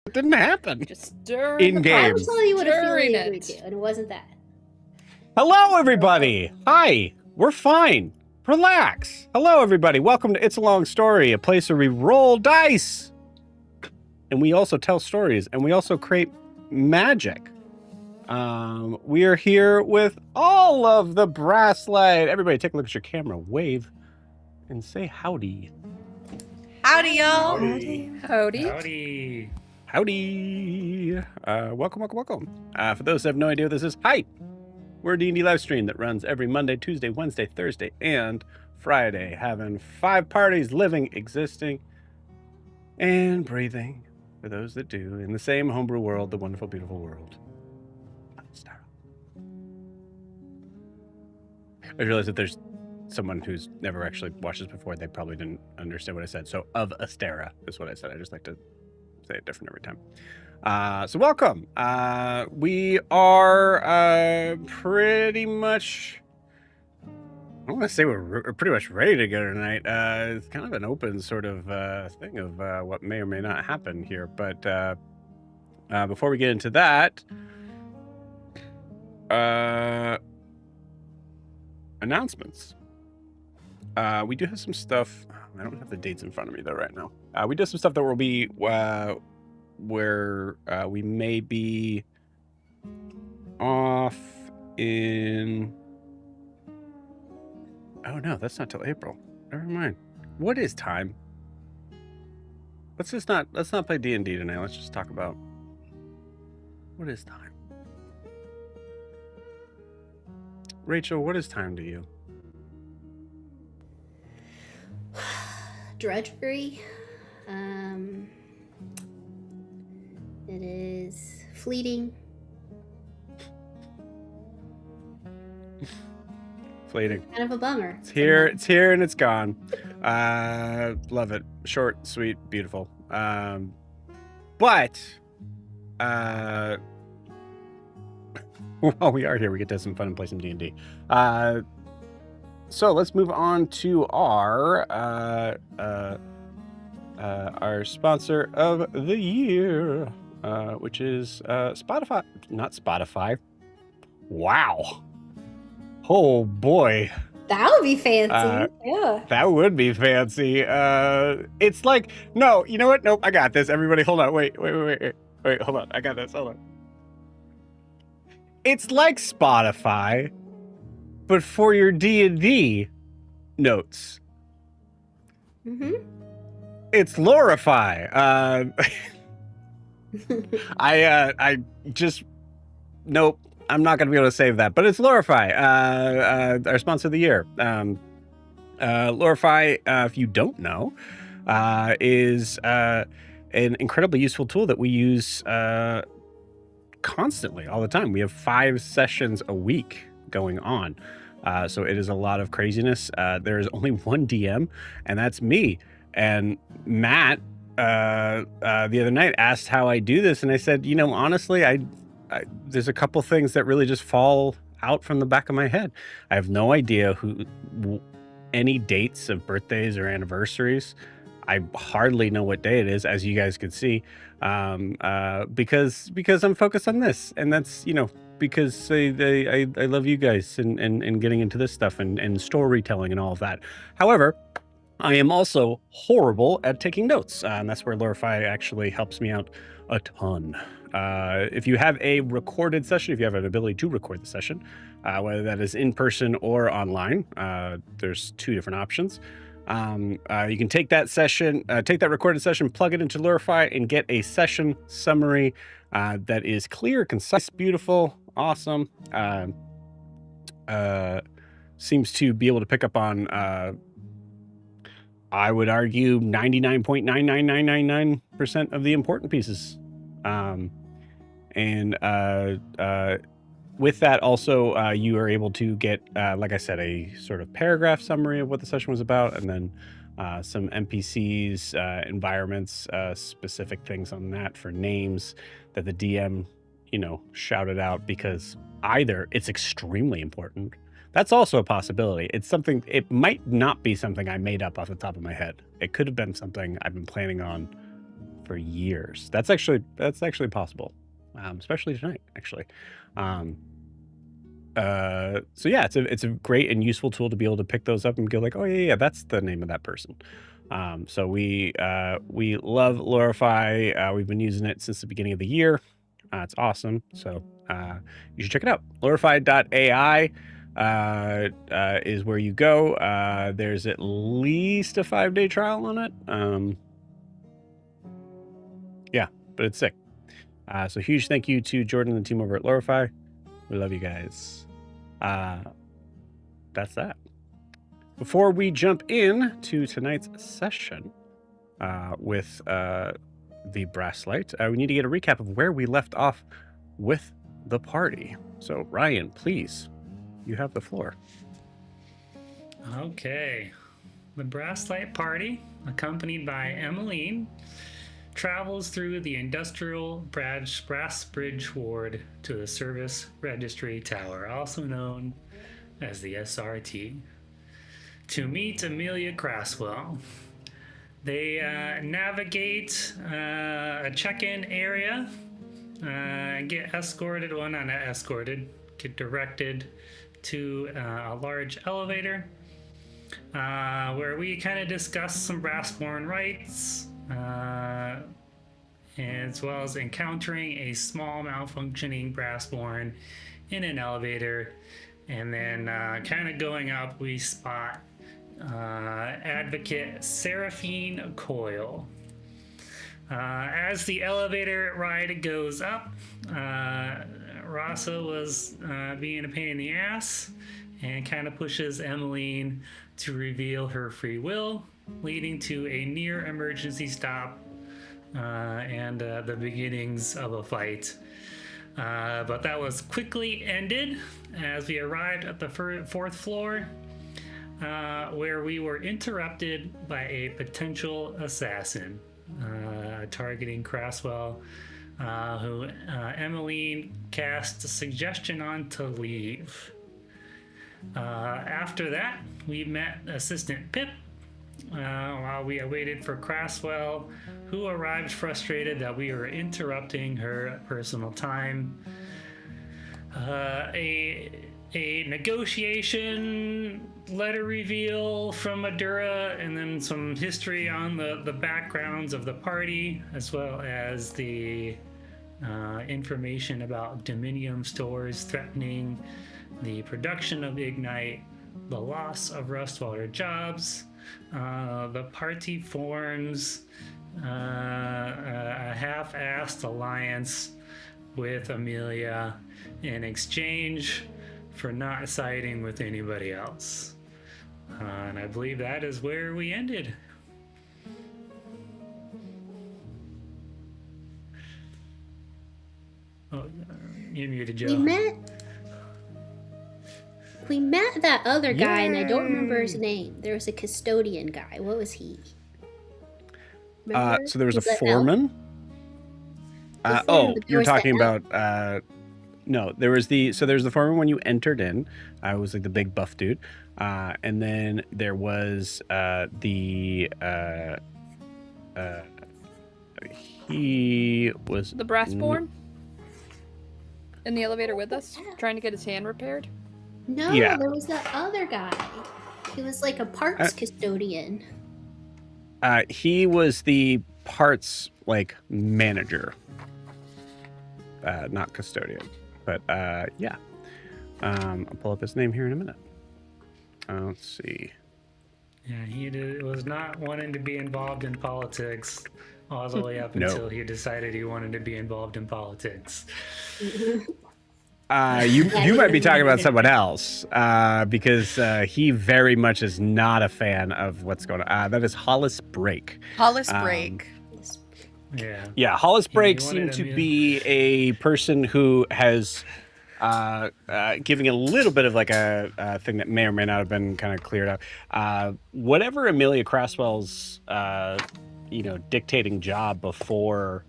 It didn't happen. Just stirring In the game. pot. I was telling you what a Stirring feeling it. to, and it wasn't that. Hello, everybody. Hi. We're fine. Relax. Hello, everybody. Welcome to It's a Long Story, a place where we roll dice. And we also tell stories, and we also create magic. We are here with all of the Brasslight. Everybody take a look at your camera, wave, and say howdy. Howdy, y'all. Howdy. Howdy. Howdy. Howdy. Welcome. For those that have no idea what this is, hi. We're a D&D live stream that runs every Monday, Tuesday, Wednesday, Thursday, and Friday, having 5 parties living, existing, and breathing, for those that do, in the same homebrew world, the wonderful, beautiful world. I realize that there's someone who's never actually watched this before. They probably didn't understand what I said. So, of Astera is what I said. I just like to say it different every time. So welcome. We are pretty much, I want to say we're pretty much ready to go tonight. It's kind of an open sort of thing of what may or may not happen here. But before we get into that, announcements. We do have some stuff. I don't have the dates in front of me though right now. We do have some stuff that will be where we may be off in. Oh no, that's not till April. Never mind. What is time? Let's not play D&D tonight. Let's just talk about what is time. Rachel, what is time to you? Drudgery. It is fleeting. Fleeting. Kind of a bummer. It's here, and it's gone. Love it. Short, sweet, beautiful. But while we are here, we get to have some fun and play some D&D. So let's move on to our sponsor of the year, which is Spotify. Not Spotify. Wow. Oh boy. That would be fancy. Yeah. That would be fancy. It's like, no, you know what? Nope, I got this. Everybody, hold on. Wait, hold on. I got this. Hold on. It's like Spotify, but for your D&D notes. Mm-hmm. It's Lorify. I just, nope. I'm not going to be able to save that, but it's Lorify, our sponsor of the year. Lorify, if you don't know, is an incredibly useful tool that we use constantly, all the time. We have 5 sessions a week going on. So it is a lot of craziness. There is only one DM, and that's me. And Matt, the other night, asked how I do this, and I said, you know, honestly, there's a couple things that really just fall out from the back of my head. I have no idea any dates of birthdays or anniversaries. I hardly know what day it is, as you guys can see, because I'm focused on this, and that's, you know, because I love you guys and getting into this stuff and storytelling and all of that. However, I am also horrible at taking notes, and that's where Lorify actually helps me out a ton. If you have a recorded session, if you have an ability to record the session, whether that is in person or online, there's 2 different options. You can take that session, take that recorded session, plug it into Lorify, and get a session summary that is clear, concise, beautiful, awesome. Seems to be able to pick up on, I would argue, 99.99999% of the important pieces. With that also, you are able to get, like I said, a sort of paragraph summary of what the session was about, and then some NPCs, environments, specific things on that for names that the DM, you know, shouted out, because either it's extremely important. That's also a possibility. It's something, it might not be something I made up off the top of my head. It could have been something I've been planning on for years. That's actually possible, especially tonight, actually. So yeah, it's a great and useful tool to be able to pick those up and go like, oh yeah, that's the name of that person. So we love Lorify. We've been using it since the beginning of the year. It's awesome. So you should check it out. Lorify.ai is where you go. There's at least a 5-day trial on it. Yeah, but it's sick. So huge thank you to Jordan and the team over at Lorify. We love you guys. That's that. Before we jump in to tonight's session with the Brasslight, we need to get a recap of where we left off with the party. So Ryan, please, you have the floor. Okay. The Brasslight party, accompanied by Emilia, travels through the industrial Brass Bridge Ward to the Service Registry Tower, also known as the SRT, to meet Emilia Craswell. They navigate a check-in area, get escorted, well, not escorted, get directed to a large elevator where we kind of discuss some Brassborn rights, as well as encountering a small malfunctioning Brassborn in an elevator. And then kind of going up, we spot Advocate Seraphine Coyle. As the elevator ride goes up, Rasa was being a pain in the ass and kind of pushes Emmeline to reveal her free will, leading to a near emergency stop and the beginnings of a fight. But that was quickly ended as we arrived at the fourth floor, where we were interrupted by a potential assassin targeting Craswell, who Emmeline cast a suggestion on to leave. After that, we met Assistant Pip while we awaited for Craswell, who arrived frustrated that we were interrupting her personal time. A negotiation letter reveal from Madura, and then some history on the backgrounds of the party, as well as the information about Dominium stores threatening the production of Ignite, the loss of Rustwater jobs. The party forms a half-assed alliance with Emilia in exchange for not siding with anybody else. And I believe that is where we ended. Oh, you muted, Joe. We met that other guy, and I don't remember his name. There was a custodian guy. What was he? So there was a foreman. You're talking about no, there's the foreman when you entered in. Was like the big buff dude, and then there was he was the Brassborn in the elevator with us, trying to get his hand repaired. No, yeah. There was that other guy. He was like a parts custodian. He was the parts manager, not custodian. But yeah, I'll pull up his name here in a minute. Let's see. Yeah, he was not wanting to be involved in politics all the way up until he decided he wanted to be involved in politics. You might be talking about someone else, because he very much is not a fan of what's going on. That is Hollis Brake. Hollis Brake. Yeah, Hollis Brake seemed to be a person who has giving a little bit of a thing that may or may not have been kind of cleared up. Whatever Emilia Craswell's dictating job before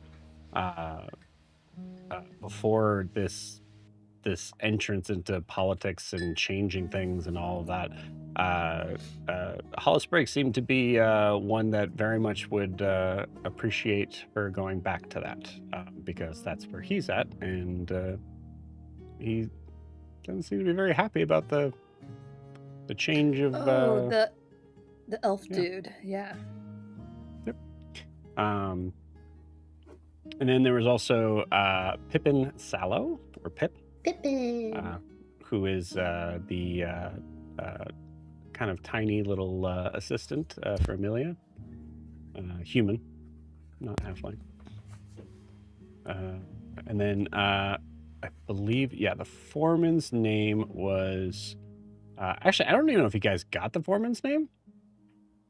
this entrance into politics and changing things and all of that, Hollis Brake seemed to be one that very much would appreciate her going back to that, because that's where he's at, and he doesn't seem to be very happy about the change of. the elf yeah. dude. Yeah. And then there was also Pippin Sallow, or Pip, Pippin. who is the kind of tiny little assistant for Emilia. Human, not halfling. And then I believe, the foreman's name was... actually, I don't even know if you guys got the foreman's name.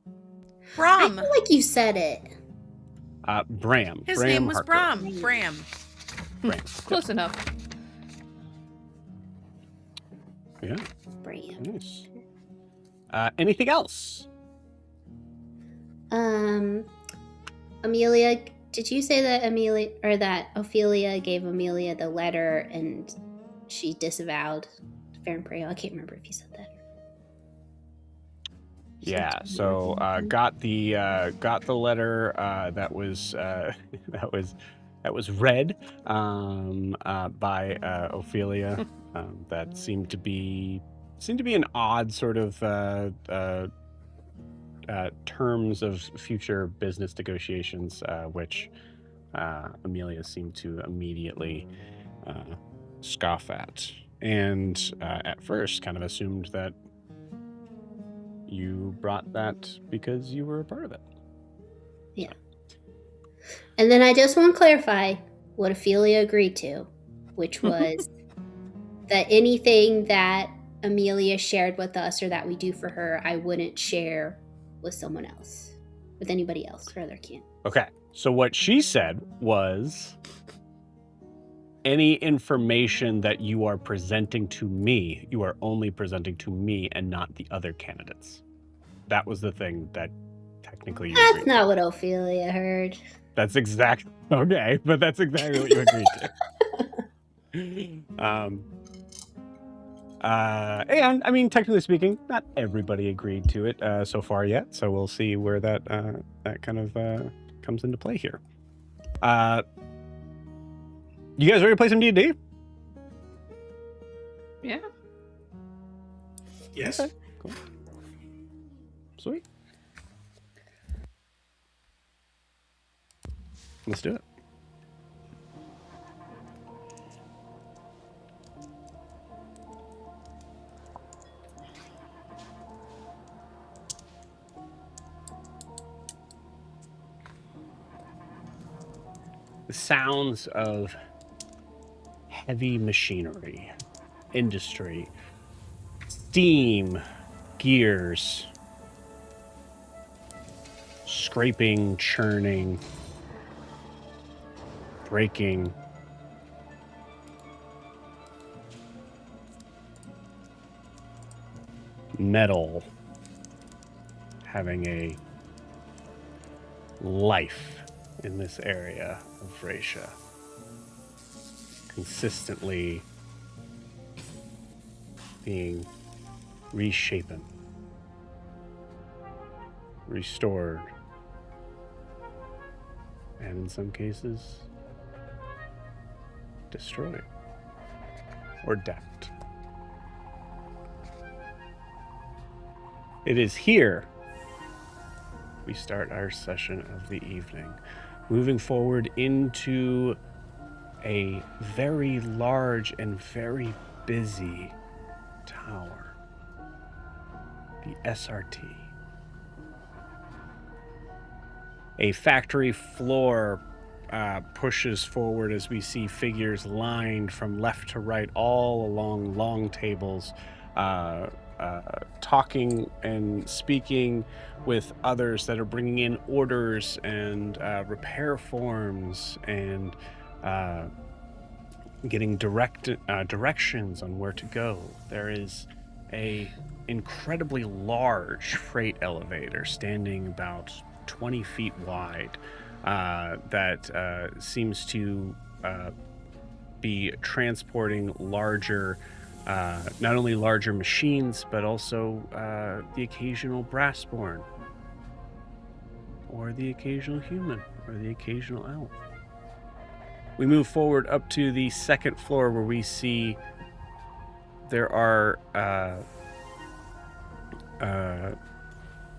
I Bram. feel like you said it. Bram. His Bram name was Harker. Bram. Bram. Close enough. Yeah, Bram. nice. Anything else? Emilia, did you say that Ophelia gave Emilia the letter and she disavowed Fair and Prey? I can't remember if you said that. Yeah, so got the letter that was read by Ophelia. That seemed to be an odd sort of terms of future business negotiations, which Emilia seemed to immediately scoff at, and at first kind of assumed that you brought that because you were a part of it. Yeah. And then I just want to clarify what Ophelia agreed to, which was that anything that Emilia shared with us or that we do for her, I wouldn't share with someone else, with anybody else or other kin. Okay, so what she said was, any information that you are presenting to me, you are only presenting to me and not the other candidates. That was the thing that technically you That's agreed not to. what Ophelia heard. That's exactly okay, but that's exactly what you agreed to. And I mean, technically speaking, not everybody agreed to it so far yet. So we'll see where that kind of comes into play here. You guys ready to play some D&D? Yeah. Yes. Okay, cool. Sweet. Let's do it. The sounds of heavy machinery, industry, steam, gears, scraping, churning, breaking, metal having a life in this area of Rasa, consistently being reshapen, restored, and in some cases destroyed or decked. It is here we start our session of the evening, moving forward into a very large and very busy tower, the SRT. A factory floor pushes forward as we see figures lined from left to right all along long tables, talking and speaking with others that are bringing in orders and repair forms and getting directions on where to go. There is a incredibly large freight elevator standing about 20 feet wide that seems to be transporting larger, not only larger machines, but also the occasional brassborn, or the occasional human, or the occasional elf. We move forward up to the second floor where we see there are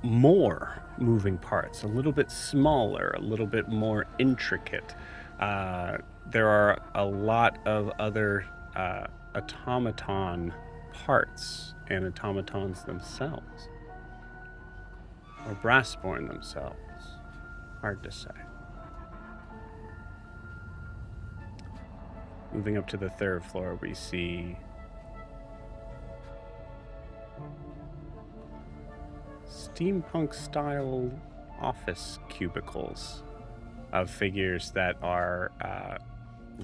more moving parts, a little bit smaller, a little bit more intricate. There are a lot of other automaton parts and automatons themselves, or brassborn themselves. Hard to say. Moving up to the third floor, we see steampunk-style office cubicles of figures that are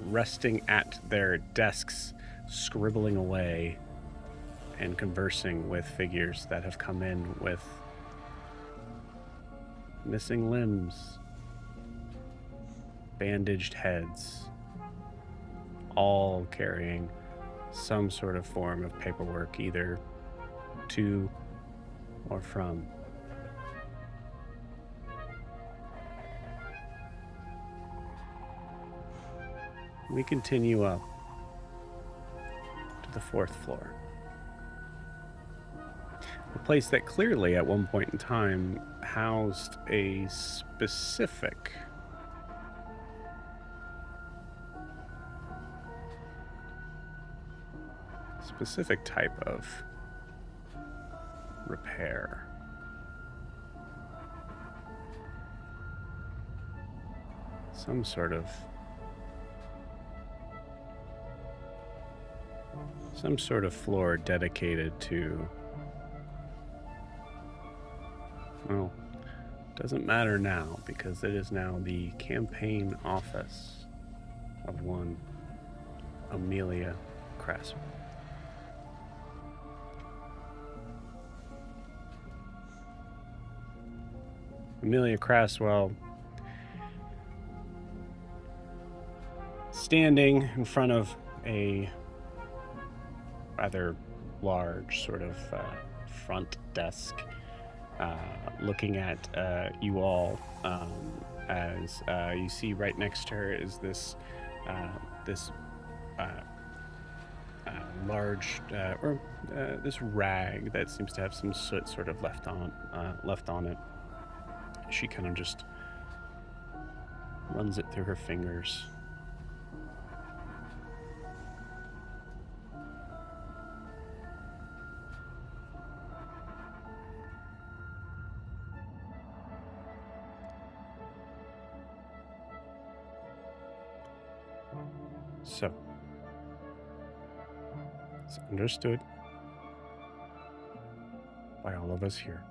resting at their desks, scribbling away and conversing with figures that have come in with missing limbs, bandaged heads, all carrying some sort of form of paperwork, either to or from. We continue up to the fourth floor. A place that clearly at one point in time housed a specific type of repair. Some sort of floor dedicated to, well, doesn't matter now because it is now the campaign office of one Emilia Craswell. Emilia Craswell, standing in front of a rather large sort of front desk, looking at you all, as you see right next to her is this large this rag that seems to have some soot sort of left on it. She kind of just runs it through her fingers. So, it's understood by all of us here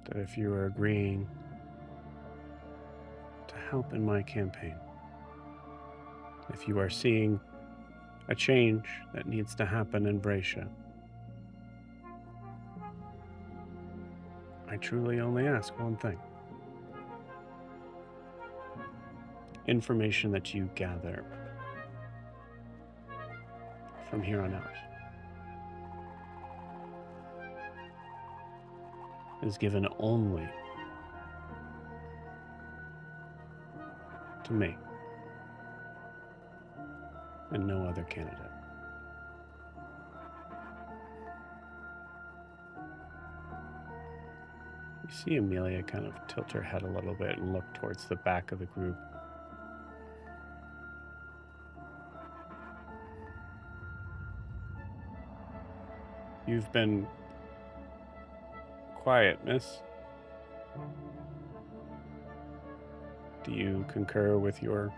that if you are agreeing to help in my campaign, if you are seeing a change that needs to happen in Bracia, I truly only ask one thing. Information that you gather from here on out is given only to me and no other candidate. You see Emilia kind of tilt her head a little bit and look towards the back of the group. You've been quiet, miss. Do you concur with your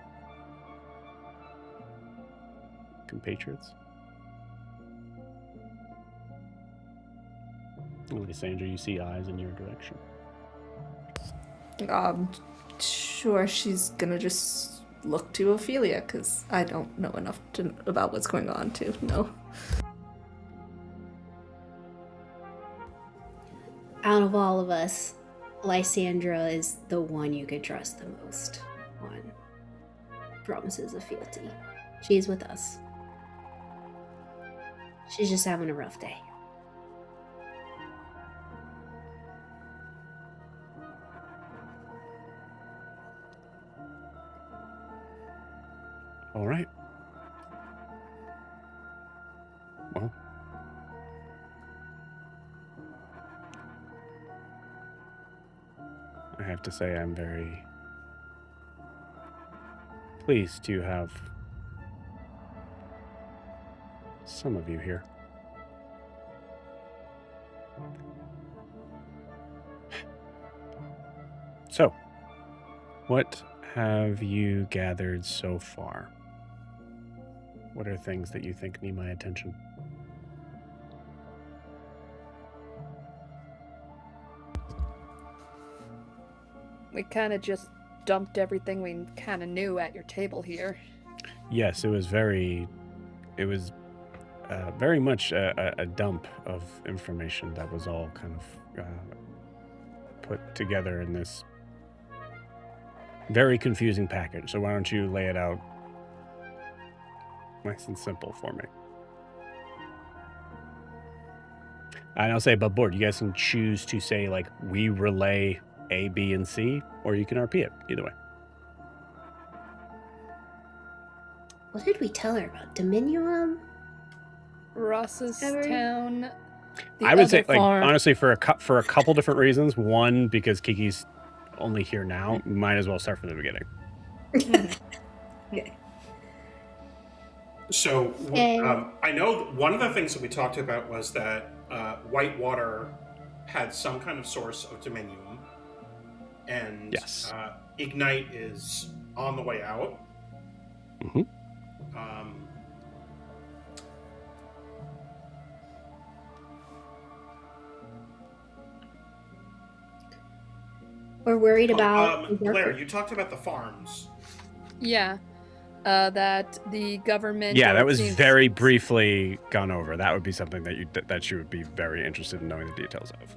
compatriots? Lysandra, you see eyes in your direction. Sure, she's gonna just look to Ophelia, because I don't know enough about what's going on to know. Out of all of us, Lysandra is the one you could trust the most on promises of fealty. She's with us. She's just having a rough day. All right. I have to say I'm very pleased to have some of you here. So, what have you gathered so far? What are things that you think need my attention? We kind of just dumped everything we kind of knew at your table here. Yes, it was very much a dump of information that was all kind of put together in this very confusing package. So why don't you lay it out nice and simple for me? And I'll say above board, you guys can choose to say, like, we relay A, B, and C, or you can RP it. Either way. What did we tell her about? Dominium? Ross's Ever? town. I would say, other like, farm. honestly, for a couple different reasons. One, because Kiki's only here now. Might as well start from the beginning. Okay. So And- I know one of the things that we talked about was that Whitewater had some kind of source of dominium, and Yes. Ignite is on the way out. Mhm. We're worried about Blair, you talked about the farms. Yeah. That the government. Yeah, that was seems- very briefly gone over. That would be something that you would be very interested in knowing the details of.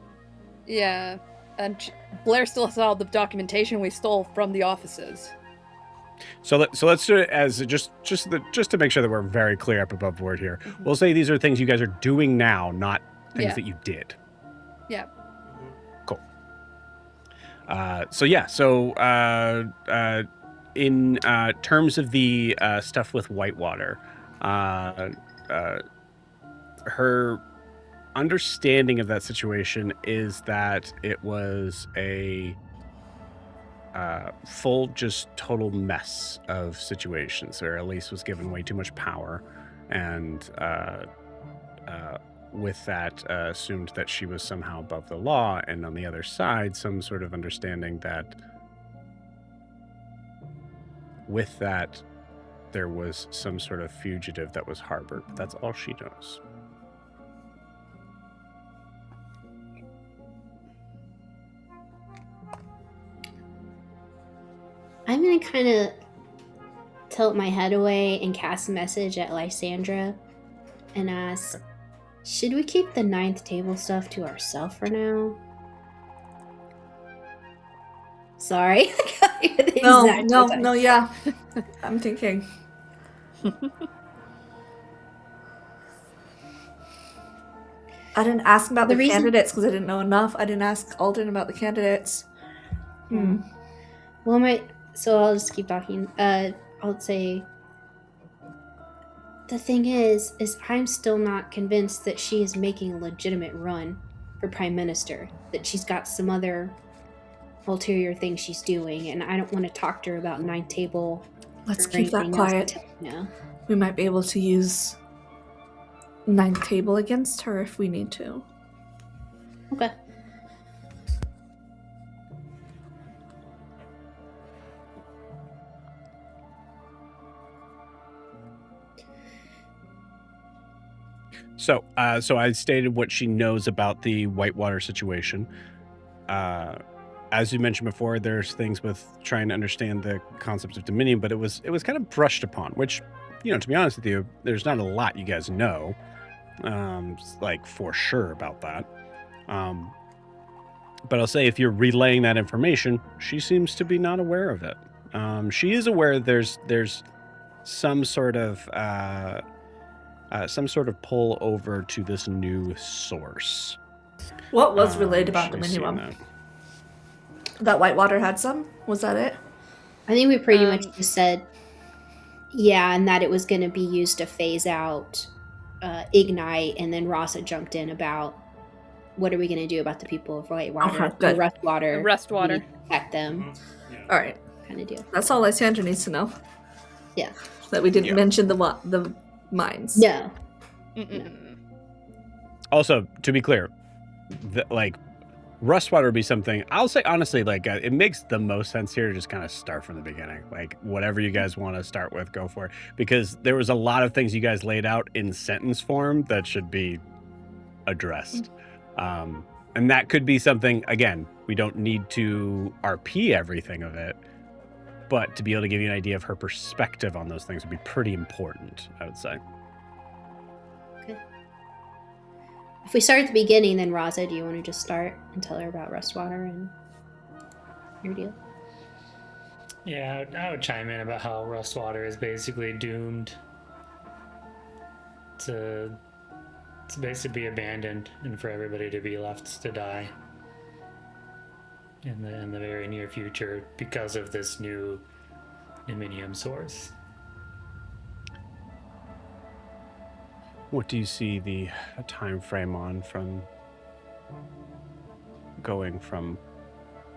Yeah. And Blair still has all the documentation we stole from the offices. So let's do it as just to make sure that we're very clear up above board here. Mhm. We'll say these are things you guys are doing now, not things Yeah. that you did. Yeah. Cool. In terms of the stuff with Whitewater, her understanding of that situation is that it was a full, just total mess of situations, or at least was given way too much power, and with that assumed that she was somehow above the law, and on the other side, some sort of understanding that with that there was some sort of fugitive that was harbored. But that's all she knows. I'm gonna kind of tilt my head away and cast a message at Lysandra and ask, should we keep the 9th table stuff to ourselves for now? Sorry. No, yeah. I'm thinking. I didn't ask about The the, reason- candidates because I didn't know enough. I didn't ask Alden about the candidates. Well, so I'll just keep talking. I'll say, the thing is I'm still not convinced that she is making a legitimate run for prime minister. That she's got some other ulterior thing she's doing, and I don't want to talk to her about 9th table. Let's or keep that anything else quiet. until now. We might be able to use 9th table against her if we need to. Okay. So I stated what she knows about the Whitewater situation. As you mentioned before, there's things with trying to understand the concepts of Dominion, but it was kind of brushed upon, which, to be honest with you, there's not a lot you guys know, like for sure about that. But I'll say if you're relaying that information, she seems to be not aware of it. She is aware there's some sort of pull over to this new source. What was relayed about She's seen Dominion? that. That Whitewater had some? Was that it? I think we pretty much just said, yeah, and that it was going to be used to phase out Ignite, and then Rasa jumped in about what are we going to do about the people of Whitewater, Okay, good. Rust Water? The Rust We Water. need to protect them, Mhm. Yeah. All right. kind of deal. That's all Lysander needs to know. Yeah. That we didn't Yeah. mention the mines. No. Mm-mm. Also, to be clear, like Rustwater would be something I'll say honestly, like it makes the most sense here to just kind of start from the beginning. Like whatever you guys want to start with, go for it. Because there was a lot of things you guys laid out in sentence form that should be addressed. And that could be something, again, we don't need to RP everything of it, but to be able to give you an idea of her perspective on those things would be pretty important, I would say. If we start at the beginning, then Rasa, do you want to just start and tell her about Rustwater and your deal? Yeah, I would chime in about how Rustwater is basically doomed to basically be abandoned and for everybody to be left to die in the very near future because of this new Dominium source. What do you see the time frame on from going from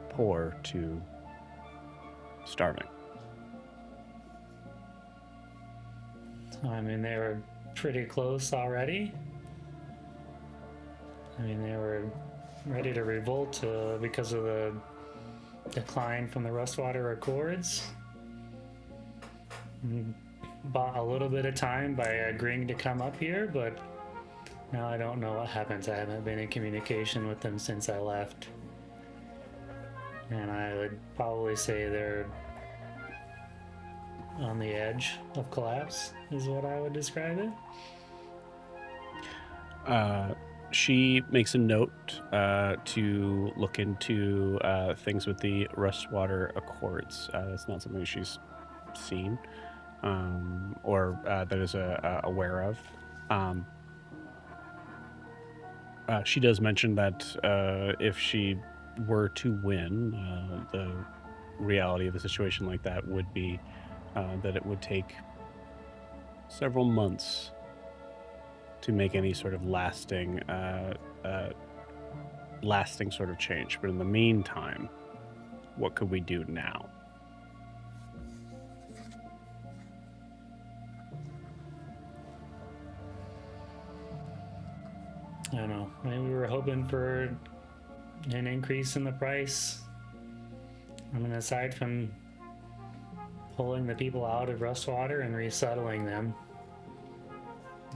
poor to starving? I mean, they were pretty close already. I mean, they were ready to revolt because of the decline from the Rustwater Accords. Bought a little bit of time by agreeing to come up here, but now I don't know what happens. I haven't been in communication with them since I left. And I would probably say they're on the edge of collapse, is what I would describe it. She makes a note to look into things with the Rustwater Accords. That's not something she's seen or that is aware of. She does mention that if she were to win, the reality of a situation like that would be that it would take several months to make any sort of lasting sort of change. But in the meantime, what could we do now? I don't know. I mean, we were hoping for an increase in the price. I mean, aside from pulling the people out of Rustwater and resettling them,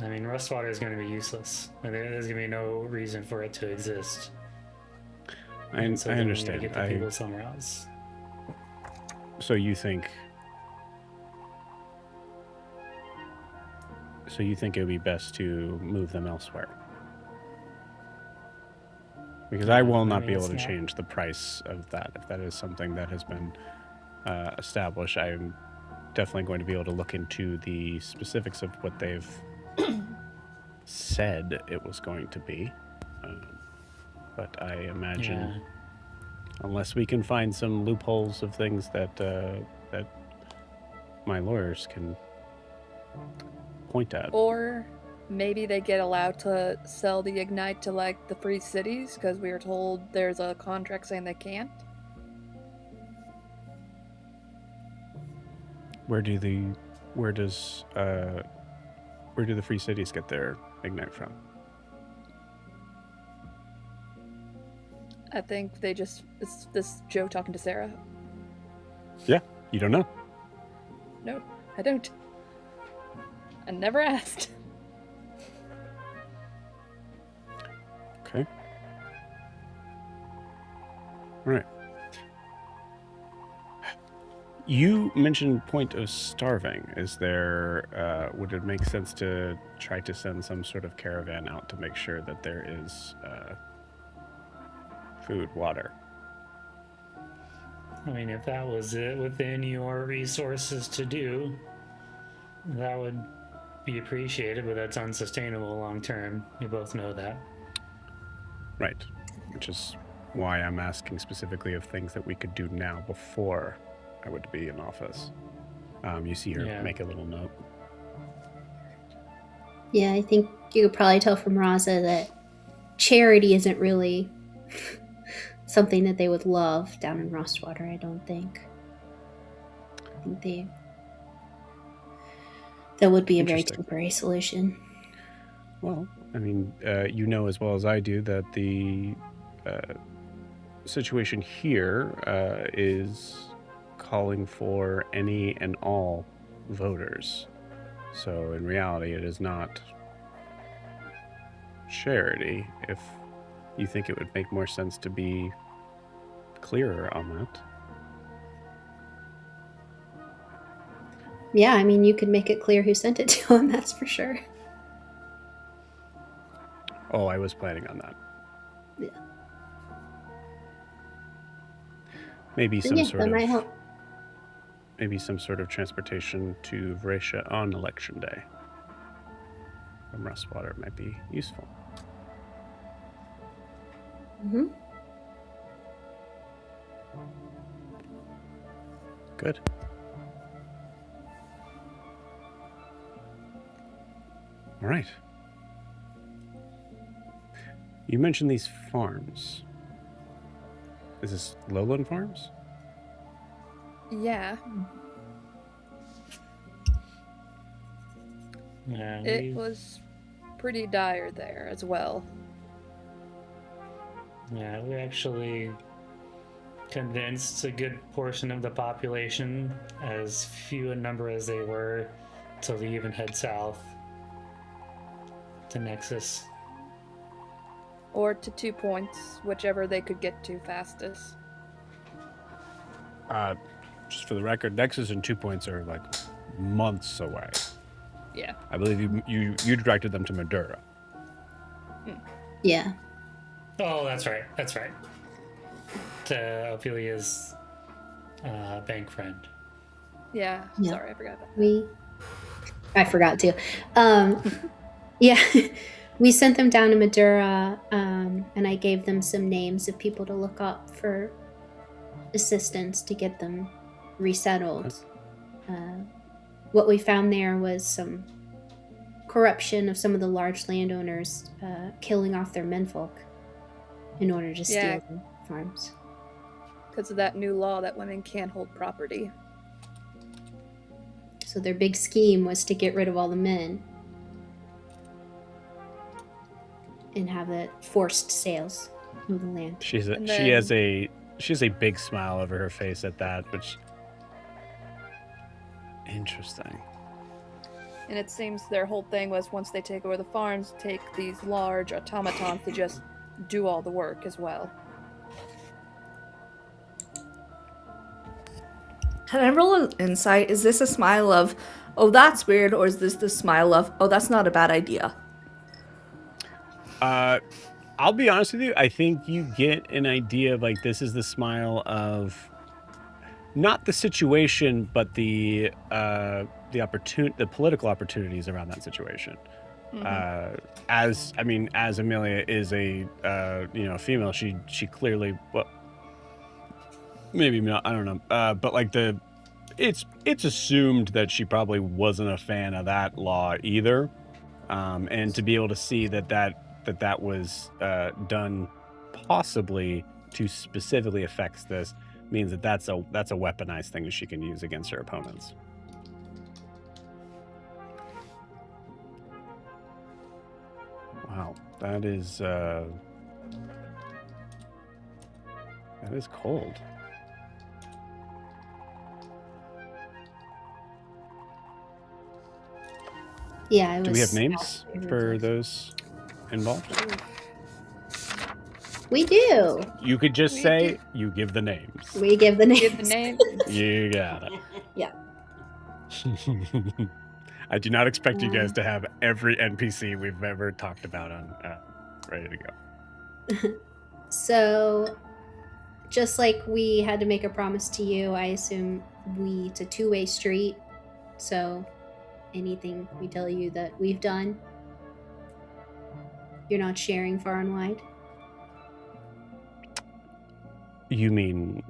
I mean, Rustwater is going to be useless. There's going to be no reason for it to exist. I So then we need to understand. get the people somewhere else. So you think it would be best to move them elsewhere? Because I will not be able to change the price of that. If that is something that has been established, I'm definitely going to be able to look into the specifics of what they've said it was going to be. But I imagine, unless we can find some loopholes of things that that my lawyers can point at. Or maybe they get allowed to sell the Ignite to, like, the free cities, because we were told there's a contract saying they can't. Where do the free cities get their Ignite from? I think they just... It's this Joe talking to Sarah. Yeah, you don't know. No, I don't. I never asked. Okay. All right. You mentioned point of starving. Is there, would it make sense to try to send some sort of caravan out to make sure that there is food, water? I mean, if that was it within your resources to do, that would be appreciated, but that's unsustainable long term. You both know that. Right. Which is why I'm asking specifically of things that we could do now before I would be in office. You see her make a little note. Yeah, I think you could probably tell from Rasa that charity isn't really something that they would love down in Rostwater, I don't think. I think that would be a very Interesting. temporary solution. Well, I mean, you know as well as I do that the situation here is calling for any and all voters. So in reality, it is not charity. If you think it would make more sense to be clearer on that. Yeah, I mean, you could make it clear who sent it to him, that's for sure. Oh, I was planning on that. Yeah. Maybe But some yeah, sort that of might help. maybe some sort of transportation to Vracia on election day from Rustwater might be useful. Mm-hmm. Good. All right. You mentioned these farms. Is this Lowland Farms? Yeah, Yeah, it was pretty dire there as well. Yeah, we actually convinced a good portion of the population, as few in number as they were, to leave and head south to Nexus. Or to 2 points, whichever they could get to fastest. Just for the record, Nexus and 2 points are like months away. Yeah. I believe you directed them to Madura. Yeah. Oh, that's right. That's right. To Ophelia's bank friend. Yeah, Yeah. sorry, I forgot about that. I forgot to. Yeah, we sent them down to Madura, and I gave them some names of people to look up for assistance to get them resettled. What we found there was some corruption of some of the large landowners killing off their menfolk in order to steal Yeah. the farms. Because of that new law that women can't hold property. So their big scheme was to get rid of all the men and have it forced sales of the land. She And has a big smile over her face at that, which interesting. And it seems their whole thing was once they take over the farms, take these large automatons to just do all the work as well. Can I roll an insight? Is this a smile of, oh, that's weird, or is this the smile of, oh, that's not a bad idea? I'll be honest with you. I think you get an idea of like this is the smile of not the situation, but the political opportunities around that situation. Mhm. As Emilia is a female, she clearly, well, maybe not, I don't know, but like it's assumed that she probably wasn't a fan of that law either, and to be able to see that was done possibly to specifically affect this means that's a weaponized thing that she can use against her opponents. Wow, that is cold. Yeah, Do we have names for those involved? We do. You could just We say you give the names. We give the names. Give the name. You got it. Yeah. I do not expect you guys to have every NPC we've ever talked about on ready to go. So, just like we had to make a promise to you, I assume it's a two-way street. So, anything we tell you that we've done, you're not sharing far and wide. You mean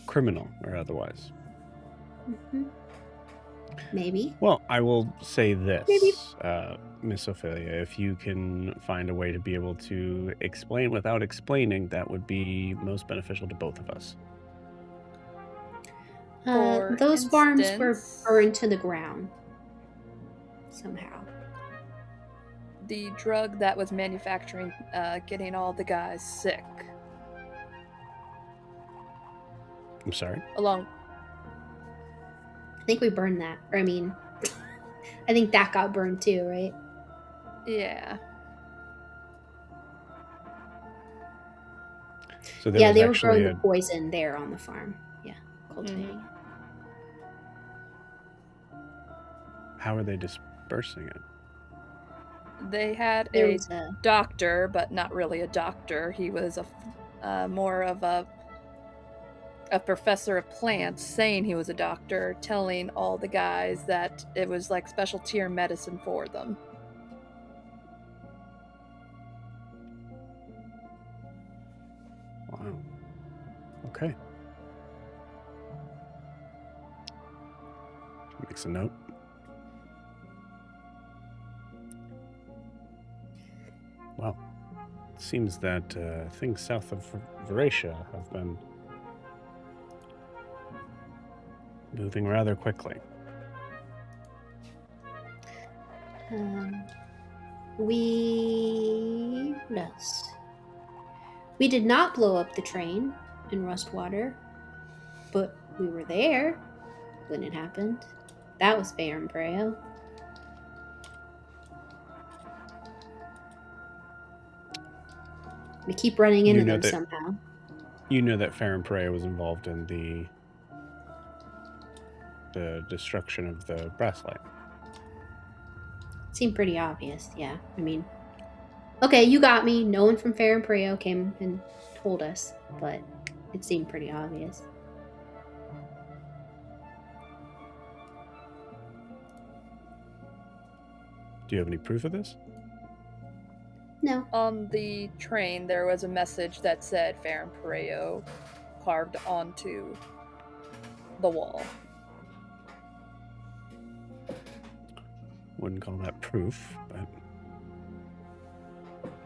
criminal or otherwise? Mm-hmm. Maybe. Well, I will say this, Maybe. Miss Ophelia, if you can find a way to be able to explain without explaining, that would be most beneficial to both of us. For Those farms were instance- burned to the ground somehow. The drug that was manufacturing, getting all the guys sick. I'm sorry? Along, I think we burned that. Or I mean, I think that got burned too, right? yeah. So there Yeah, was they were actually growing the poison there on the farm. Yeah, cultivating it. How are they dispersing it? They had There a was a doctor, but not really a doctor. He was more of a professor of plants, saying he was a doctor, telling all the guys that it was like special tier medicine for them. Wow. Okay. Makes a note. Well, it seems that things south of Rasa have been moving rather quickly. What else? We did not blow up the train in Rustwater, but we were there when it happened. That was fair and Breo. We keep running into them somehow. You know that Farron Perea was involved in the destruction of the Brasslight. Seemed pretty obvious, yeah. I mean, okay, you got me. No one from Fair and Preo came and told us, but it seemed pretty obvious. Do you have any proof of this? No. On the train, there was a message that said Farron Pareo carved onto the wall. Wouldn't call that proof, but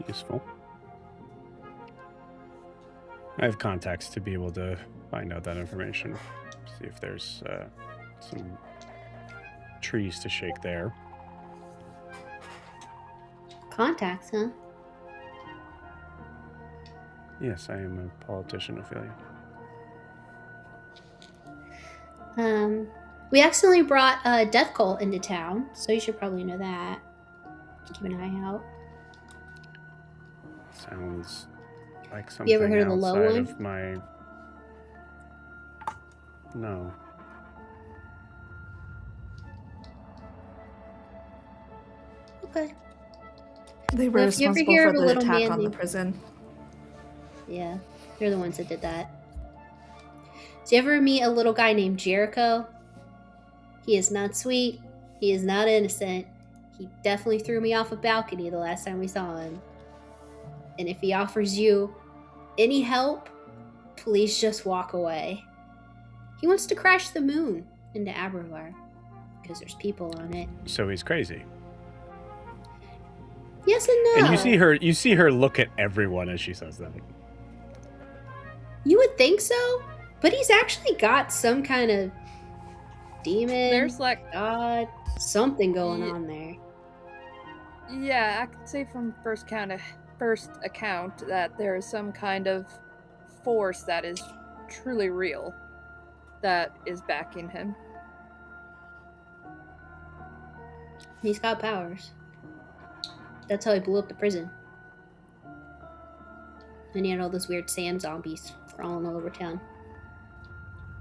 useful. I have contacts to be able to find out that information. See if there's some trees to shake there. Contacts, huh? Yes, I am a politician, Ophelia. We accidentally brought a death cult into town, so you should probably know that. Keep an eye out. Sounds like something You ever heard of the low outside one? of my... No. Okay. They were Well, if you ever responsible hear for of a the little attack man on the named- prison. Yeah, they're the ones that did that. Did you ever meet a little guy named Jericho? He is not sweet. He is not innocent. He definitely threw me off a balcony the last time we saw him. And if he offers you any help, please just walk away. He wants to crash the moon into Abervar because there's people on it. So he's crazy. Yes and no. And you see her look at everyone as she says that. You would think so, but he's actually got some kind of demon, There's like, god, something going on there. yeah, I could say from first account that there is some kind of force that is truly real that is backing him. He's got powers. That's how he blew up the prison. And he had all those weird sand zombies crawling all over town.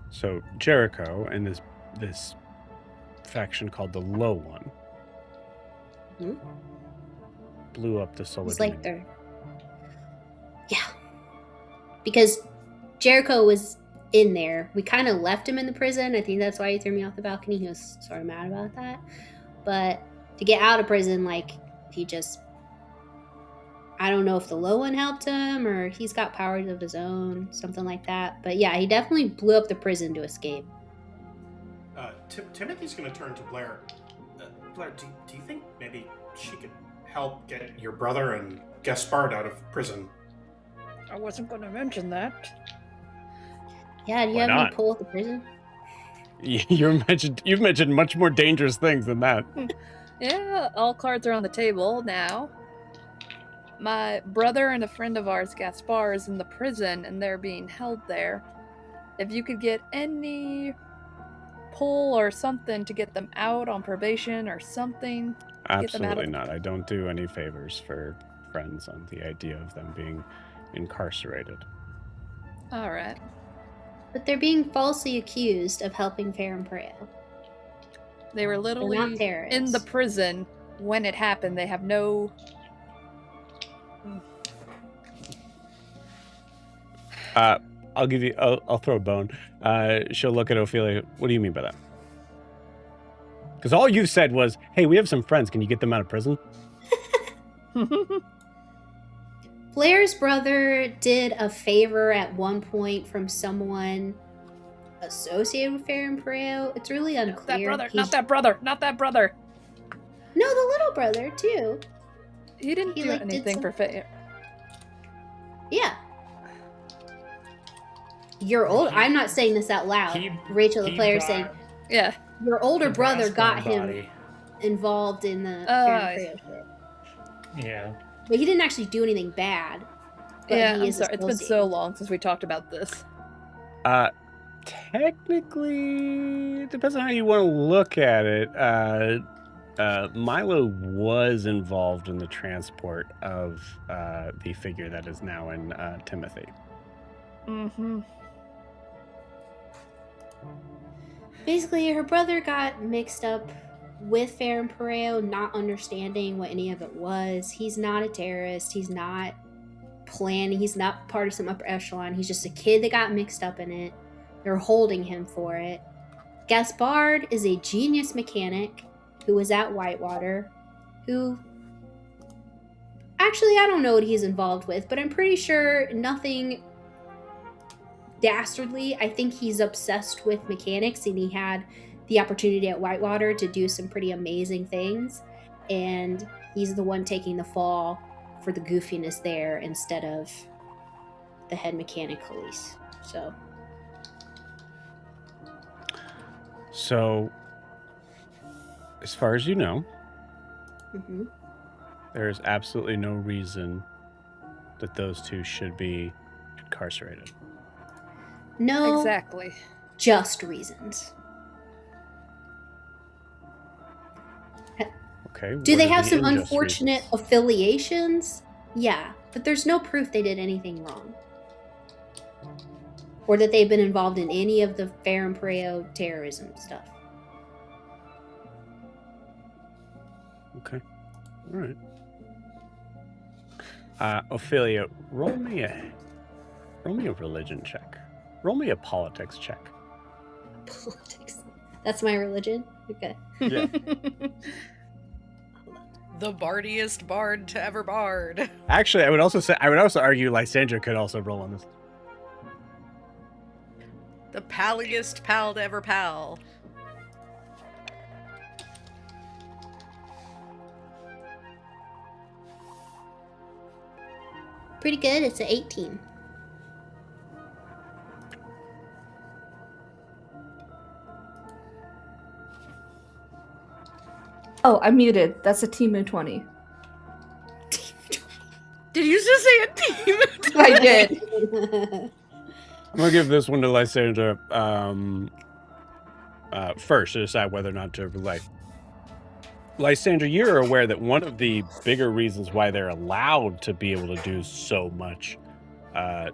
So Jericho and this faction called the Low One blew up the solar It's like demon. yeah. Because Jericho was in there. We kind of left him in the prison. I think that's why he threw me off the balcony. He was sort of mad about that. But to get out of prison, like, he just... I don't know if the Low One helped him or he's got powers of his own, something like that. But yeah, he definitely blew up the prison to escape. Timothy's going to turn to Blair. Blair, do you think maybe she could help get your brother and Gaspard out of prison? I wasn't going to mention that. Yeah, do you Why have not? any pull at the prison? You've mentioned much more dangerous things than that. Yeah, all cards are on the table now. My brother and a friend of ours, Gaspar, is in the prison and they're being held there. If you could get any pull or something to get them out on probation or something. Get them out of Absolutely the- not. I don't do any favors for friends on the idea of them being incarcerated. All right. But they're being falsely accused of helping Fair and Preo. They were They're literally not terrorists. in the prison when it happened. They have no... I'll give you. I'll throw a bone. She'll look at Ophelia. What do you mean by that? Because all you said was, "Hey, we have some friends. Can you get them out of prison?" Blair's brother did a favor at one point from someone associated with Fair and Preo. It's really unclear. That brother, He's- not that brother, not that brother. No, the little brother too. He didn't He, do like, did anything some- for fair. Yeah. You're old. I'm not saying this out loud. Rachel, the he player, is brought saying Yeah. your older the brother got Brasslight him body. involved in the Oh, Fair I and Preo shit. Yeah. But he didn't actually do anything bad. But Yeah, he I'm is sorry. It's been so associated. long since we talked about this. Technically, it depends on how you want to look at it. Milo was involved in the transport of the figure that is now in Timothy. Mm-hmm. Basically, her brother got mixed up with Fair and Preo, not understanding what any of it was. He's not a terrorist. He's not planning. He's not part of some upper echelon. He's just a kid that got mixed up in it. They're holding him for it. Gaspard is a genius mechanic who was at Whitewater, who... Actually, I don't know what he's involved with, but I'm pretty sure nothing dastardly. I think he's obsessed with mechanics, and he had the opportunity at Whitewater to do some pretty amazing things, and he's the one taking the fall for the goofiness there instead of the head mechanic Khalees. So, as far as you know, Mhm. there is absolutely no reason that those two should be incarcerated. No Exactly. just reasons. Okay. Do what they are have the some unjust unfortunate reasons? affiliations? Yeah, but there's no proof they did anything wrong. Or that they've been involved in any of the Fair and Preo terrorism stuff. Okay. All right. Ophelia, roll me a religion check. Roll me a politics check. Politics. That's my religion? Okay. Yeah. The bardiest bard to ever bard. Actually, I would also argue Lysandra could also roll on this. The palliest pal to ever pal. Pretty good. It's an 18. Oh, I'm muted. That's a team of 20. Did you just say a team? I did. I'm gonna give this one to Lysandra first to decide whether or not to relay. Lysandra, you're aware that one of the bigger reasons why they're allowed to be able to do so much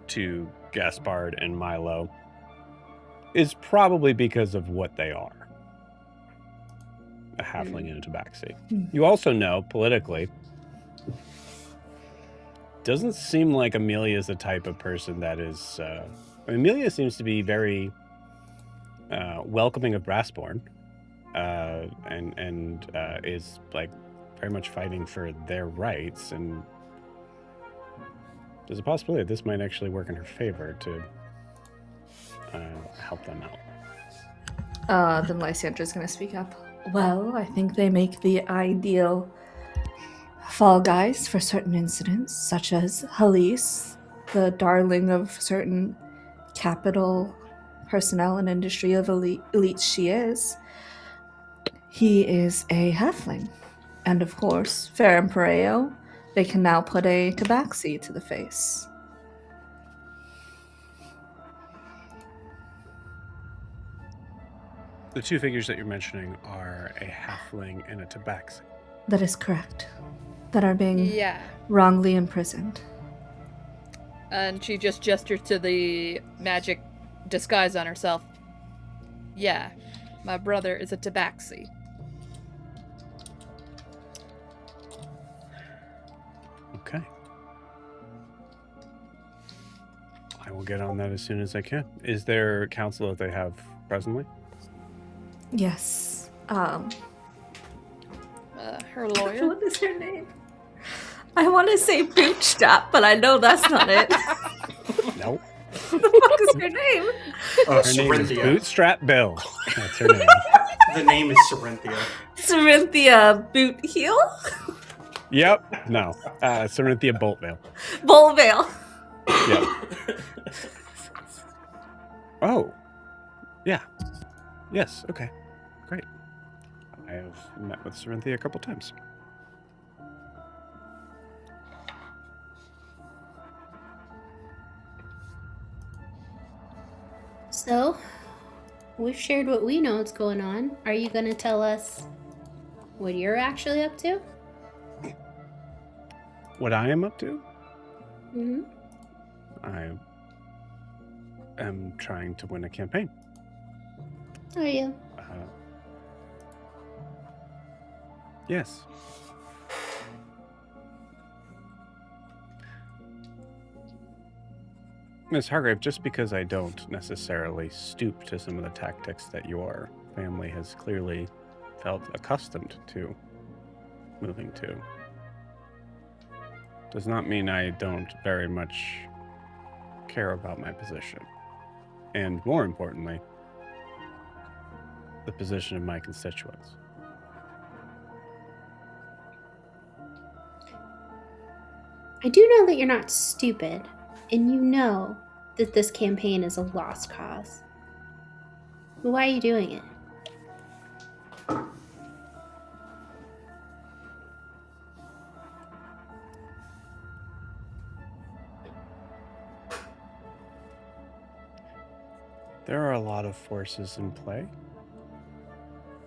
to Gaspard and Milo is probably because of what they are. A halfling and a tabaxi. You also know, politically, doesn't seem like Emilia is the type of person that is... Emilia seems to be very welcoming of Brassborn, and is like very much fighting for their rights, and there's a possibility that this might actually work in her favor to help them out. Then Lysandra's gonna speak up. Well, I think they make the ideal fall guys for certain incidents, such as Halise, the darling of certain capital personnel and industry of elite she is. He is a halfling. And of course, Fair and Pareo, they can now put a tabaxi to the face. The two figures that you're mentioning are a halfling and a tabaxi. That is correct. That are being Yeah. wrongly imprisoned. And she just gestured to the magic disguise on herself. Yeah, my brother is a tabaxi. Okay. I will get on that as soon as I can. Is there counsel that they have presently? Yes. Her lawyer. What is her name? I want to say Bootstrap, but I know that's not it. Nope. What the fuck is her name? Her name is Corinthia. Bootstrap Bill. That's her name. The name is Corinthia. Corinthia Bootheel? Yep. No. Corinthia Boltvale. Bolvale. Yep. Oh. Yeah. Yes. Okay. Great. I have met with Corinthia a couple times. So, we've shared what we know is going on. Are you going to tell us what you're actually up to? What I am up to? Mm-hmm. I am trying to win a campaign. Are you? Yes. Ms. Hargrave, just because I don't necessarily stoop to some of the tactics that your family has clearly felt accustomed to moving to, does not mean I don't very much care about my position. And more importantly, the position of my constituents. I do know that you're not stupid, and you know that this campaign is a lost cause. But why are you doing it? There are a lot of forces in play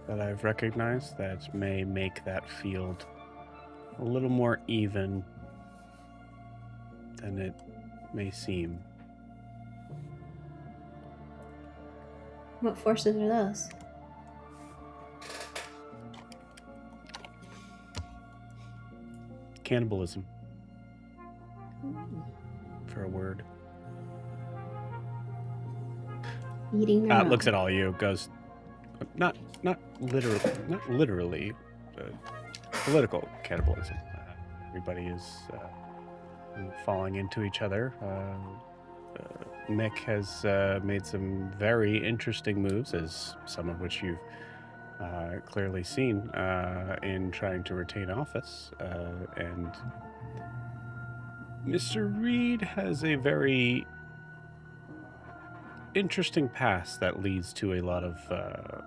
that I've recognized that may make that field a little more even than it may seem. What forces are those? Cannibalism. For a word. Eating their Looks own. at all you, goes, not literally, political cannibalism. Everybody is falling into each other. Mick has made some very interesting moves, as some of which you've clearly seen in trying to retain office. And Mr. Reed has a very interesting past that leads to a lot of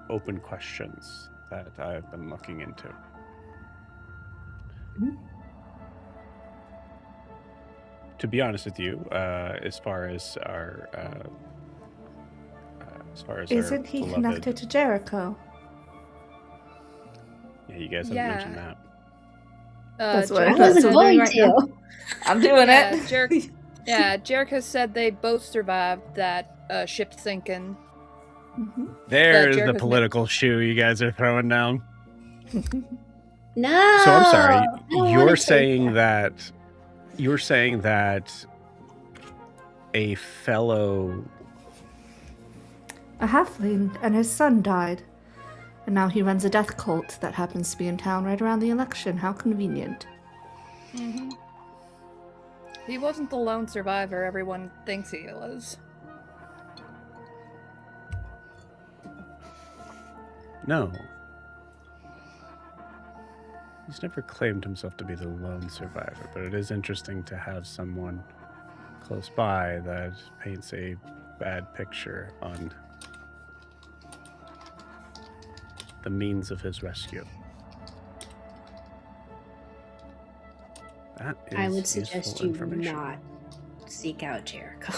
open questions that I've been looking into. Mhm. To be honest with you, as far as our Isn't he beloved, connected to Jericho? Yeah, you guys haven't Yeah. mentioned that. That's what I Jericho wasn't said- going right now. to. I'm doing Yeah, it. Jericho said they both survived that ship sinking. Mhm. There's the Jericho's political shoe you guys are throwing down. No. So I'm sorry. I don't You're wanna take saying that a fellow. A halfling and his son died. And now he runs a death cult that happens to be in town right around the election. How convenient. Mm-hmm. He wasn't the lone survivor everyone thinks he was. No. He's never claimed himself to be the lone survivor, but it is interesting to have someone close by that paints a bad picture on the means of his rescue. That is I would suggest useful you information. not seek out Jericho.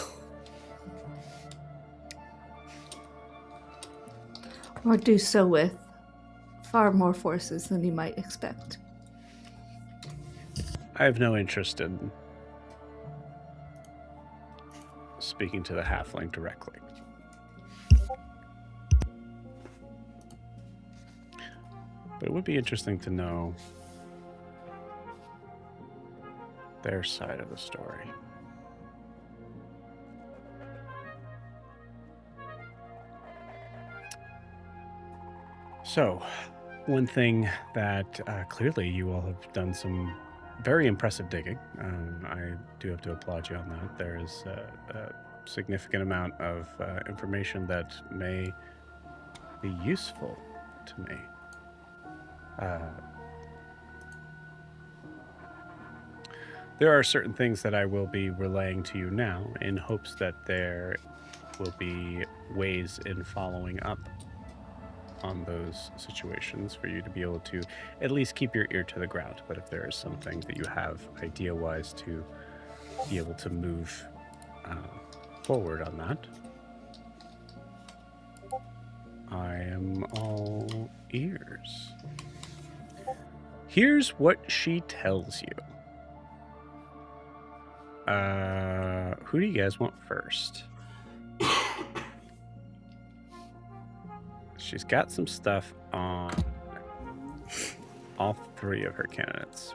Or do so with far more forces than you might expect. I have no interest in speaking to the halfling directly. But it would be interesting to know their side of the story. So, one thing that clearly you all have done some very impressive digging. I do have to applaud you on that. There is a significant amount of information that may be useful to me. There are certain things that I will be relaying to you now in hopes that there will be ways in following up on those situations for you to be able to at least keep your ear to the ground. But if there is something that you have idea-wise to be able to move forward on that, I am all ears. Here's what she tells you. Who do you guys want first? She's got some stuff on all three of her candidates.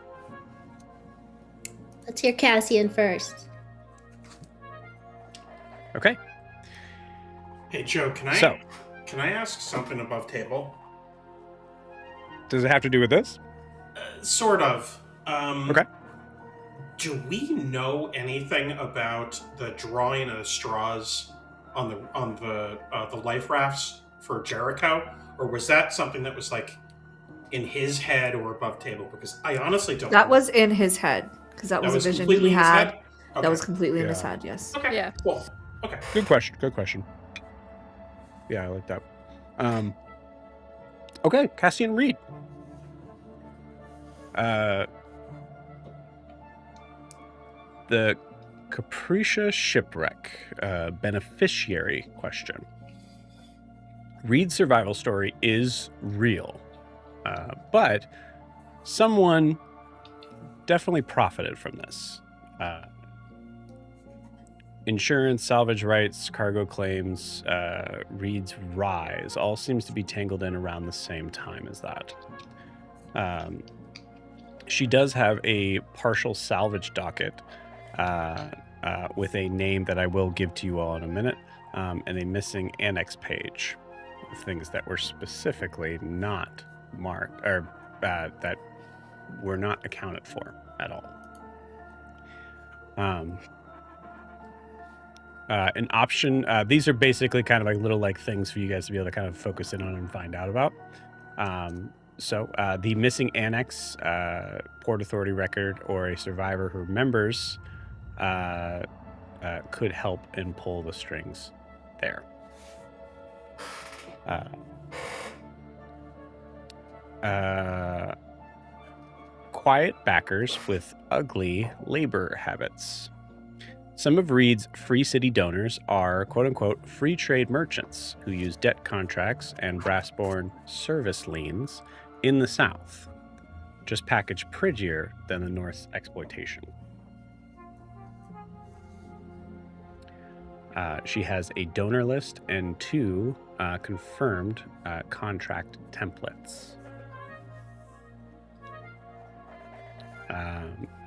Let's hear Cassian first. Okay. Hey Joe, can I ask something above table? Does it have to do with this? Sort of. Okay. Do we know anything about the drawing of the straws on the life rafts for Jericho, or was that something that was like in his head or above table? Because I honestly don't. That know. was in his head, because that was a vision completely he in his had. head? Okay. That was completely in his Yeah. head, yes. Okay. Yeah. Cool. Okay. Good question. Good question. Yeah, I like that. Okay, Cassian Reed. The Capricia shipwreck beneficiary question. Reed's survival story is real, but someone definitely profited from this. Insurance, salvage rights, cargo claims, Reed's rise all seems to be tangled in around the same time as that. She does have a partial salvage docket with a name that I will give to you all in a minute, and a missing annex page of things that were specifically not marked, or that were not accounted for at all. An option, these are basically kind of like little like things for you guys to be able to kind of focus in on and find out about. So the missing annex, Port Authority record, or a survivor who remembers could help and pull the strings there. Quiet backers with ugly labor habits. Some of Reed's Free City donors are quote-unquote free trade merchants who use debt contracts and brass-borne service liens in the South, just packaged prettier than the North's exploitation. She has a donor list and 2 confirmed contract templates.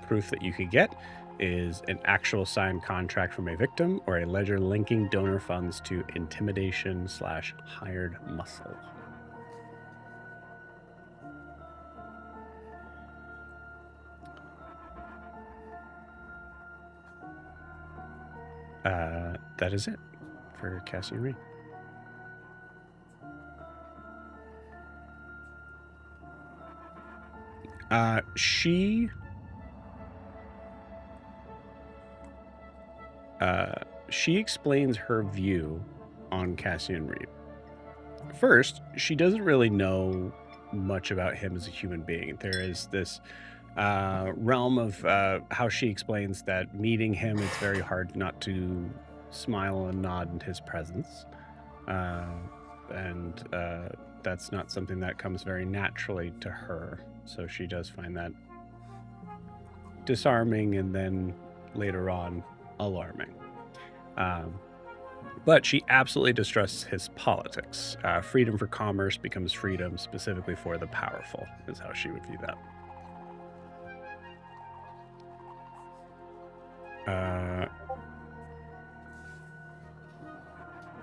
Proof that you could get is an actual signed contract from a victim or a ledger linking donor funds to intimidation/hired muscle. That is it for Cassian Reed. She explains her view on Cassian Reed. First, she doesn't really know much about him as a human being. There is this realm of how she explains that meeting him, it's very hard not to smile and nod in his presence. And that's not something that comes very naturally to her. So she does find that disarming and then later on alarming. But she absolutely distrusts his politics. Freedom for commerce becomes freedom specifically for the powerful, is how she would view that.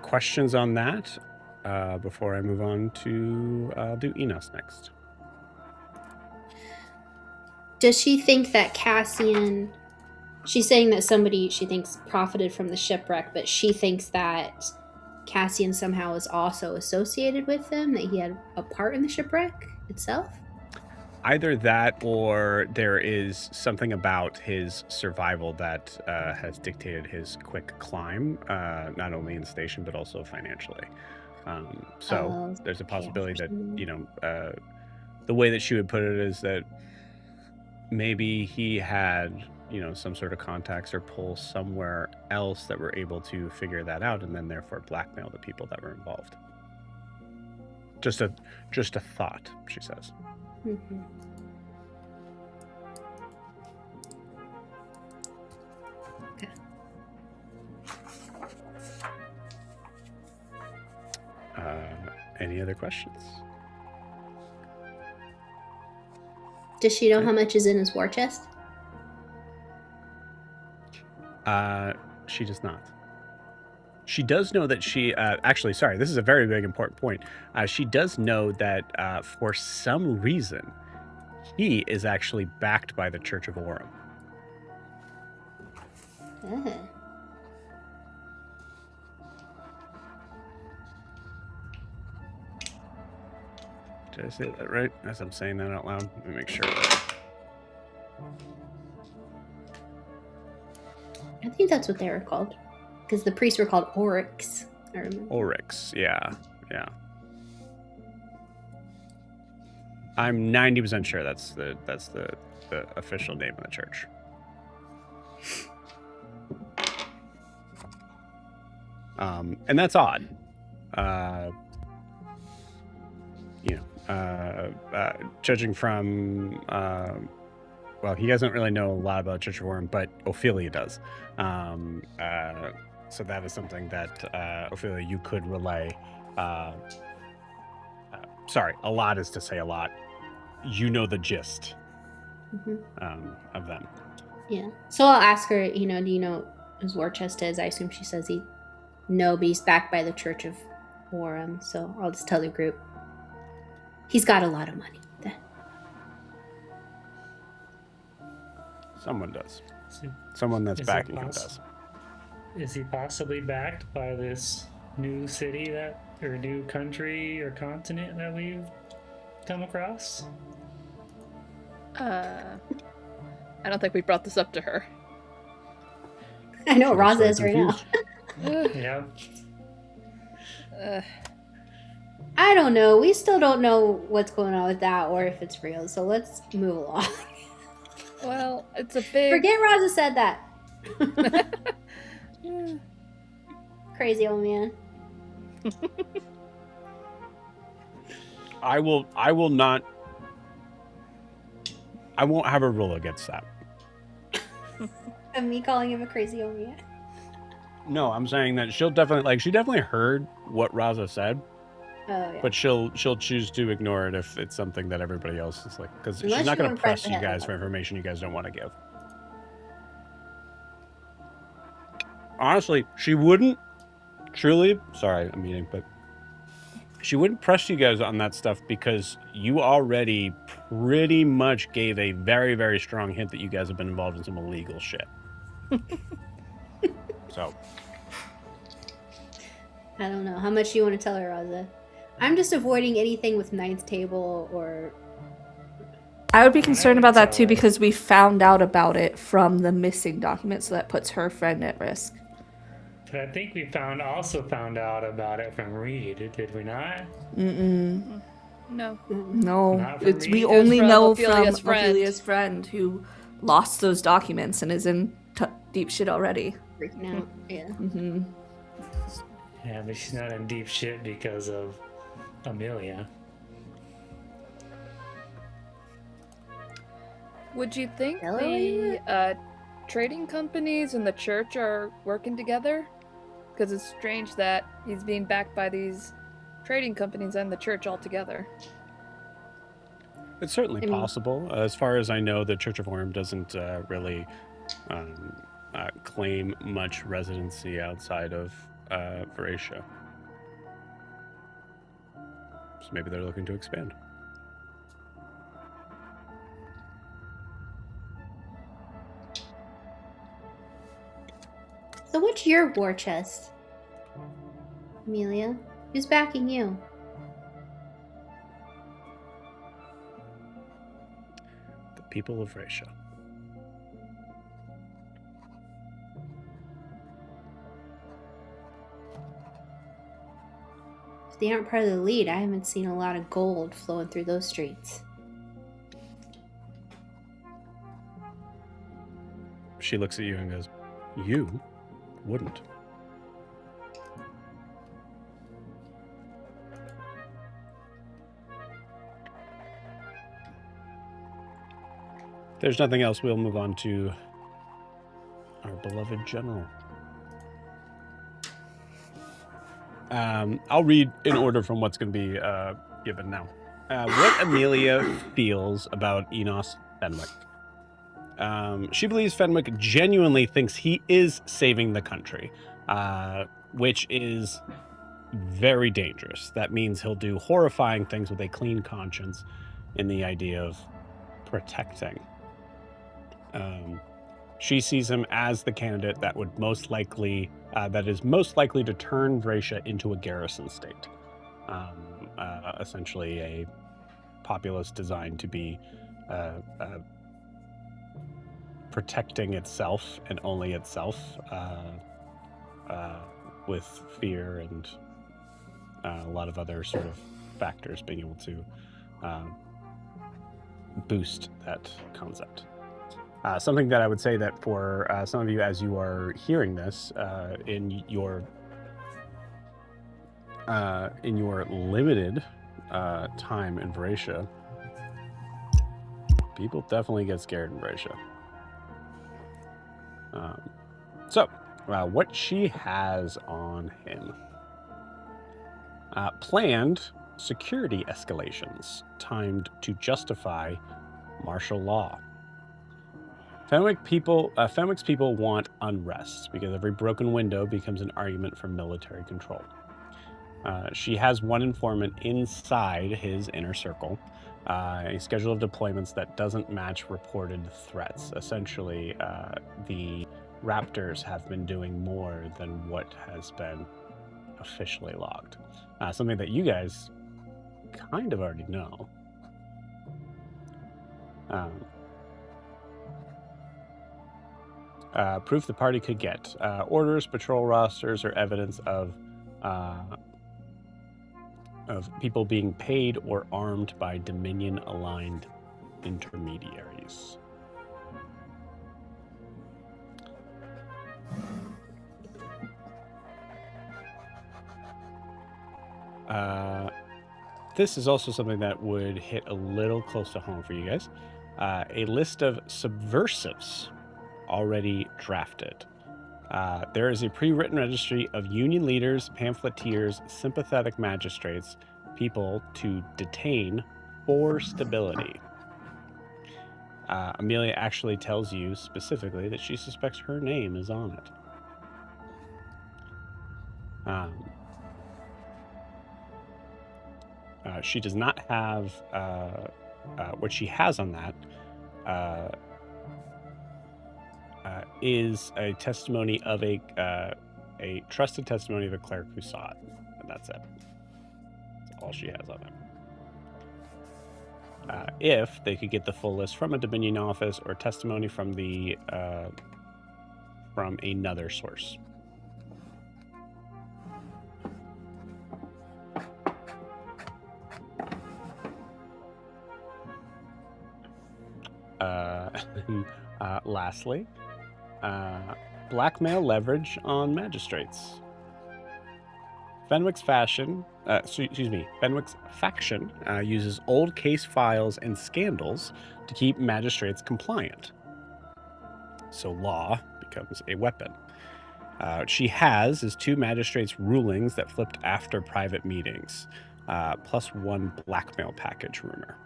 Questions on that before I move on to do Enos next? Does she think that Cassian... She's saying that somebody she thinks profited from the shipwreck, but she thinks that Cassian somehow is also associated with them, that he had a part in the shipwreck itself? Either that or there is something about his survival that has dictated his quick climb, not only in station but also financially. There's a possibility that, the way that she would put it is that maybe he had, some sort of contacts or pull somewhere else that were able to figure that out and then therefore blackmail the people that were involved. Just a thought, she says. Mm-hmm. Okay. Any other questions? Does she know how much is in his war chest? She does not. She does know that she, actually, sorry, this is a very big important point. She does know that for some reason, he is actually backed by the Church of Orem. Did I say that right? As I'm saying that out loud, let me make sure. I think that's what they were called. Because the priests were called Oryx. I remember. Oryx, yeah. I'm 90% sure that's the official name of the church. And that's odd. Judging from well, he doesn't really know a lot about Church of Orem, but Ophelia does. So that is something that Ophelia, you could relay. Sorry, a lot is to say a lot. You know the gist of them. Yeah. So I'll ask her, do you know what his war chest is? I assume she says no, but he's backed by the Church of Orem. So I'll just tell the group. He's got a lot of money. Someone does. Someone that's backing him does. Is he possibly backed by this new city or new country or continent that we've come across? I don't think we brought this up to her. I know what Rasa is right now. Yeah. I don't know. We still don't know what's going on with that or if it's real. So let's move along. Well, it's a big... Forget Rasa said that. Crazy old man. I won't have a rule against that. And me calling him a crazy old man. No, I'm saying that she definitely heard what Rasa said. Oh, yeah. But she'll choose to ignore it if it's something that everybody else is like, because she's not going to press you guys for information you guys don't want to give. Honestly, she wouldn't. Truly, sorry, I'm eating, but she wouldn't press you guys on that stuff because you already pretty much gave a very, very strong hint that you guys have been involved in some illegal shit. So. I don't know. How much do you want to tell her, Rasa? I'm just avoiding anything with Ninth Table or I would be concerned would about that tell too her. because we found out about it from the missing document, so that puts her friend at risk. But I think we also found out about it from Reed, did we not? Mm-mm. No. No, Not from we Reed? It was only from know Ophelia's from friend. Ophelia's friend who lost those documents and is in deep shit already. Freaking out. Yeah. Mm-hmm. Yeah, but she's not in deep shit because of Emilia. Would you think Really? the trading companies and the church are working together? Because it's strange that he's being backed by these trading companies and the church all together. It's certainly I mean- possible. As far as I know, the Church of Orm doesn't really claim much residency outside of Veracia. So maybe they're looking to expand. So what's your war chest, Emilia? Who's backing you? The people of Veracia. If they aren't part of the lead, I haven't seen a lot of gold flowing through those streets. She looks at you and goes, "You wouldn't." If there's nothing else, we'll move on to our beloved general. I'll read in order from what's going to be given now. What Emilia feels about Enos Fenwick. She believes Fenwick genuinely thinks he is saving the country, which is very dangerous. That means he'll do horrifying things with a clean conscience in the idea of protecting. She sees him as the candidate that would most likely, that is most likely to turn Veracia into a garrison state. Essentially a populace designed to be protecting itself and only itself, with fear and a lot of other sort of factors being able to boost that concept. Something that I would say that for some of you, as you are hearing this in your limited time in Veracia, people definitely get scared in Veracia. So, what she has on him. Planned security escalations timed to justify martial law. Fenwick's people want unrest because every broken window becomes an argument for military control. She has one informant inside his inner circle, a schedule of deployments that doesn't match reported threats. Essentially, the Raptors have been doing more than what has been officially logged. Something that you guys kind of already know. Proof the party could get. Orders, patrol rosters, or evidence of people being paid or armed by Dominion-aligned intermediaries. This is also something that would hit a little close to home for you guys. A list of subversives already drafted. There is a pre-written registry of union leaders, pamphleteers, sympathetic magistrates, people to detain for stability. Emilia actually tells you specifically that she suspects her name is on it. She does not have what she has on that is a testimony of a trusted testimony of a cleric who saw it, and that's it. That's all she has on it. if they could get the full list from a Dominion office or testimony from from another source. Lastly, blackmail leverage on magistrates. Fenwick's faction uses old case files and scandals to keep magistrates compliant. So law becomes a weapon. What she has is 2 magistrates' rulings that flipped after private meetings, plus 1 blackmail package rumor.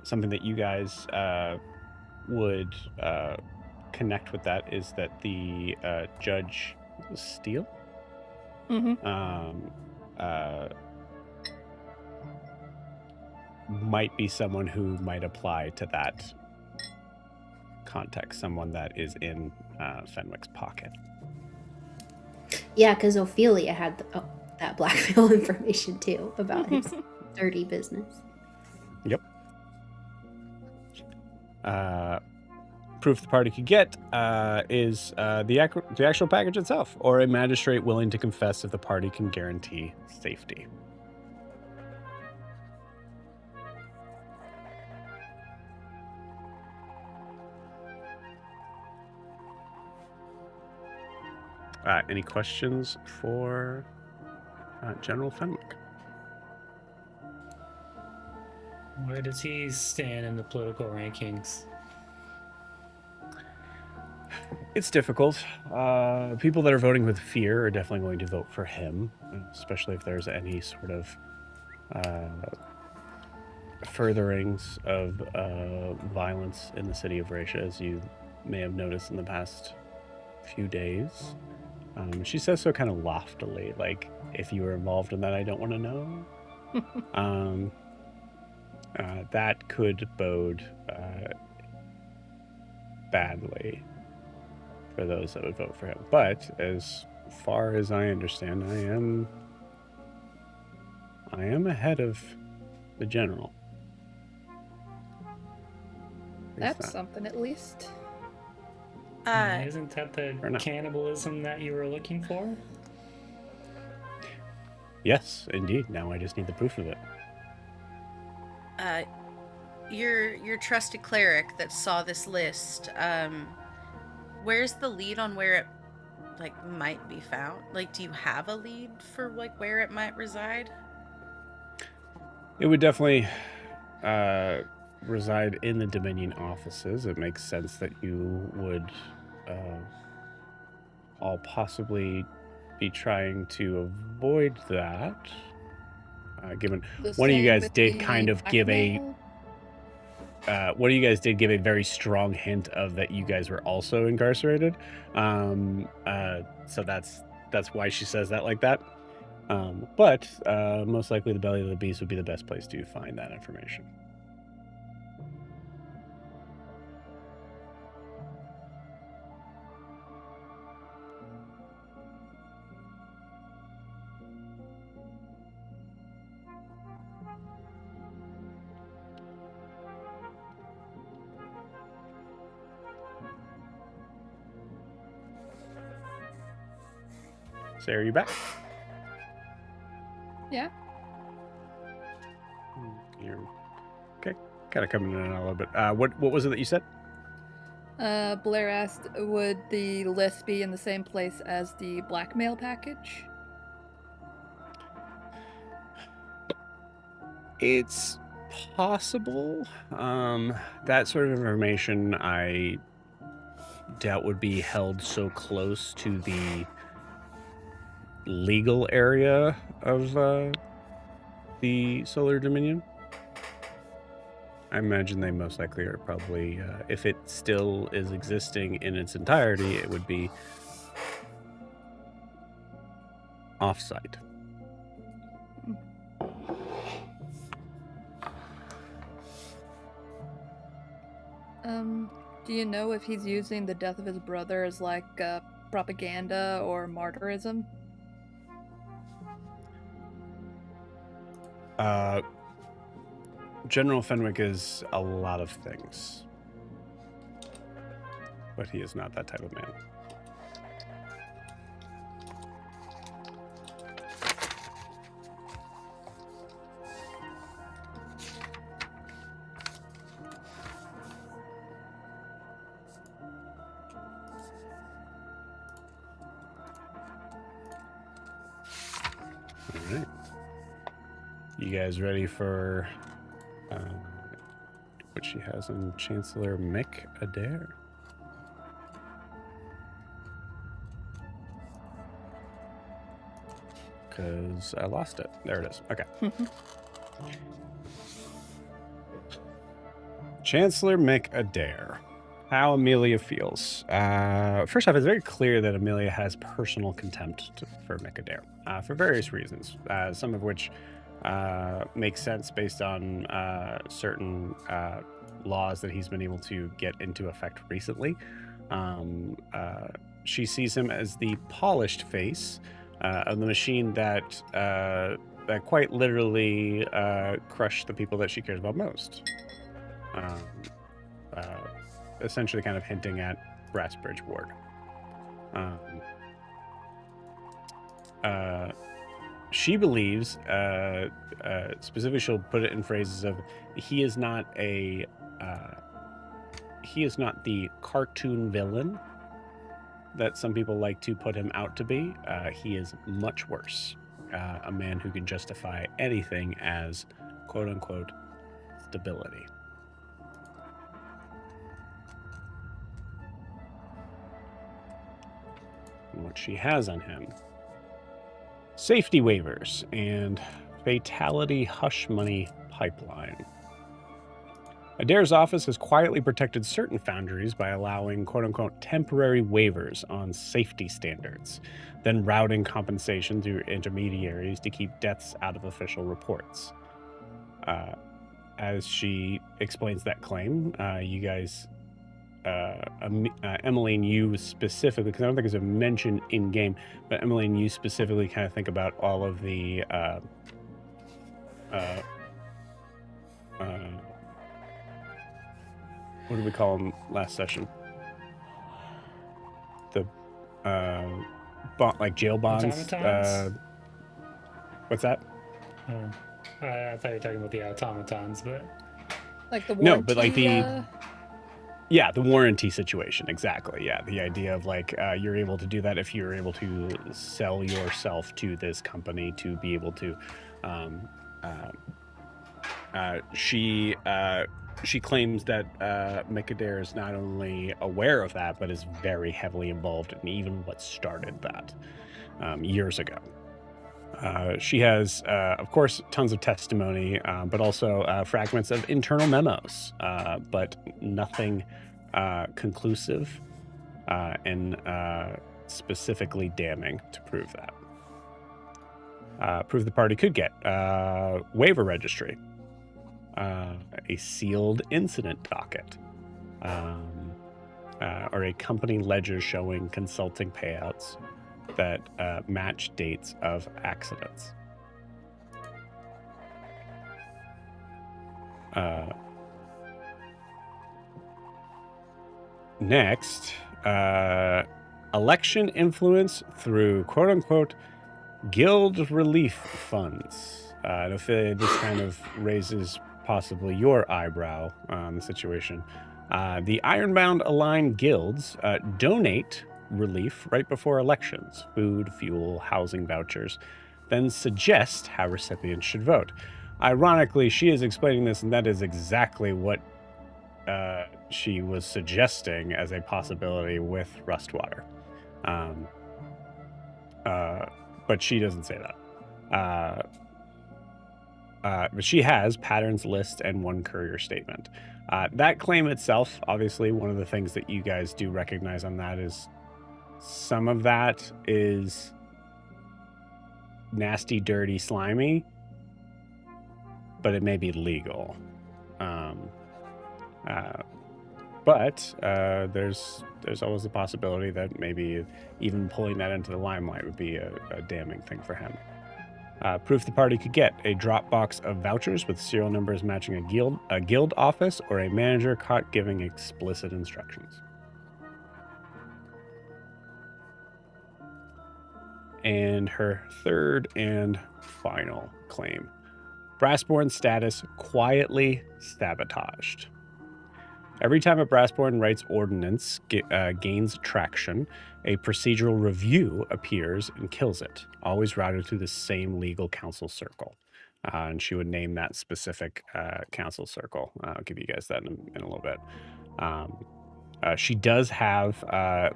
Something that you guys would connect with that is that the Judge Steele might be someone who might apply to that context, someone that is in Fenwick's pocket. Yeah, because Ophelia had that blackmail information too about his dirty business. Yep. Proof the party could get is the actual package itself, or a magistrate willing to confess if the party can guarantee safety. Any questions for General Fenwick? Where does he stand in the political rankings? It's difficult. People that are voting with fear are definitely going to vote for him, especially if there's any sort of furtherings of violence in the city of Rasa, as you may have noticed in the past few days. She says so kind of loftily, like, if you were involved in that, I don't want to know. That could bode badly for those that would vote for him. But as far as I understand, I am ahead of the general. That's something, at least. Isn't that the cannibalism that you were looking for? Yes, indeed. Now I just need the proof of it. Your trusted cleric that saw this list, where's the lead on where it might be found? Do you have a lead for where it might reside? It would definitely reside in the Dominion offices. It makes sense that you would all possibly be trying to avoid that, given one of you guys did kind of give one of you guys did give a very strong hint of that you guys were also incarcerated. So that's why she says that like that. But most likely the belly of the beast would be the best place to find that information. Sarah, are you back? Yeah. You're okay. Kind of coming in and out a little bit. What was it that you said? Blair asked, would the list be in the same place as the blackmail package? It's possible. That sort of information I doubt would be held so close to the legal area of the Solar Dominion. I imagine they most likely are probably, if it still is existing in its entirety, it would be off-site. Do you know if he's using the death of his brother as propaganda or martyrism? General Fenwick is a lot of things, but he is not that type of man. All right. You guys ready for what she has in Chancellor Mick Adair? Because I lost it. There it is. Okay. Chancellor Mick Adair. How Emilia feels. First off, it's very clear that Emilia has personal contempt for Mick Adair for various reasons, some of which make sense based on certain laws that he's been able to get into effect recently. She sees him as the polished face of the machine that quite literally crushed the people that she cares about most. Essentially kind of hinting at Brassbridge Ward. She believes, specifically she'll put it in phrases of, he is not the cartoon villain that some people like to put him out to be. He is much worse. A man who can justify anything as quote-unquote stability. And what she has on him: safety waivers and fatality hush money pipeline. Adair's office has quietly protected certain foundries by allowing quote-unquote temporary waivers on safety standards, then routing compensation through intermediaries to keep deaths out of official reports. As she explains that claim, you guys, Emily and you specifically, because I don't think it's a mention in-game, but Emily and you specifically kind of think about all of the what did we call them last session? The like jail bonds. Automatons? What's that? I thought you were talking about the automatons, but Like the warranty, no, but like the yeah, the warranty situation, exactly. Yeah, the idea of like you're able to do that if you're able to sell yourself to this company to be able to. She claims that Mick Adair is not only aware of that, but is very heavily involved in even what started that years ago. She has, of course, tons of testimony, but also fragments of internal memos, but nothing conclusive and specifically damning to prove that. Prove the party could get waiver registry, a sealed incident docket, or a company ledger showing consulting payouts that match dates of accidents. Next, election influence through quote-unquote guild relief funds. And if this kind of raises possibly your eyebrow on the situation, the Ironbound aligned guilds donate relief right before elections: food, fuel, housing vouchers, then suggest how recipients should vote. Ironically, she is explaining this, and that is exactly what she was suggesting as a possibility with Rustwater. But she doesn't say that. But she has patterns list and one courier statement. That claim itself, obviously, one of the things that you guys do recognize on that is some of that is nasty, dirty, slimy, but it may be legal. But there's always the possibility that maybe even pulling that into the limelight would be a damning thing for him. Proof the party could get: a drop box of vouchers with serial numbers matching a guild office, or a manager caught giving explicit instructions. And her third and final claim: Brassborn status quietly sabotaged. Every time a Brassborn Rights ordinance gains traction, a procedural review appears and kills it, always routed through the same legal council circle. And she would name that specific council circle. I'll give you guys that in a little bit. She does have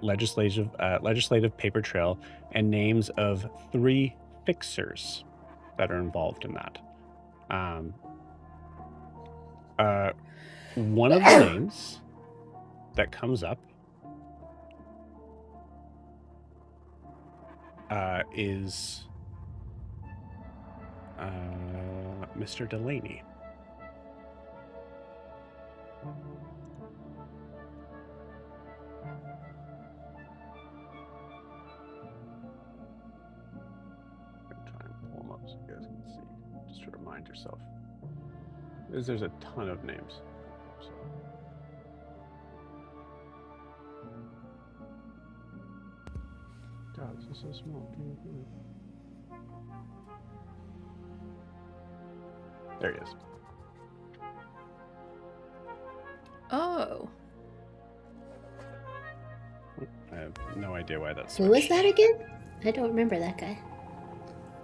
legislative paper trail and names of 3 fixers that are involved in that. One of the names that comes up is Mr. Delaney. So you guys can see, just to remind yourself. There's a ton of names. So. God, this is so small. There he is. Oh. I have no idea why that's. Who was that again? I don't remember that guy.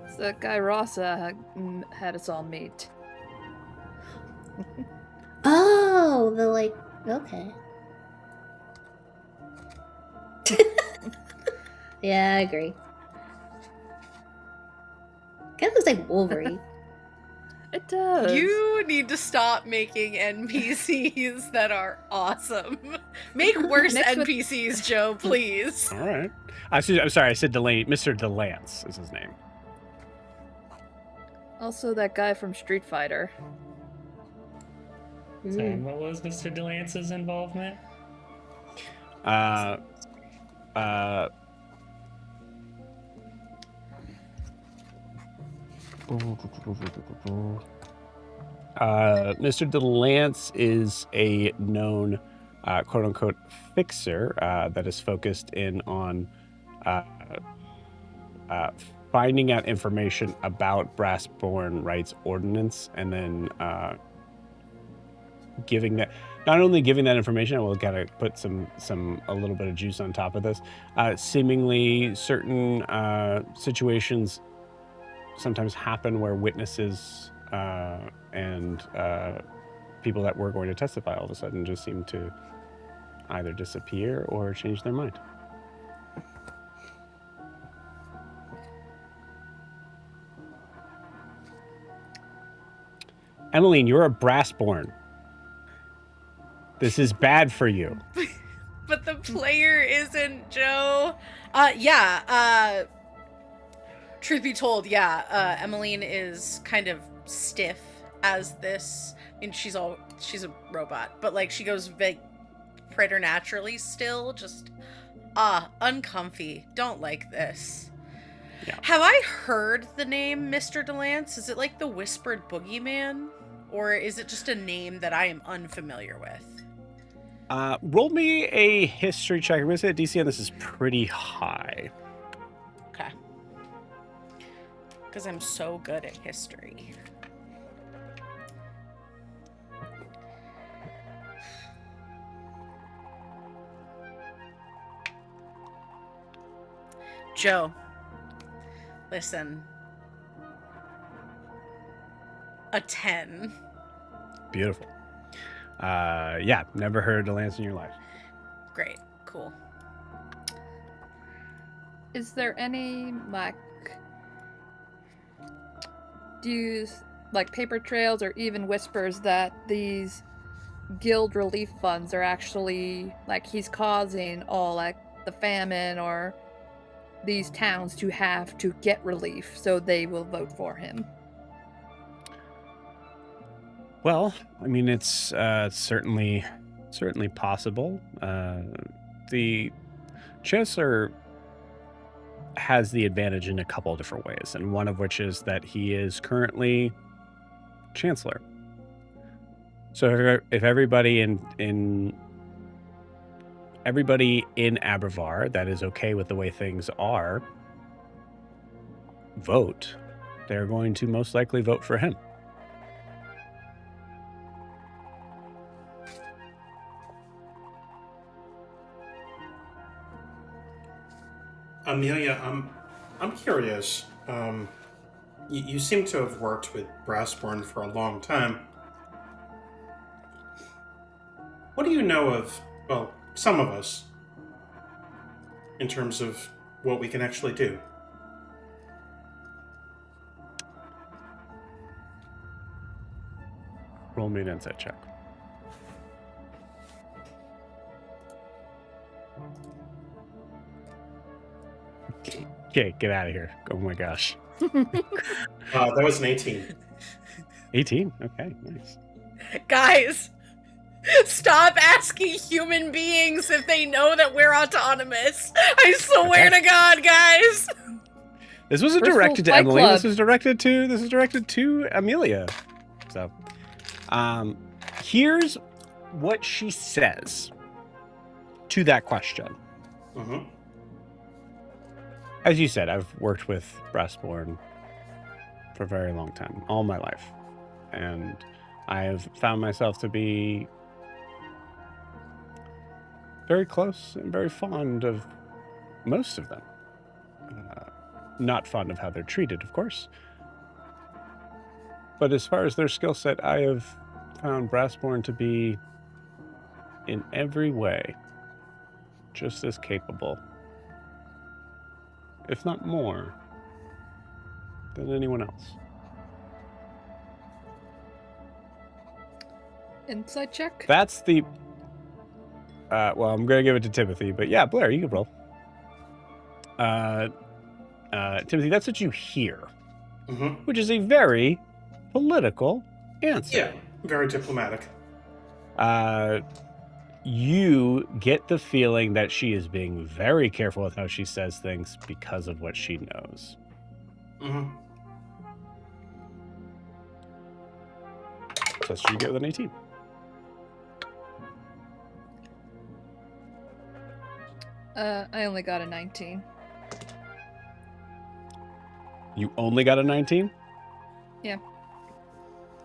It's that guy Rasa had us all meet. Oh, okay. Yeah, I agree. Kind of looks like Wolverine. It does. You need to stop making NPCs that are awesome. Make worse NPCs, Joe, please. All right. I'm sorry, I said Delaney. Mr. DeLance is his name. Also, that guy from Street Fighter. Sorry, what was Mr. DeLance's involvement? Mr. DeLance is a known quote-unquote fixer that is focused in on finding out information about Brassborn Rights Ordinance, and then giving that, not only giving that information, I will gotta put a little bit of juice on top of this. Seemingly certain situations sometimes happen where witnesses and people that were going to testify all of a sudden just seem to either disappear or change their mind. Emmeline, you're a Brassborn. This is bad for you. But the player isn't, Joe. Truth be told, Emmeline is kind of stiff as this. I mean, she's a robot, but like she goes preternaturally still, just uncomfy. Don't like this. Yeah. Have I heard the name Mr. DeLance? Is it like the whispered boogeyman? Or is it just a name that I am unfamiliar with? Roll me a history check. I'm going to say the DC on this is pretty high. Okay. Because I'm so good at history. Joe, listen. A 10. Beautiful. Yeah, never heard of Lance in your life. Great. Cool. Is there any, do you, paper trails or even whispers that these guild relief funds are actually, he's causing all, the famine or these towns to have to get relief, so they will vote for him? Well, I mean, it's certainly possible. The chances are has the advantage in a couple of different ways, and one of which is that he is currently chancellor. So if everybody in Abervar that is okay with the way things are vote, they're going to most likely vote for him. Emilia, I'm curious. You seem to have worked with Brassborn for a long time. What do you know of, well, some of us, in terms of what we can actually do? Roll me an insight check. Okay, get out of here. Oh my gosh. That was an 18. 18? Okay, nice. Guys, stop asking human beings if they know that we're autonomous. I swear to God, guys. This wasn't First directed to rule, Fight Emily. Club. This is directed to Emilia. So, here's what she says to that question. Mm-hmm. As you said, I've worked with Brassborn for a very long time, all my life. And I have found myself to be very close and very fond of most of them. Not fond of how they're treated, of course. But as far as their skill set, I have found Brassborn to be, in every way, just as capable, if not more, than anyone else. Insight check? That's the... well, I'm going to give it to Timothy, but yeah, Blair, you can roll. Timothy, that's what you hear, which is a very political answer. Yeah, very diplomatic. You get the feeling that she is being very careful with how she says things because of what she knows. Mm-hmm. So she get with an 18. I only got a 19. You only got a 19? Yeah.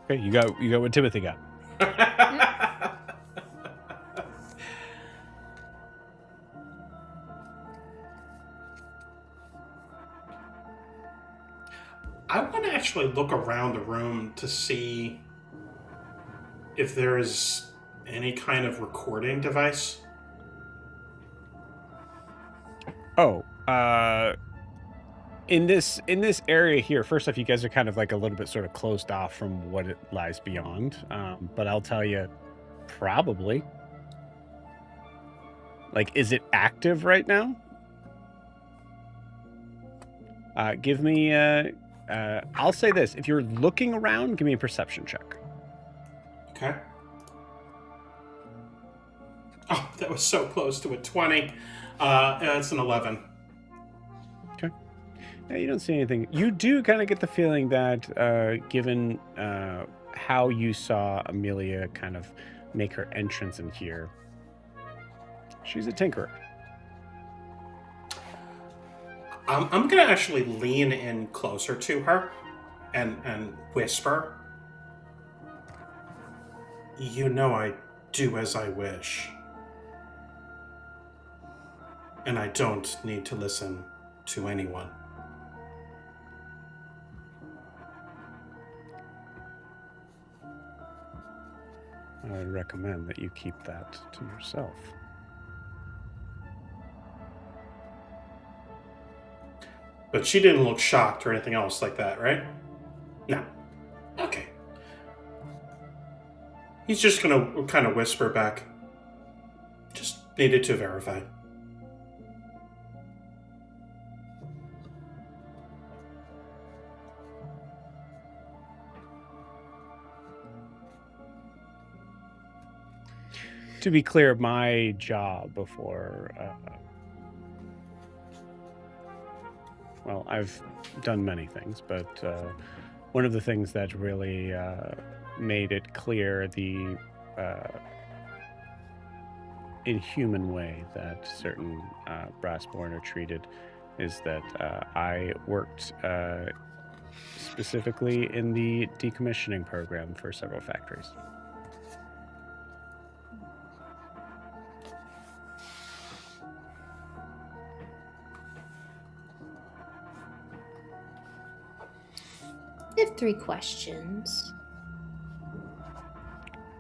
Okay, you got what Timothy got. I want to actually look around the room to see if there is any kind of recording device. Oh, in this area here, first off, you guys are kind of like a little bit sort of closed off from what it lies beyond. But I'll tell you, probably. Like, is it active right now? Give me, I'll say this. If you're looking around, give me a perception check. Okay. Oh, that was so close to a 20. It's an 11. Okay. Yeah, you don't see anything. You do kind of get the feeling that, given how you saw Emilia kind of make her entrance in here, she's a tinkerer. I'm going to actually lean in closer to her and whisper, "You know I do as I wish. And I don't need to listen to anyone." I would recommend that you keep that to yourself. But she didn't look shocked or anything else like that, right? No. Okay. He's just gonna kind of whisper back. Just needed to verify. To be clear, my job before well, I've done many things, but one of the things that really made it clear the inhuman way that certain Brassborn are treated is that I worked specifically in the decommissioning program for several factories. I have 3 questions.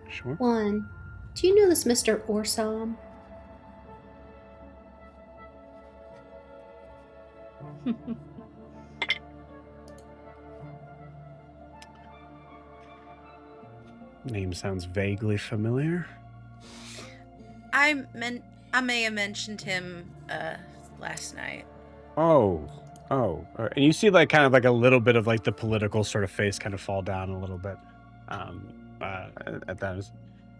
Sure. 1, do you know this Mr. Orsam? Name sounds vaguely familiar. I may have mentioned him last night. Oh. And you see like kind of like a little bit of like the political sort of face kind of fall down a little bit. At that is,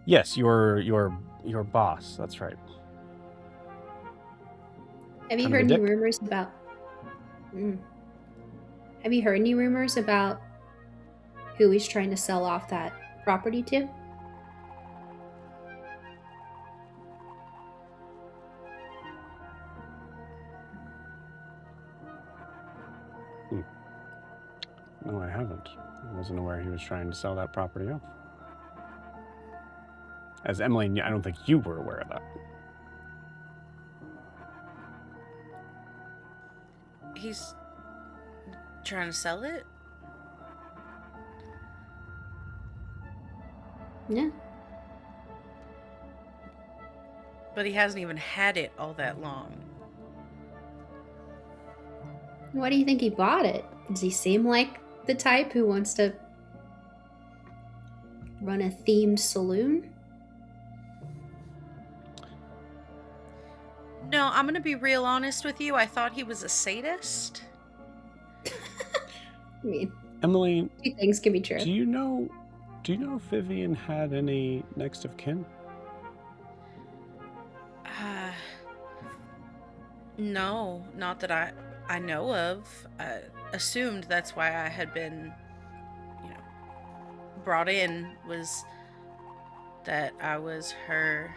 yes, your boss. That's right. Have you Kind of a heard any dick. rumors about? Have you heard any rumors about who he's trying to sell off that property to? No, I haven't. I wasn't aware he was trying to sell that property off. As Emily, I don't think you were aware of that. He's trying to sell it? Yeah. But he hasn't even had it all that long. Why do you think he bought it? Does he seem like the type who wants to run a themed saloon? No, I'm gonna be real honest with you. I thought he was a sadist. I mean, Emily, 2 things can be true. do you know if Vivian had any next of kin? No, not that I know of. I assumed that's why I had been, brought in, was that I was her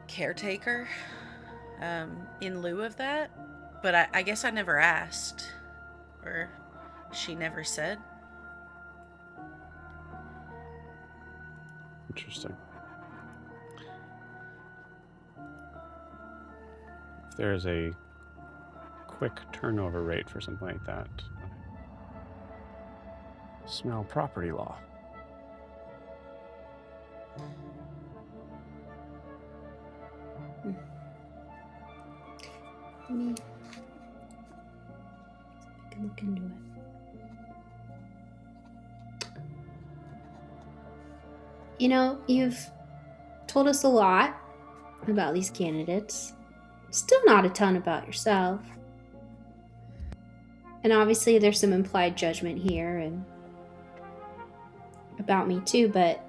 caretaker in lieu of that. But I guess I never asked, or she never said. Interesting. If there's a quick turnover rate for something like that, smell property law. Let me I can look into it. You know, you've told us a lot about these candidates. Still not a ton about yourself. And obviously there's some implied judgment here and about me too, but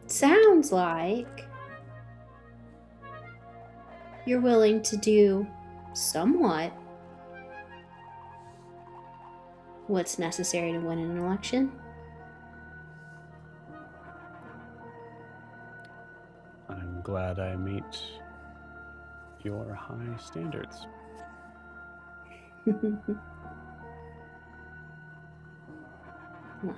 it sounds like you're willing to do somewhat what's necessary to win an election. I'm glad I meet your high standards. Come on.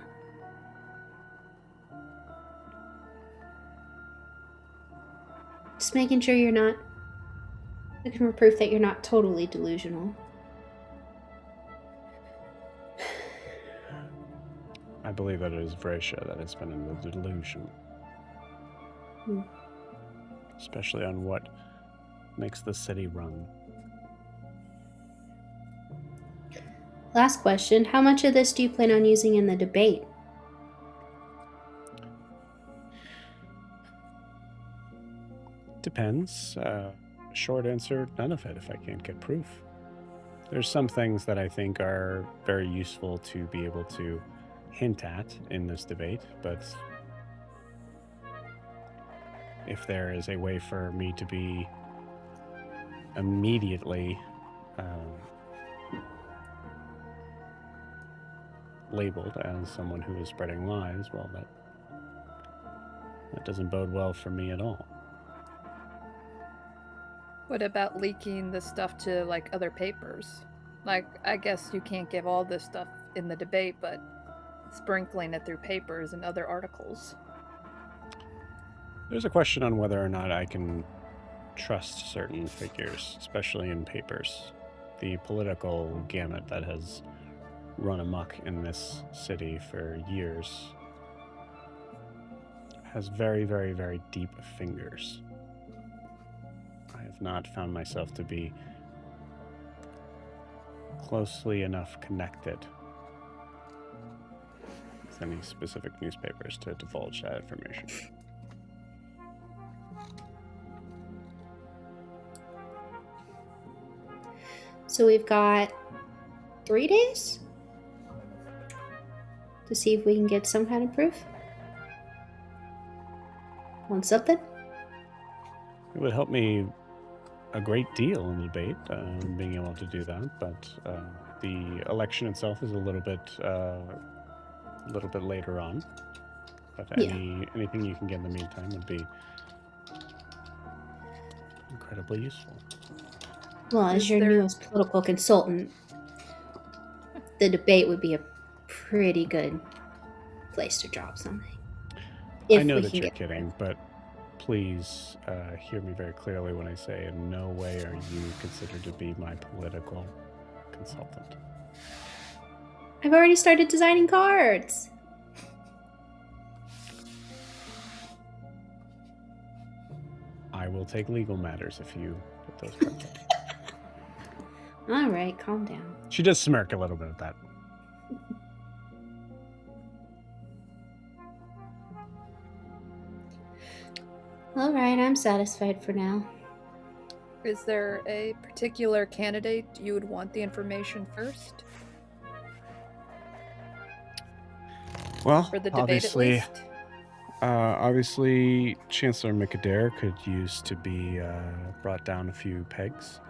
Just making sure you're not looking for proof that you're not totally delusional. I believe that it is Vracia that has been in the delusion. Especially on what makes the city run. Last question. How much of this do you plan on using in the debate? Depends. Short answer, none of it if I can't get proof. There's some things that I think are very useful to be able to hint at in this debate, but if there is a way for me to be immediately labeled as someone who is spreading lies, well, that doesn't bode well for me at all. What about leaking the stuff to, like, other papers? Like, I guess you can't give all this stuff in the debate, but sprinkling it through papers and other articles. There's a question on whether or not I can trust certain figures, especially in papers. The political gamut that has run amok in this city for years has very, very, very deep fingers. I have not found myself to be closely enough connected with any specific newspapers to divulge that information. So we've got 3 days to see if we can get some kind of proof on something. It would help me a great deal in the debate, being able to do that, but the election itself is a little bit later on. But anything you can get in the meantime would be incredibly useful. Well, as your newest political consultant, the debate would be a pretty good place to drop something. I know that you're kidding, but please hear me very clearly when I say in no way are you considered to be my political consultant. I've already started designing cards. I will take legal matters if you put those cards up. All right, calm down. She does smirk a little bit at that. All right, I'm satisfied for now. Is there a particular candidate you would want the information first? Well, For the debate, at least? Obviously, Chancellor Micadair could use to be brought down a few pegs.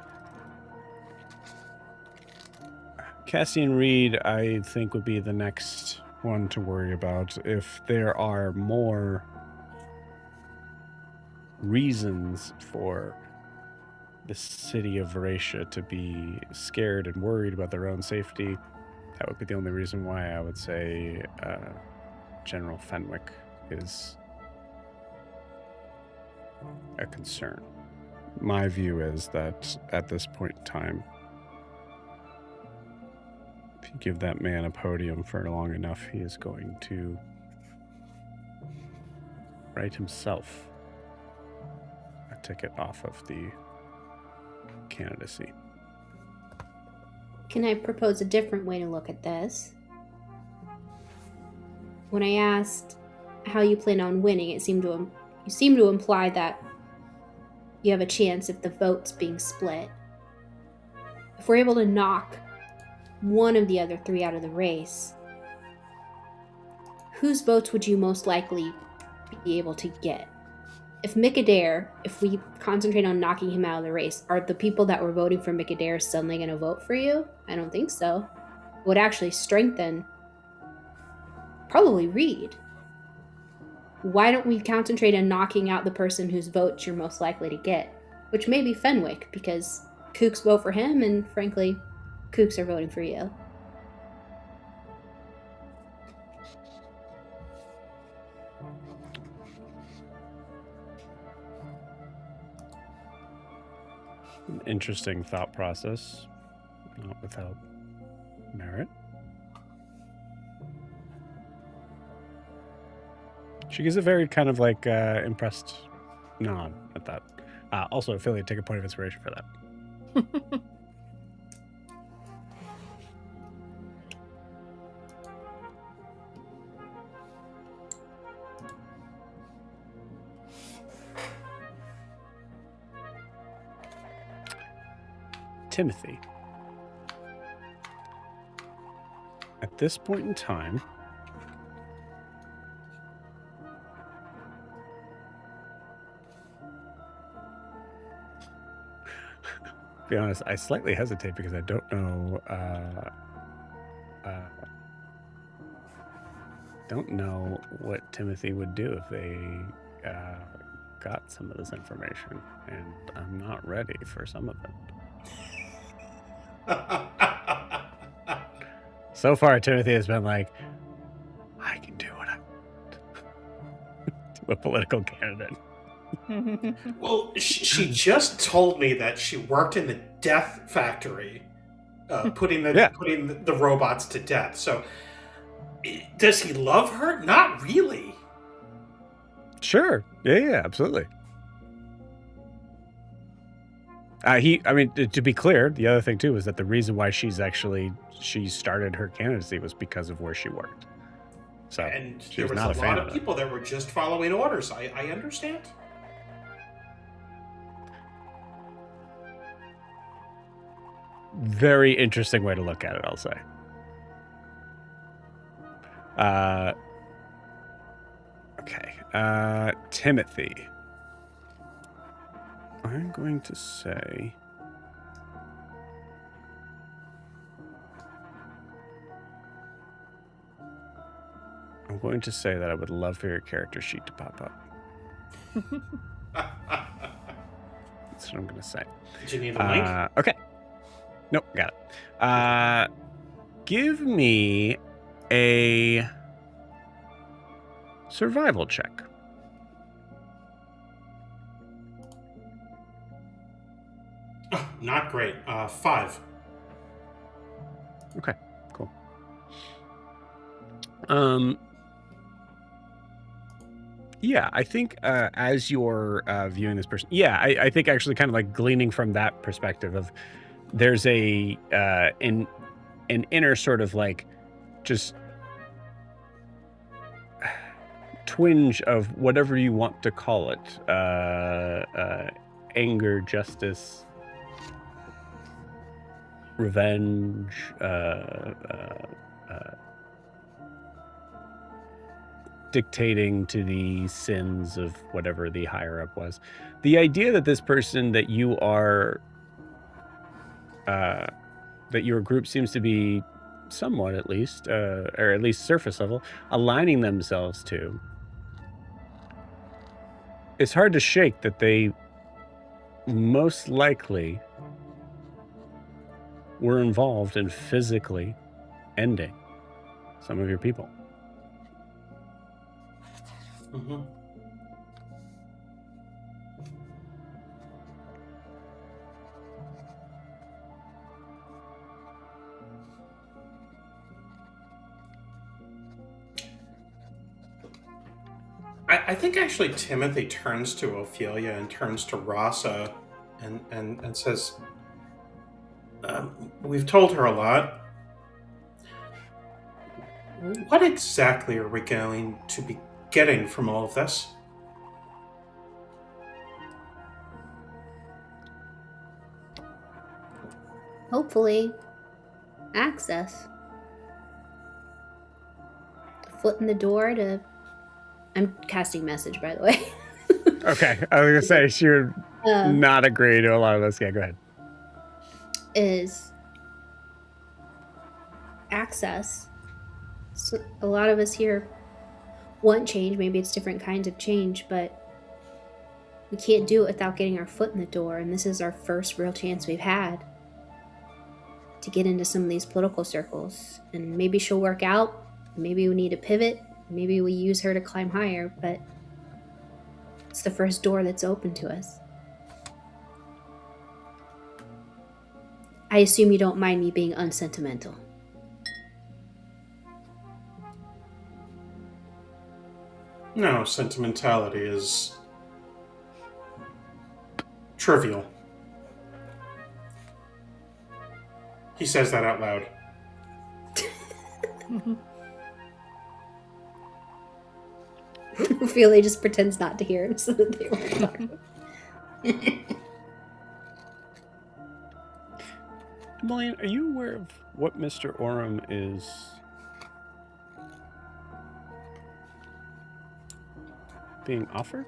Cassian Reed, I think, would be the next one to worry about. If there are more reasons for the city of Veracia to be scared and worried about their own safety, that would be the only reason why I would say General Fenwick is a concern. My view is that at this point in time, if you give that man a podium for long enough, he is going to write himself a ticket off of the candidacy. Can I propose a different way to look at this? When I asked how you plan on winning, you seem to imply that you have a chance if the vote's being split. If we're able to knock one of the other 3 out of the race, whose votes would you most likely be able to get? If Micadair, if we concentrate on knocking him out of the race, are the people that were voting for Micadair suddenly going to vote for you? I don't think so. It would actually strengthen probably Reed. Why don't we concentrate on knocking out the person whose vote you're most likely to get? Which may be Fenwick, because Kooks vote for him, and frankly, Kooks are voting for you. An interesting thought process, not without merit. She gives a very kind of like impressed nod at that. Also, affiliate, take a point of inspiration for that. Timothy. At this point in time, be honest, I slightly hesitate because I don't know what Timothy would do if they got some of this information, and I'm not ready for some of it. So far, Timothy has been like, I can do what I want to a political candidate. Well, she just told me that she worked in the death factory, putting the robots to death. So, does he love her? Not really. Sure. Yeah, absolutely. To be clear, the other thing too is that the reason why she started her candidacy was because of where she worked. So, And she there was not a fan lot of it. people that were just following orders. I understand. Very interesting way to look at it, I'll say. Okay. Timothy. I'm going to say... that I would love for your character sheet to pop up. That's what I'm going to say. Did you need a link? Okay. Nope, got it. Give me a survival check. Oh, not great. 5. Okay, cool. Yeah, I think as you're viewing this person, I think actually kind of like gleaning from that perspective of there's an inner sort of like just twinge of whatever you want to call it, anger, justice, revenge, dictating to the sins of whatever the higher up was. The idea that this person that you are, that your group seems to be somewhat at least, or at least surface level, aligning themselves to, it's hard to shake that they most likely were involved in physically ending some of your people. Mm-hmm. I think actually Timothy turns to Ophelia and turns to Rasa and says, we've told her a lot. What exactly are we going to be getting from all of this? Hopefully, access. Foot in the door to... I'm casting message, by the way. Okay, I was gonna say she would not agree to a lot of this. Yeah, go ahead. Is access. So a lot of us here want change. Maybe it's different kinds of change, but we can't do it without getting our foot in the door. And this is our first real chance we've had to get into some of these political circles. And maybe she'll work out. Maybe we need to pivot. Maybe we use her to climb higher, but it's the first door that's open to us. I assume you don't mind me being unsentimental. No, sentimentality is trivial. He says that out loud. Ophelia just pretends not to hear him so that they won't talk. Emilia, are you aware of what Mr. Oram is being offered?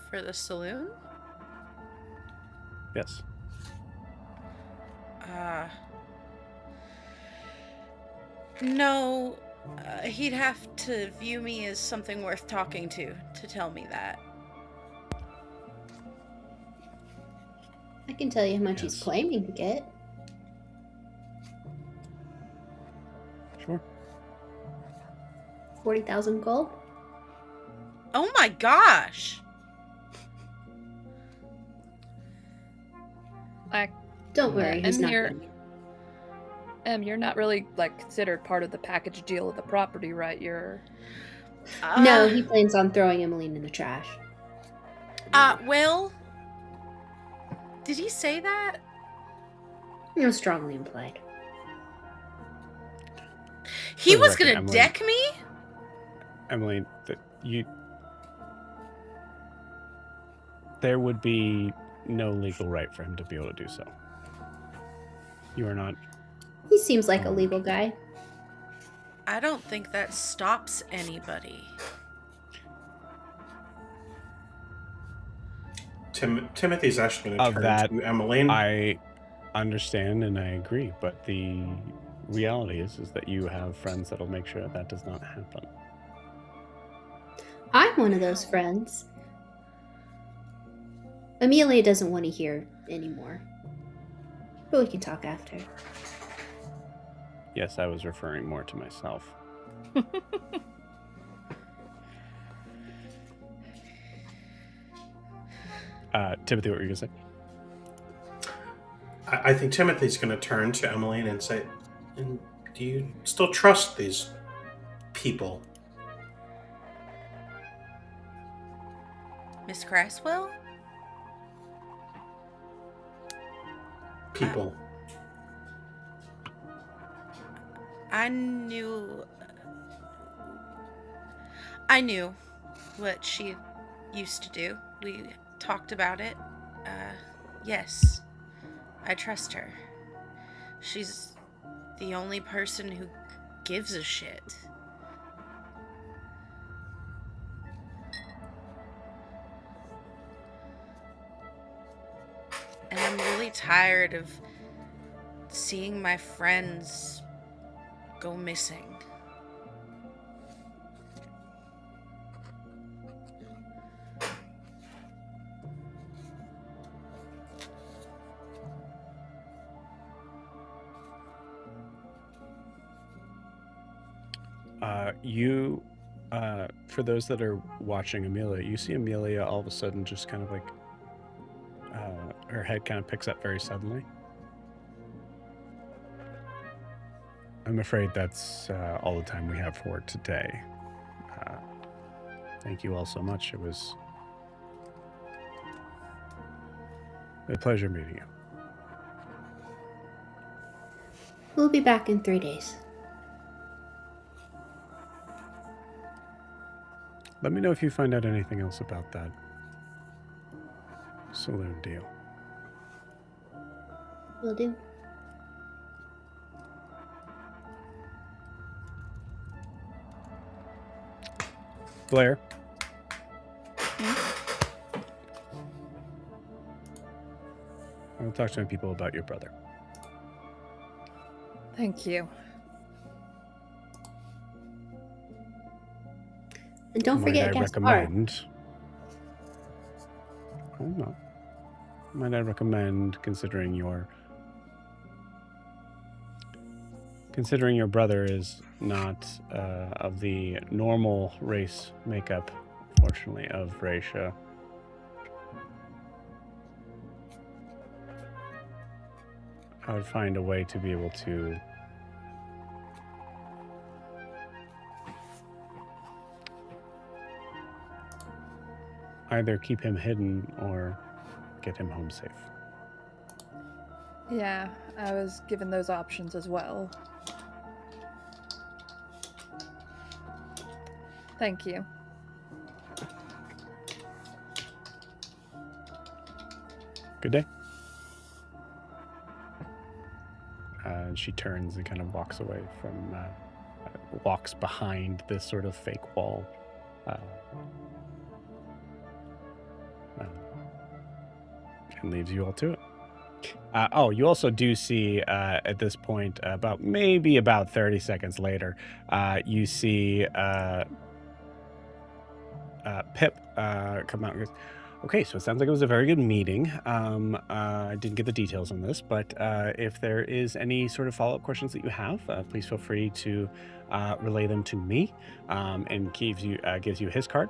For the saloon? Yes. No. He'd have to view me as something worth talking to tell me that. I can tell you how much he's Yes. claiming to get. Sure. 40,000 gold. Oh my gosh! Don't worry, he's not here. gonna. You're not really like considered part of the package deal of the property, right? You're No, he plans on throwing Emmeline in the trash. Well, did he say that? It was strongly implied. He For the was record, gonna Emily- deck me? Emily, there would be no legal right for him to be able to do so. You are not. He seems like a legal guy. I don't think that stops anybody. Timothy's actually going Of to turn that, to Emmeline. I understand and I agree, but the reality is that you have friends that'll make sure that does not happen. I'm one of those friends. Emilia doesn't want to hear anymore. But we can talk after. Yes, I was referring more to myself. Timothy, what were you going to say? I think Timothy's going to turn to Emmeline and say, "And do you still trust these people?" Miss Craswell? People. I knew what she used to do. We talked about it. Yes, I trust her. She's the only person who gives a shit. And I'm really tired of seeing my friends go missing. For those that are watching Emilia, you see Emilia all of a sudden just kind of like, her head kind of picks up very suddenly. I'm afraid that's all the time we have for today. Thank you all so much. It was a pleasure meeting you. We'll be back in 3 days. Let me know if you find out anything else about that saloon deal. Will do. Blair? I'll talk to my people about your brother. Thank you. And don't forget Gaspar. Hold on. Might I recommend considering your brother is not of the normal race makeup, fortunately, of Rasa. I would find a way to be able to either keep him hidden or get him home safe. Yeah, I was given those options as well. Thank you. Good day. And she turns and kind of walks away from, walks behind this sort of fake wall. and leaves you all to it. You also do see at this point, about 30 seconds later, you see Pip come out and goes, okay, so it sounds like it was a very good meeting. I didn't get the details on this, but if there is any sort of follow-up questions that you have, please feel free to relay them to me, and gives you his card.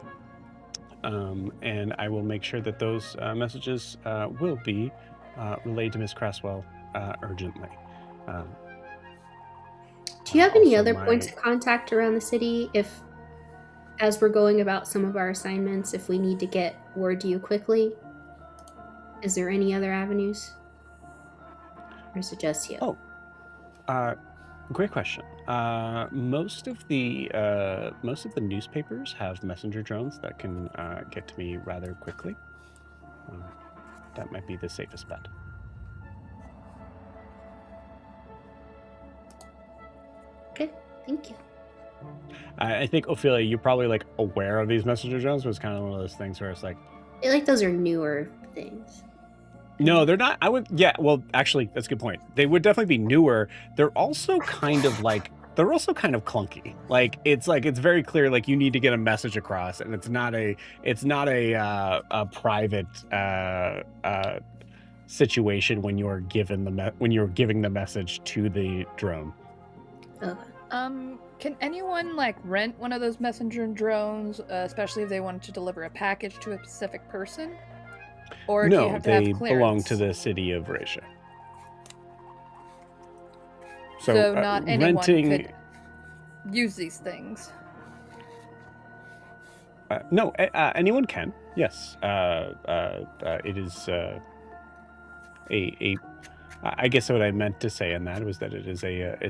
And I will make sure that those messages will be relayed to Miss Cresswell urgently. Do you have any also other points of contact around the city if, as we're going about some of our assignments, if we need to get word to you quickly? Is there any other avenues? Or is it just you? Great question. Most of the newspapers have messenger drones that can get to me rather quickly. That might be the safest bet. Okay, thank you. I think, Ophelia, you're probably like aware of these messenger drones, but it's kind of one of those things where it's like, I feel like those are newer things. no, they're not. Well, actually, that's a good point. They would definitely be newer. They're also kind of clunky. Like it's very clear, like you need to get a message across, and it's not a private situation when you're giving the message to the drone. Okay. Can anyone like rent one of those messenger drones, especially if they wanted to deliver a package to a specific person? Or do you No, have to have they clearance? belong to the city of Rasa. So not anyone could use these things. No, anyone can. Yes, it is I guess what I meant to say in that was that it's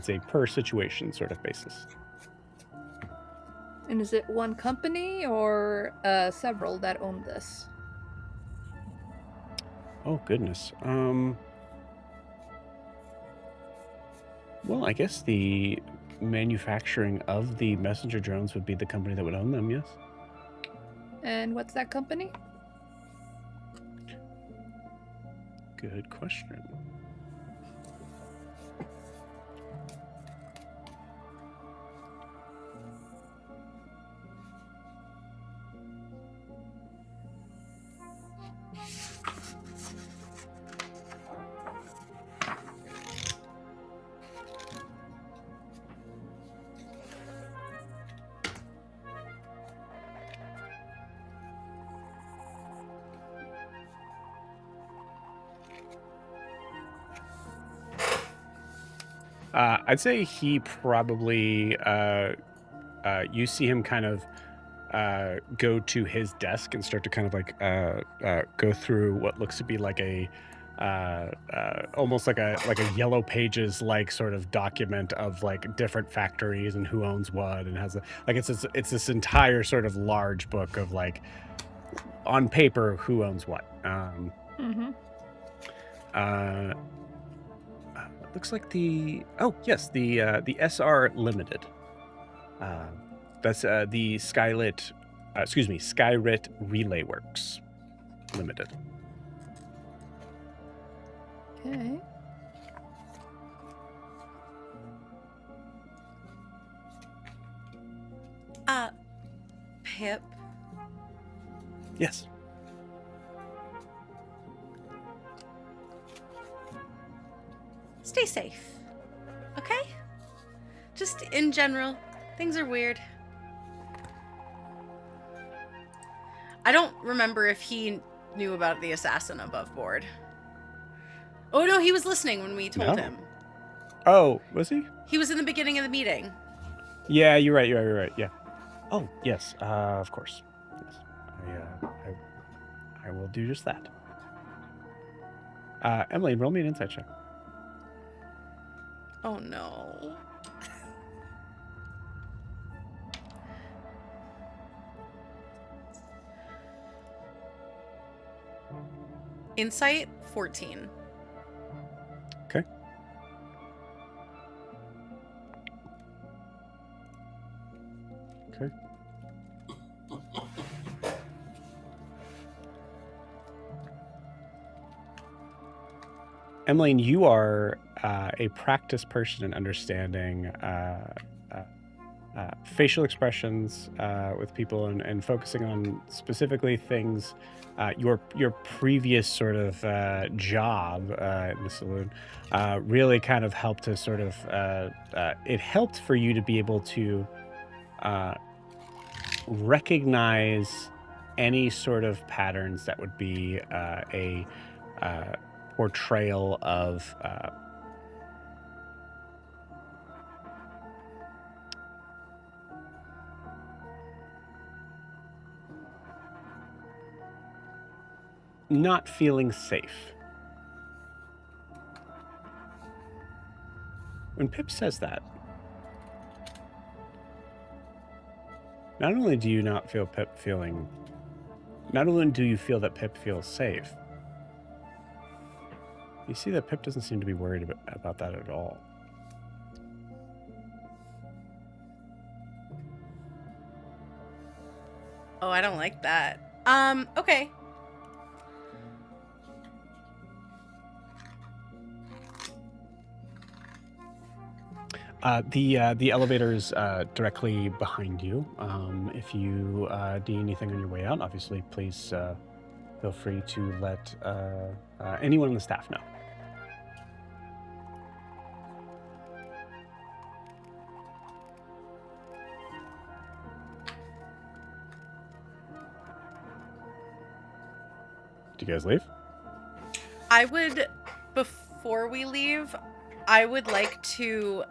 a per situation sort of basis. And is it one company or several that own this? Oh goodness. Well, I guess the manufacturing of the messenger drones would be the company that would own them. Yes. And what's that company? Good question. I'd say he probably, you see him kind of go to his desk and start to kind of like go through what looks to be like a almost like a yellow pages like sort of document of like different factories and who owns what, and has it's this entire sort of large book of like on paper who owns what. Looks like the SR Limited. That's the Skylit Relay Works Limited. Okay. Pip. Yes. Stay safe. Okay? Just in general, things are weird. I don't remember if he knew about the assassin above board. Oh no, he was listening when we told him. Oh, was he? He was in the beginning of the meeting. Yeah, you're right. Yeah. Oh, yes. Of course. Yes. I will do just that. Emily, roll me an insight check. Oh no. Insight 14. Okay. Okay. Emmeline, you are a practiced person in understanding facial expressions with people and focusing on specifically things. Your previous sort of job in the saloon really kind of helped to sort of it helped for you to be able to recognize any sort of patterns that would be a portrayal of not feeling safe. When Pip says that, not only do you not feel Pip feeling, not only do you feel that Pip feels safe, you see that Pip doesn't seem to be worried about that at all. Oh, I don't like that. Okay. The elevator is directly behind you. If you need anything on your way out, obviously, please feel free to let anyone on the staff know. Do you guys leave? I would, before we leave, I would like to,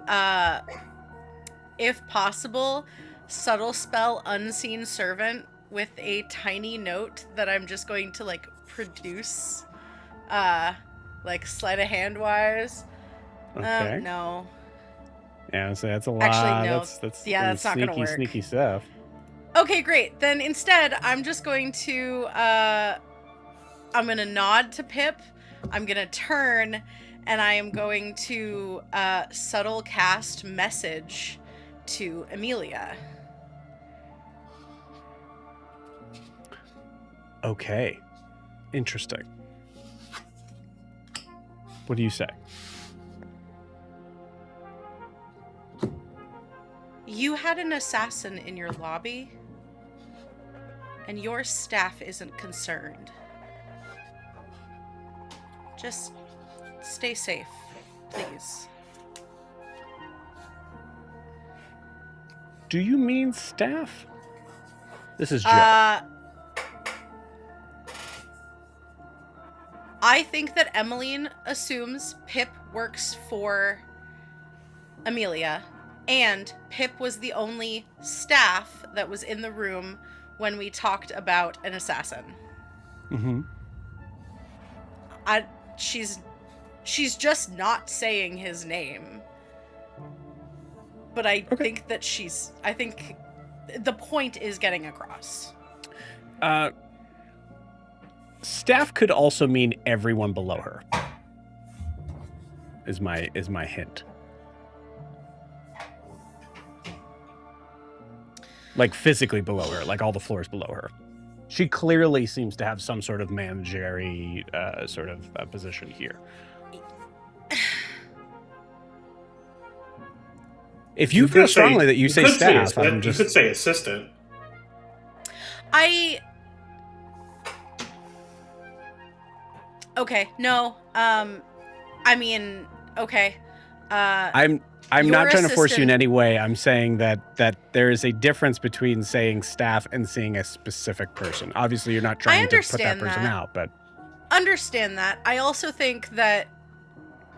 if possible, subtle spell Unseen Servant with a tiny note that I'm just going to, like, produce, like, sleight of hand wise. Okay. No. Yeah, so that's a lot. Actually, no. That's That's not sneaky, gonna work. sneaky stuff. Okay, great. Then instead, I'm just going to, I'm going to nod to Pip. I'm going to turn, and I am going to subtle cast message to Emilia. Okay. Interesting. What do you say? You had an assassin in your lobby, and your staff isn't concerned. Just stay safe, please. Do you mean staff? This is Joe. I think that Emmeline assumes Pip works for Emilia, and Pip was the only staff that was in the room when we talked about an assassin. Mm-hmm. She's just not saying his name. But I think that I think the point is getting across. Staff could also mean everyone below her. Is my hint. Like physically below her, like all the floors below her. She clearly seems to have some sort of managerial sort of position here. If you feel strongly that you say staff, you could say assistant. Okay, no. I mean, okay. I'm not trying to force you in any way. I'm saying that there is a difference between saying staff and saying a specific person. Obviously, you're not trying to put that person out, but understand that. I also think that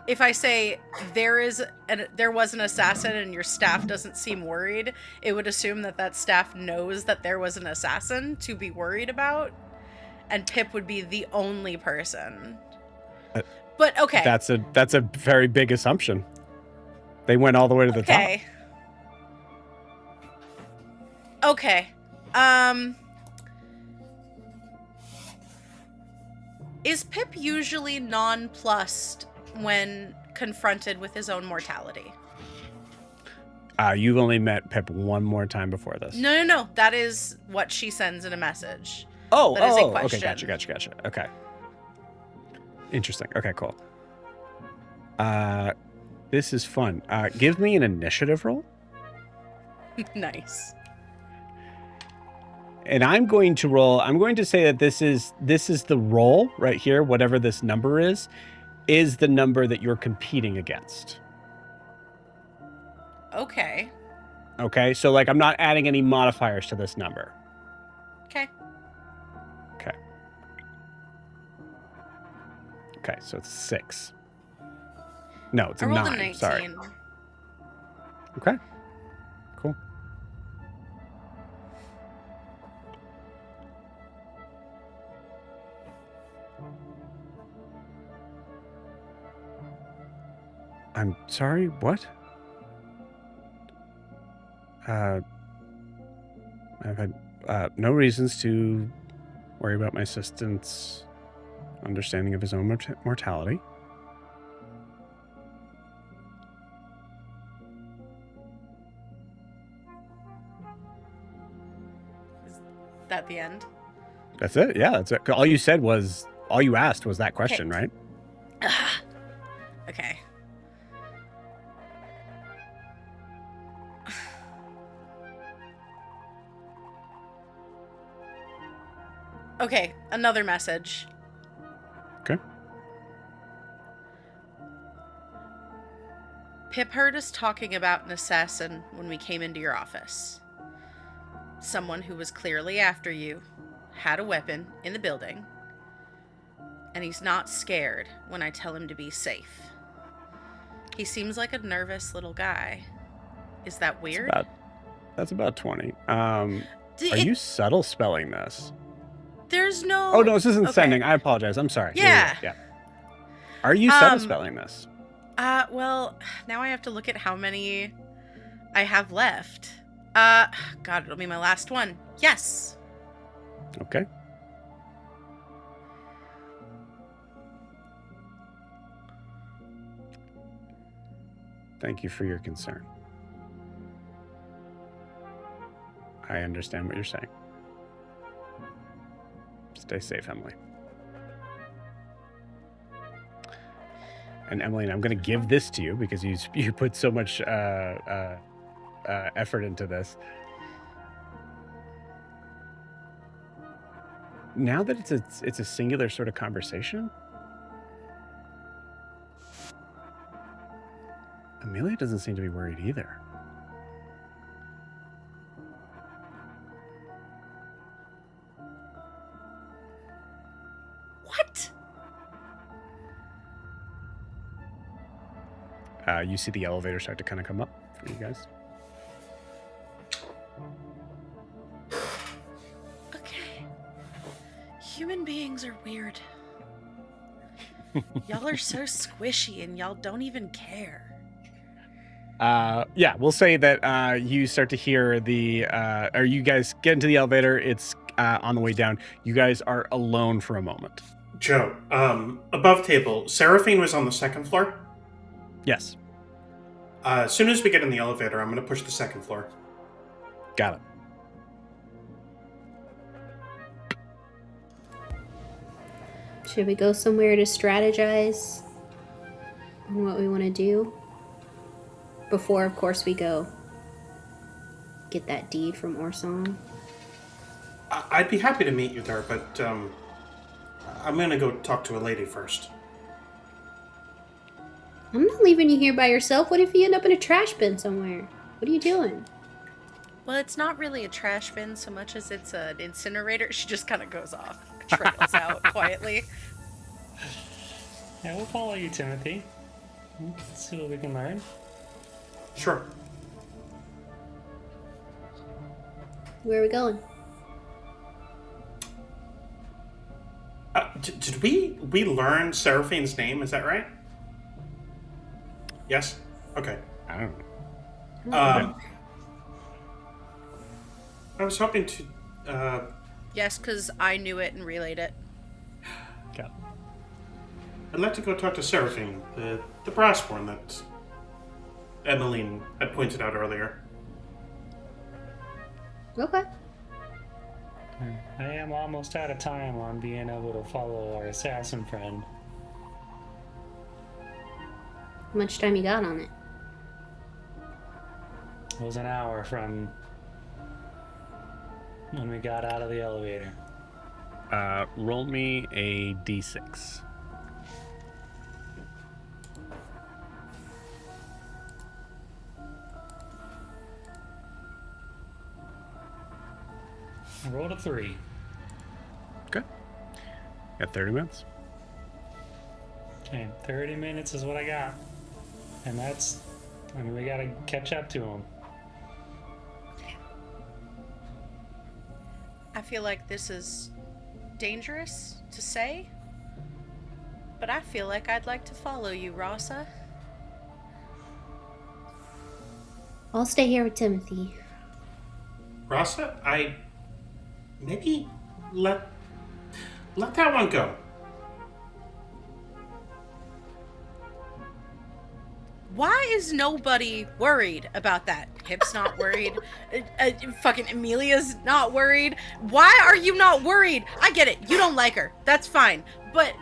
if I say there was an assassin and your staff doesn't seem worried, it would assume that staff knows that there was an assassin to be worried about, and Pip would be the only person. But okay, that's a very big assumption. They went all the way to the top. Okay. Is Pip usually nonplussed when confronted with his own mortality? You've only met Pip one more time before this. No. That is what she sends in a message. Oh, that is a question. Okay, gotcha. Okay. Interesting. Okay, cool. This is fun. Give me an initiative roll. Nice. And I'm going to say that this is the roll right here, whatever this number is the number that you're competing against. Okay. Okay, so like I'm not adding any modifiers to this number. Okay. Okay, so it's 6. No, it's I a rolled 9. a 19. Sorry. Okay. Cool. I'm sorry, what? I've had no reasons to worry about my assistant's understanding of his own mortality. Is that the end? That's it? Yeah, that's it. All you asked was that question, right? Okay. Okay, another message. Okay. Pip heard us talking about an assassin when we came into your office. Someone who was clearly after you, had a weapon in the building, and he's not scared when I tell him to be safe. He seems like a nervous little guy. Is that weird? That's about 20. Are you subtle spelling this? There's no... Oh, no, this isn't okay. sending. I apologize. I'm sorry. Yeah. Are you subtle spelling this? Well, now I have to look at how many I have left. God, it'll be my last one. Yes. Okay. Thank you for your concern. I understand what you're saying. Stay safe, Emily. And Emily, I'm going to give this to you because you put so much effort into this. Now that it's a singular sort of conversation, Emilia doesn't seem to be worried either. What? You see the elevator start to kind of come up for you guys. Okay. Human beings are weird. Y'all are so squishy and y'all don't even care. Yeah, we'll say that you start to hear or you guys get into the elevator. It's on the way down. You guys are alone for a moment. Joe, above table, Seraphine was on the second floor? Yes. As soon as we get in the elevator, I'm going to push the second floor. Got it. Should we go somewhere to strategize on what we want to do? Before, of course, we go get that deed from Orson. I'd be happy to meet you there, but I'm going to go talk to a lady first. I'm not leaving you here by yourself. What if you end up in a trash bin somewhere? What are you doing? Well, it's not really a trash bin so much as it's an incinerator. She just kind of goes off, trails out quietly. Yeah, we'll follow you, Timothy. Let's see what we can learn. Sure. Where are we going? Did we learn Seraphine's name? Is that right? Yes? Okay. I don't know. I was hoping to... Yes, because I knew it and relayed it. Got it. I'd like to go talk to Seraphine, the brassborn that Emmeline had pointed out earlier. Okay. I am almost out of time on being able to follow our assassin friend. How much time you got on it? It was an hour from when we got out of the elevator. Roll me a d6. I rolled a 3. Okay. Got 30 minutes. Okay, 30 minutes is what I got. And we gotta catch up to him. I feel like this is dangerous to say, but I feel like I'd like to follow you, Rasa. I'll stay here with Timothy. Rasa, maybe let that one go. Why is nobody worried about that? Pip's not worried. Fucking Emilia's not worried. Why are you not worried? I get it. You don't like her. That's fine. But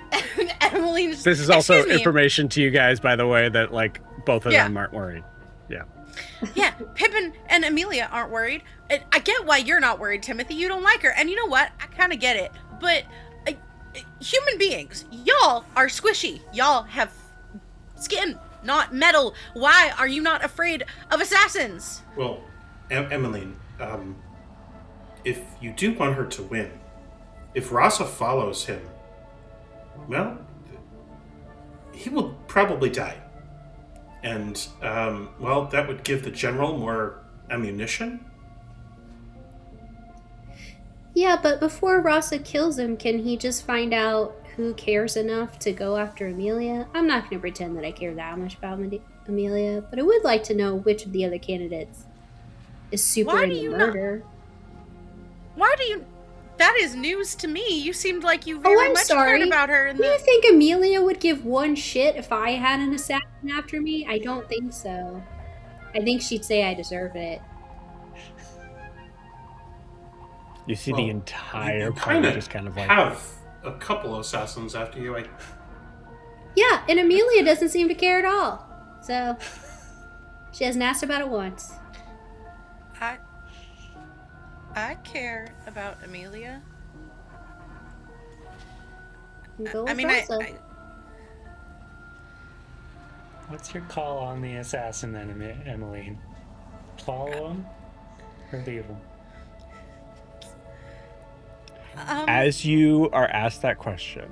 Emily's... This is also Excuse me. information to you guys, by the way, that like both of Yeah. them aren't worried. Yeah. Yeah, Pip and Emilia aren't worried. I get why you're not worried, Timothy. You don't like her. And you know what? I kind of get it. But human beings, y'all are squishy. Y'all have skin, not metal. Why are you not afraid of assassins? Well, Emmeline, if you do want her to win, if Rasa follows him, well, he will probably die. And, well, that would give the general more ammunition. Yeah, but before Rasa kills him, can he just find out who cares enough to go after Emilia? I'm not going to pretend that I care that much about Emilia, but I would like to know which of the other candidates is super Why do into you murder. Why do you... That is news to me. You seemed like you Oh, very I'm much sorry. cared about her. In Do you the... think Emilia would give one shit if I had an assassin after me? I don't think so. I think she'd say I deserve it. You see Well, the entire you party kinda just kind of like... have a couple of assassins after you. Yeah, and Emilia doesn't seem to care at all. So, she hasn't asked about it once. I care about Emilia. Go with I mean, Rasa. What's your call on the assassin then, Emmeline? Follow him or leave him? As you are asked that question,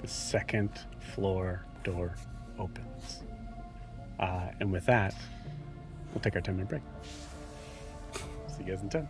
the second floor door opens. And with that, we'll take our 10-minute break. See you guys in 10.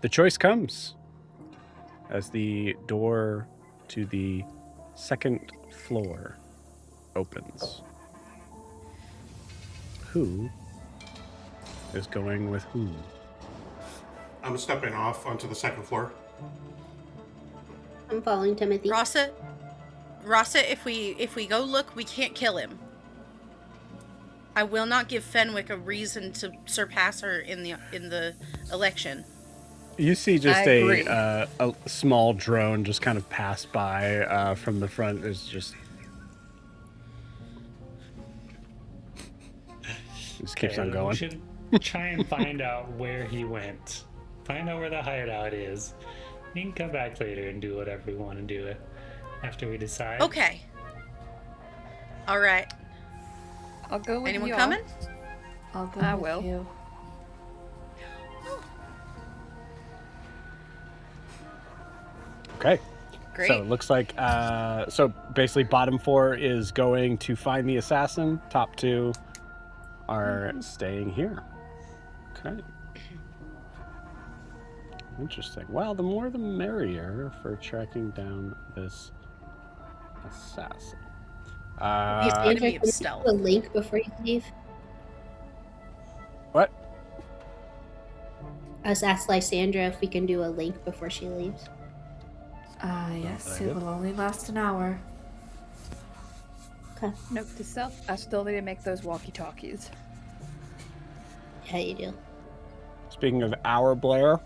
The choice comes as the door to the second floor opens. Who is going with whom? I'm stepping off onto the second floor. I'm following Timothy. Rasa, if we go look, we can't kill him. I will not give Fenwick a reason to surpass her in the election. You see just I agree. a small drone just kind of pass by from the front. It's just keeps on We going. should try and find out where he went. Find out where the hideout is. We can come back later and do whatever we want to do after we decide. Okay. All right. I'll go with Anyone you. coming? I'll go I with will. you. Okay. Great. So it looks like so basically bottom 4 is going to find the assassin. Top 2 are staying here. Okay. Interesting. Well, the more the merrier for tracking down this assassin. Gonna be Can you stealth. do a link before you leave? What? I was asked Lysandra if we can do a link before she leaves. Yes, very it good. will only last an hour. Okay. Note to self, I still need to make those walkie-talkies. Yeah, you do. Speaking of our Blair,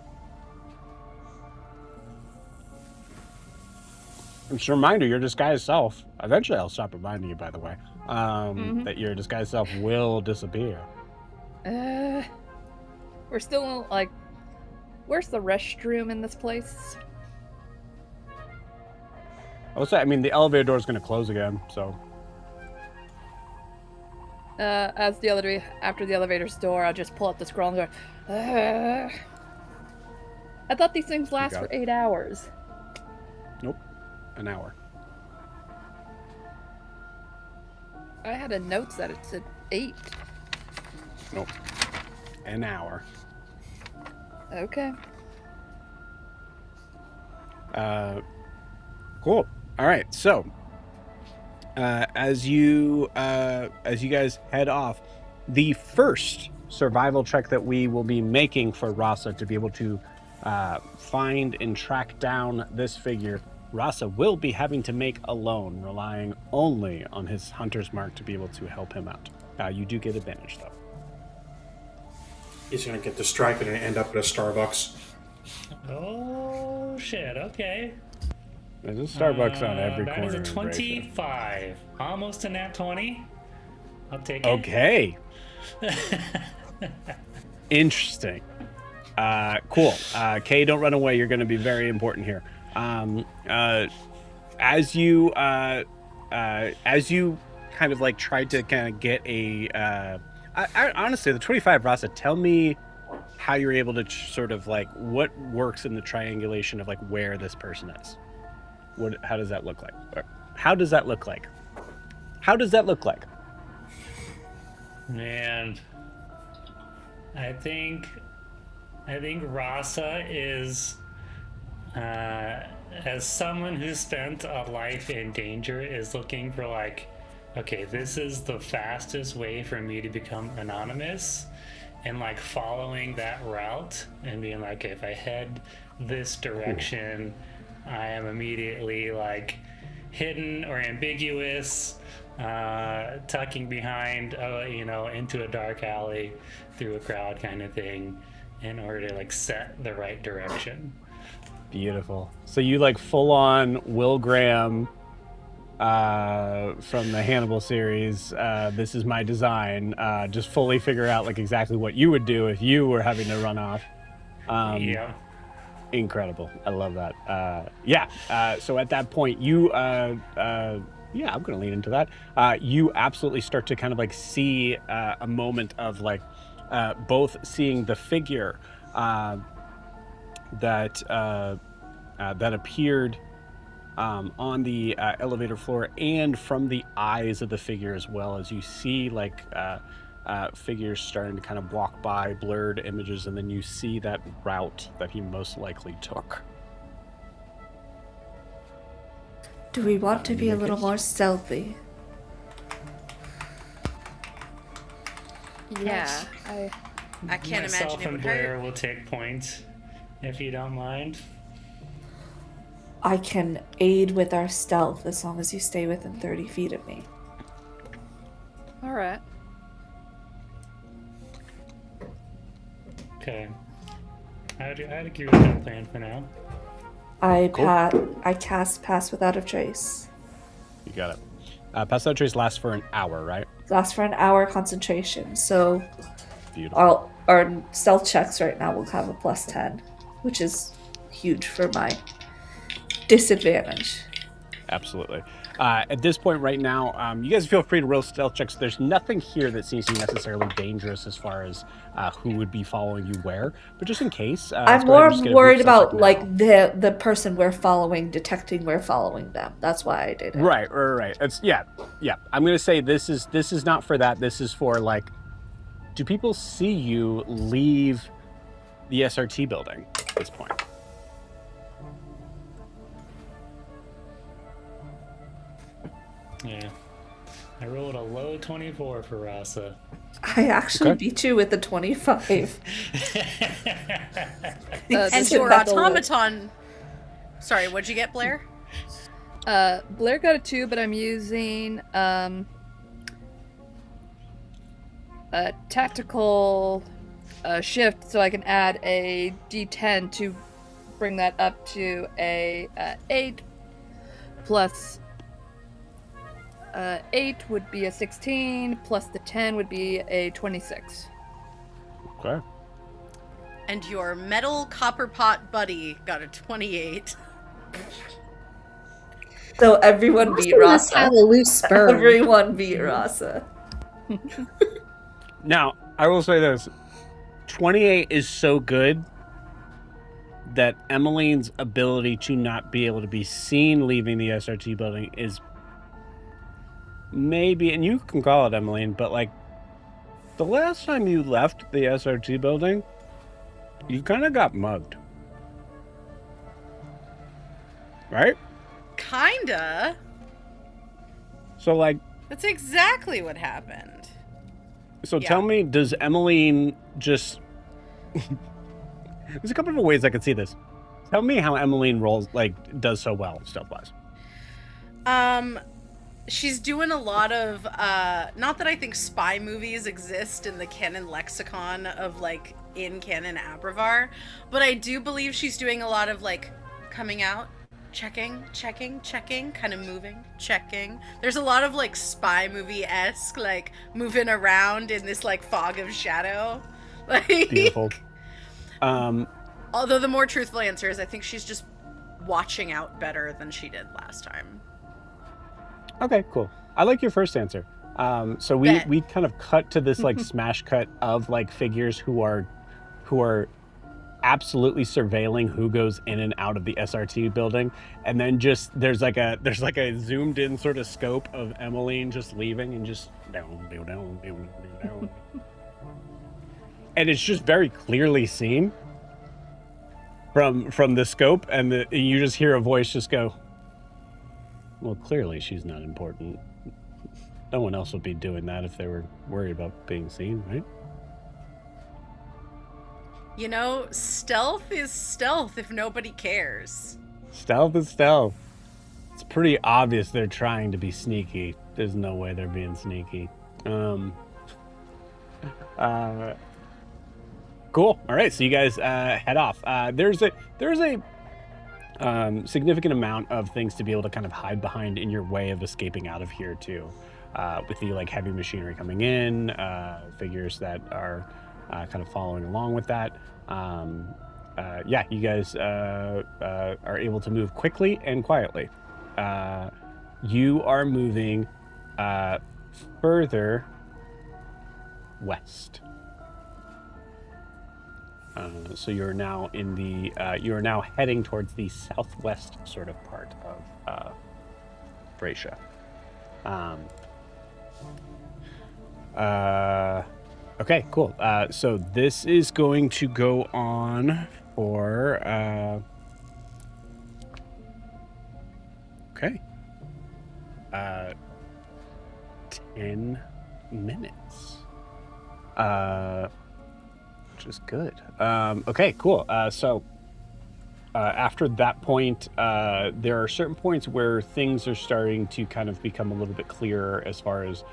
just a reminder, your disguised self, eventually I'll stop reminding you, by the way, that your disguised self will disappear. We're still, like, where's the restroom in this place? Also, I mean, the elevator door is going to close again, so. After the elevator's door, I'll just pull up the scroll and go, I thought these things last got for 8 hours. Nope. An hour. I had a note that it said 8. Nope. An hour. Okay. Cool. All right. So, as you guys head off, the first survival check that we will be making for Rasa to be able to find and track down this figure, Rasa will be having to make alone, relying only on his hunter's mark to be able to help him out. You do get advantage, though. He's gonna get distracted and end up at a Starbucks. Oh shit! Okay. There's a Starbucks on every that corner. That is a in Brazier. 25. Almost a nat 20. I'll take it. Okay. Interesting. Cool. Kay, don't run away. You're going to be very important here. As you kind of like tried to kind of get a, I honestly, the 25 Rasa, tell me how you're able to sort of like what works in the triangulation of like where this person is. How does that look like? How does that look like? How does that look like? Man, I think Rasa is, as someone who spent a life in danger, is looking for like, okay, this is the fastest way for me to become anonymous, and like following that route and being like, okay, if I head this direction, I am immediately like hidden or ambiguous, tucking behind, into a dark alley through a crowd kind of thing in order to like set the right direction. Beautiful. So you like full on Will Graham from the Hannibal series. This is my design. Just fully figure out like exactly what you would do if you were having to run off. Yeah. Incredible. I love that. So at that point, you, I'm going to lean into that. You absolutely start to kind of like see a moment of like both seeing the figure that appeared on the elevator floor and from the eyes of the figure as well, as you see like figures starting to kind of walk by, blurred images, and then you see that route that he most likely took. Do we want to be a little Yes. more stealthy? Yeah, I can't Myself imagine it and would Blair hurt. will take points, if you don't mind. I can aid with our stealth as long as you stay within 30 feet of me. all right. Okay. I'd agree with that plan for now. I cast Pass Without a Trace. You got it. Pass Without Trace lasts for an hour, right? Lasts for an hour concentration, so Beautiful. our stealth checks right now will have a +10, which is huge for my disadvantage. Absolutely. At this point right now, you guys feel free to roll stealth checks. There's nothing here that seems to be necessarily dangerous as far as who would be following you where. But just in case, I'm let's go ahead more and just get a worried brief stealth about check like now. the person we're following, detecting we're following them. That's why I did it. Right. It's yeah. I'm gonna say this is not for that. This is for like, do people see you leave the SRT building at this point? Yeah. I rolled a low 24 for Rasa. I actually Okay. beat you with the 25. And This your is not the automaton. Sorry, what'd you get, Blair? Blair got a 2, but I'm using a tactical shift, so I can add a D10 to bring that up to a 8 plus 8 would be a 16, plus the 10 would be a 26. Okay. And your metal copper pot buddy got a 28. So everyone beat Rasa must have Rasa. a loose sperm. Everyone beat Rasa. Now, I will say this. 28 is so good that Emmeline's ability to not be able to be seen leaving the SRT building is maybe, and you can call it Emmeline, but like the last time you left the SRT building, you kind of got mugged. Right? Kinda. So like, That's exactly what happened. so Yeah. tell me, does Emmeline just... There's a couple of ways I could see this. Tell me how Emmeline rolls, like, does so well stealth-wise. She's doing a lot of, not that I think spy movies exist in the canon lexicon of, like, in-canon Abravar, but I do believe she's doing a lot of, like, coming out, checking, kind of moving, checking. There's a lot of, like, spy movie-esque, like, moving around in this, like, fog of shadow. Like, Beautiful. although the more truthful answer is I think she's just watching out better than she did last time. Okay, cool. I like your first answer. So Bet. we kind of cut to this like smash cut of like figures who are absolutely surveilling who goes in and out of the SRT building, and then just there's like a zoomed in sort of scope of Emmeline just leaving and just down. And it's just very clearly seen from the scope, and you just hear a voice just go, well, clearly she's not important. No one else would be doing that if they were worried about being seen, right? You know, stealth is stealth if nobody cares. Stealth is stealth. It's pretty obvious they're trying to be sneaky. There's no way they're being sneaky. Cool. All right, so you guys head off. There's a significant amount of things to be able to kind of hide behind in your way of escaping out of here too. With the like heavy machinery coming in, figures that are kind of following along with that. Yeah, you guys are able to move quickly and quietly. You are moving further west. So you're now in the you are now heading towards the southwest sort of part of Bracia. Okay, cool. So this is going to go on for okay. 10 minutes. Which is good. Okay, cool. So after that point, there are certain points where things are starting to kind of become a little bit clearer as far as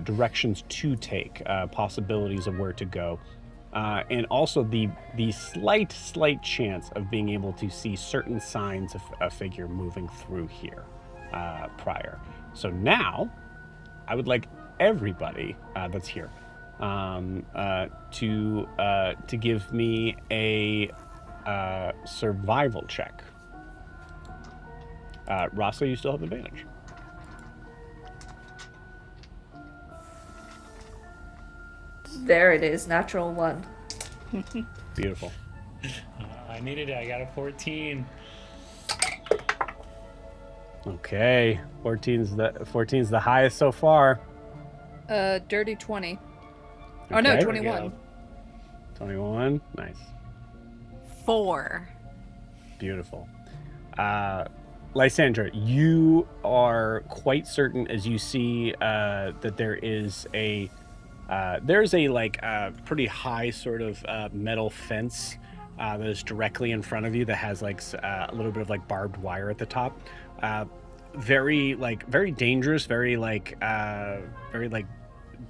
directions to take, possibilities of where to go, and also the slight chance of being able to see certain signs of a figure moving through here prior. So now, I would like everybody that's here to give me a survival check. Rasa, you still have advantage. There it is, natural 1. Beautiful. I needed it. I got a 14. Okay, 14's the highest so far. Dirty 20. Oh no, Okay. 21. 21, nice. 4. Beautiful. Lysandra, you are quite certain as you see that there's a pretty high sort of metal fence that is directly in front of you that has like a little bit of like barbed wire at the top. Very dangerous, very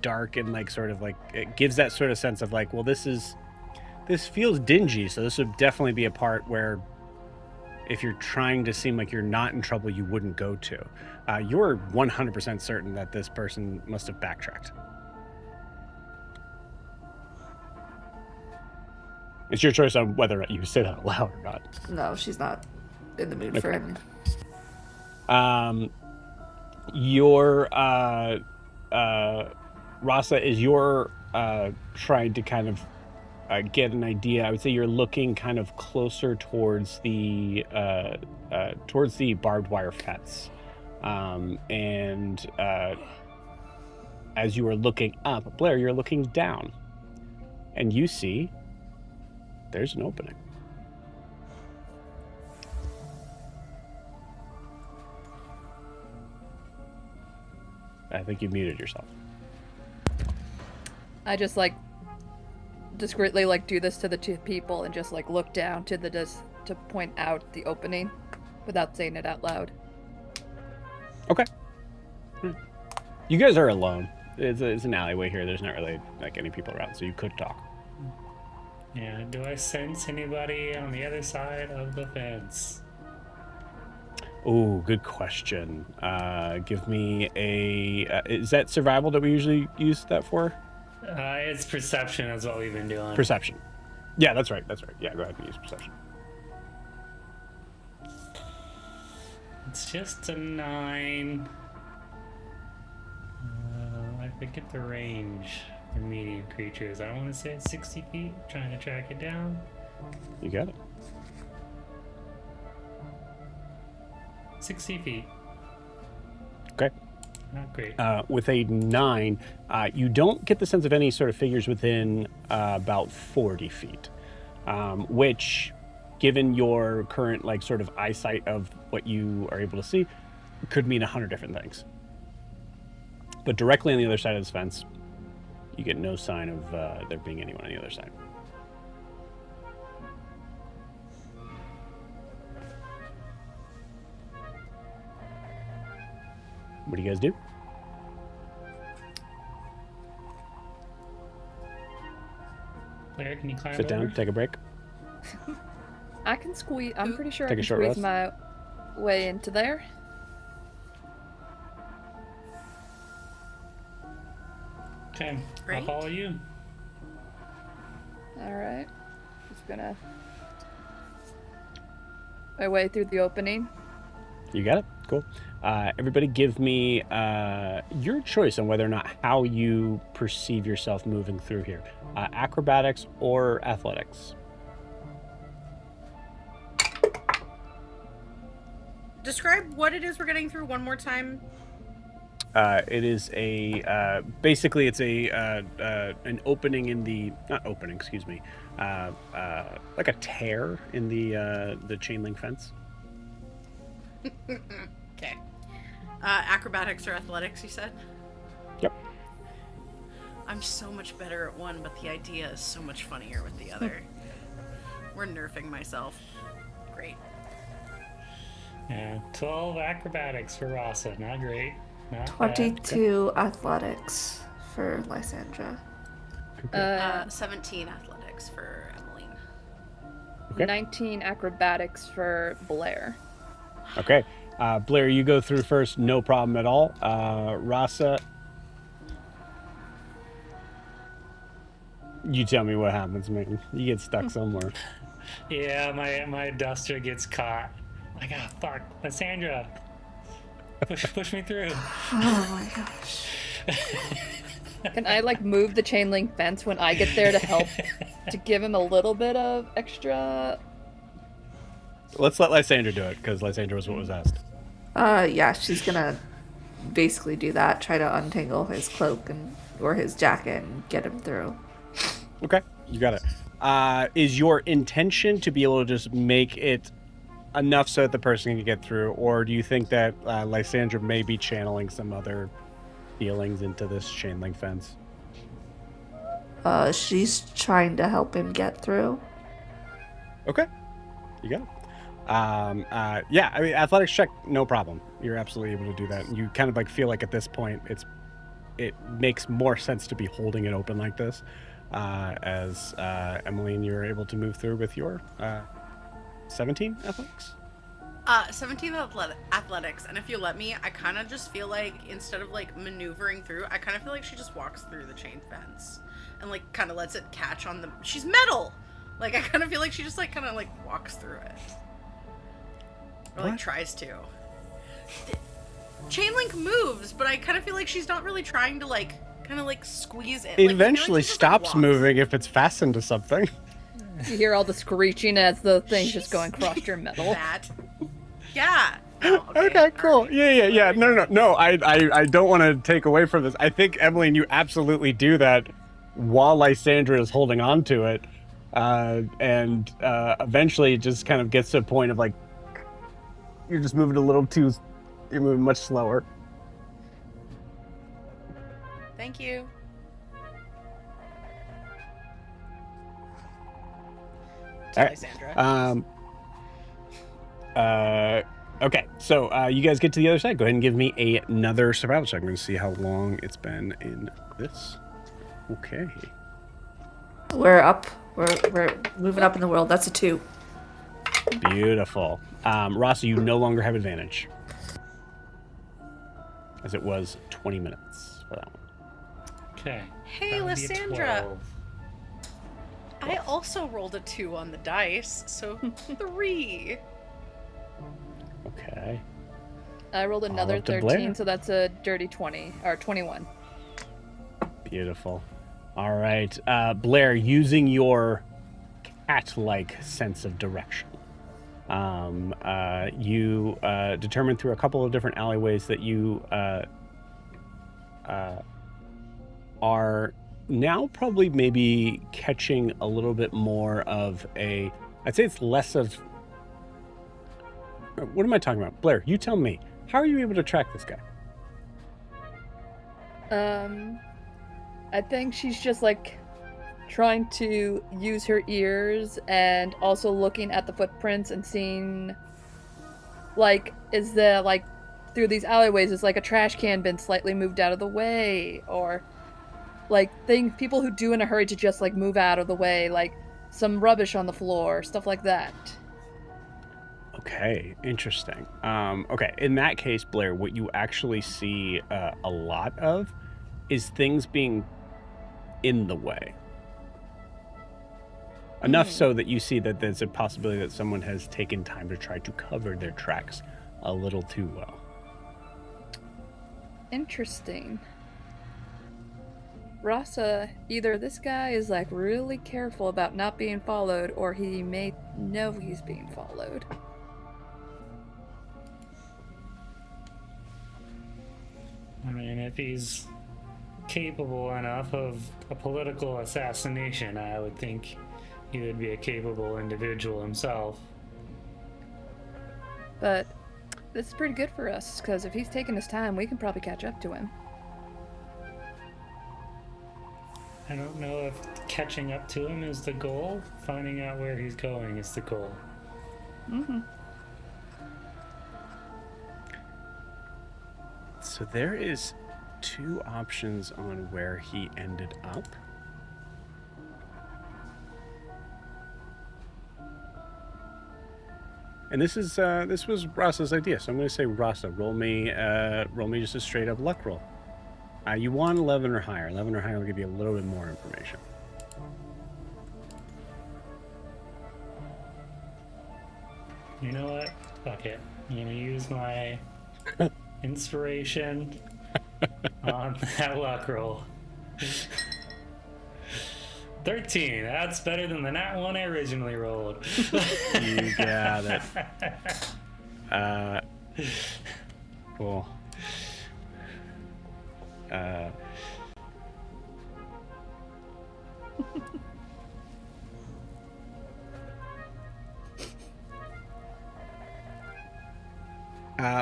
dark, and like sort of like it gives that sort of sense of like, well, this feels dingy, so this would definitely be a part where if you're trying to seem like you're not in trouble, you wouldn't go to. You're 100% certain that this person must have backtracked. It's your choice on whether or not you say that out loud or not. No, she's not in the mood for Okay. it. Your Rasa, is your trying to kind of get an idea. I would say you're looking kind of closer towards the barbed wire fence, and as you are looking up, Blair, you're looking down, and you see there's an opening. I think you muted yourself. I just like discreetly like do this to the two people and just like look down to to point out the opening without saying it out loud. Okay. You guys are alone. It's an alleyway here. There's not really like any people around, so you could talk. Yeah, do I sense anybody on the other side of the fence? Oh, good question. Give me a... is that survival that we usually use that for? It's perception is what we've been doing. Perception. Yeah, that's right. Yeah, go ahead and use perception. It's just a 9. I forget the range for medium creatures. I don't want to say it's 60 feet. Trying to track it down. You got it. 60 feet. Okay. Not great. With a 9, you don't get the sense of any sort of figures within about 40 feet, which, given your current like sort of eyesight of what you are able to see, could mean 100 different things. But directly on the other side of this fence, you get no sign of there being anyone on the other side. What do you guys do? Claire, can you climb Sit down, over? take a break. I can squeeze. I'm pretty sure Take I a can short squeeze rest. my way into there. Okay, Great. I'll follow you. All right. Just gonna my way through the opening. You got it. Cool. Everybody give me your choice on whether or not how you perceive yourself moving through here. Acrobatics or athletics. Describe what it is we're getting through one more time. It is a basically it's a an opening in the not opening, excuse me, like a tear in the chain link fence. Okay. Acrobatics or athletics, you said? Yep. I'm so much better at one, but the idea is so much funnier with the other. We're nerfing myself. Great. Yeah, 12 acrobatics for Rasa. Not great. Not 22 athletics for Lysandra. 17 athletics for Emmeline. Okay. 19 acrobatics for Blair. Okay. Blair, you go through first, no problem at all. Rasa, you tell me what happens, man. You get stuck somewhere. Yeah, my duster gets caught. Like, ah, fuck, Lysandra, push me through. Oh my gosh. Can I like move the chain link fence when I get there to help to give him a little bit of extra? Let's let Lysandra do it, because Lysandra was what was asked. Yeah, she's gonna basically do that. Try to untangle his cloak or his jacket and get him through. Okay, you got it. Is your intention to be able to just make it enough so that the person can get through, or do you think that Lysandra may be channeling some other feelings into this chain link fence? She's trying to help him get through. Okay, you got it. Yeah, I mean, athletics check, no problem. You're absolutely able to do that. You kind of like feel like at this point it makes more sense to be holding it open like this. As Emmeline, you're able to move through with your 17 athletics? 17 athletics, and if you let me, I kind of just feel like instead of like maneuvering through, I kind of feel like she just walks through the chain fence and like kind of lets it catch on the. She's metal. Like I kind of feel like she just like kind of like walks through it, or like tries to. Chain link moves, but I kind of feel like she's not really trying to like kind of like squeeze it. It like, eventually she just, like, stops walks. moving if it's fastened to something. You hear all the screeching as the thing's just going across your metal. That. Yeah. No, Okay, cool. Right. Yeah. No. I don't want to take away from this. I think, Emmeline, you absolutely do that while Lysandra is holding on to it. And eventually it just kind of gets to a point of like, you're just moving you're moving much slower. Thank you. All right. Okay, so you guys get to the other side. Go ahead and give me another survival check. I'm going to see how long it's been in this. Okay. We're up. We're moving up in the world. That's a 2. Beautiful. Rasa, you no longer have advantage, as it was 20 minutes for that one. Okay. Hey, that would be a Lysandra. 12. I also rolled a 2 on the dice, so 3. Okay. I rolled another up to Blair. 13, so that's a dirty 20 or 21. Beautiful. All right, Blair, using your cat-like sense of direction, you determine through a couple of different alleyways that you are now probably maybe catching a little bit more of I'd say it's less of, what am I talking about? Blair, you tell me. How are you able to track this guy? I think she's just like trying to use her ears and also looking at the footprints and seeing like, is the like through these alleyways is like a trash can been slightly moved out of the way, or like people who do in a hurry to just like move out of the way, like some rubbish on the floor, stuff like that. Okay, interesting. Okay, in that case, Blair, what you actually see a lot of is things being in the way. Enough so that you see that there's a possibility that someone has taken time to try to cover their tracks a little too well. Interesting. Rasa, either this guy is like really careful about not being followed, or he may know he's being followed. I mean, if he's capable enough of a political assassination, I would think he would be a capable individual himself. But this is pretty good for us, because if he's taking his time, we can probably catch up to him. I don't know if catching up to him is the goal. Finding out where he's going is the goal. Mm-hmm. So there is 2 options on where he ended up. And this was Rasa's idea, so I'm going to say Rasa, roll me just a straight up luck roll. You want 11 or higher. 11 or higher will give you a little bit more information. You know what? Fuck it. I'm gonna use my inspiration on that luck roll. 13. That's better than the nat 1 I originally rolled. You got it. Cool.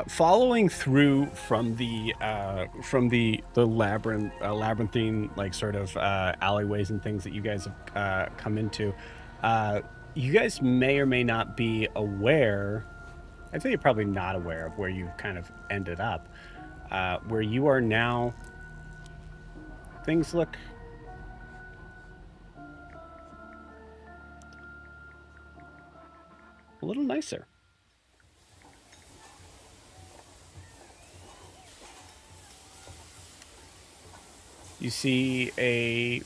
Following through from the labyrinthine like sort of alleyways and things that you guys have come into, you guys may or may not be aware. I'd say you're probably not aware of where you've kind of ended up. Where you are now, things look a little nicer. You see a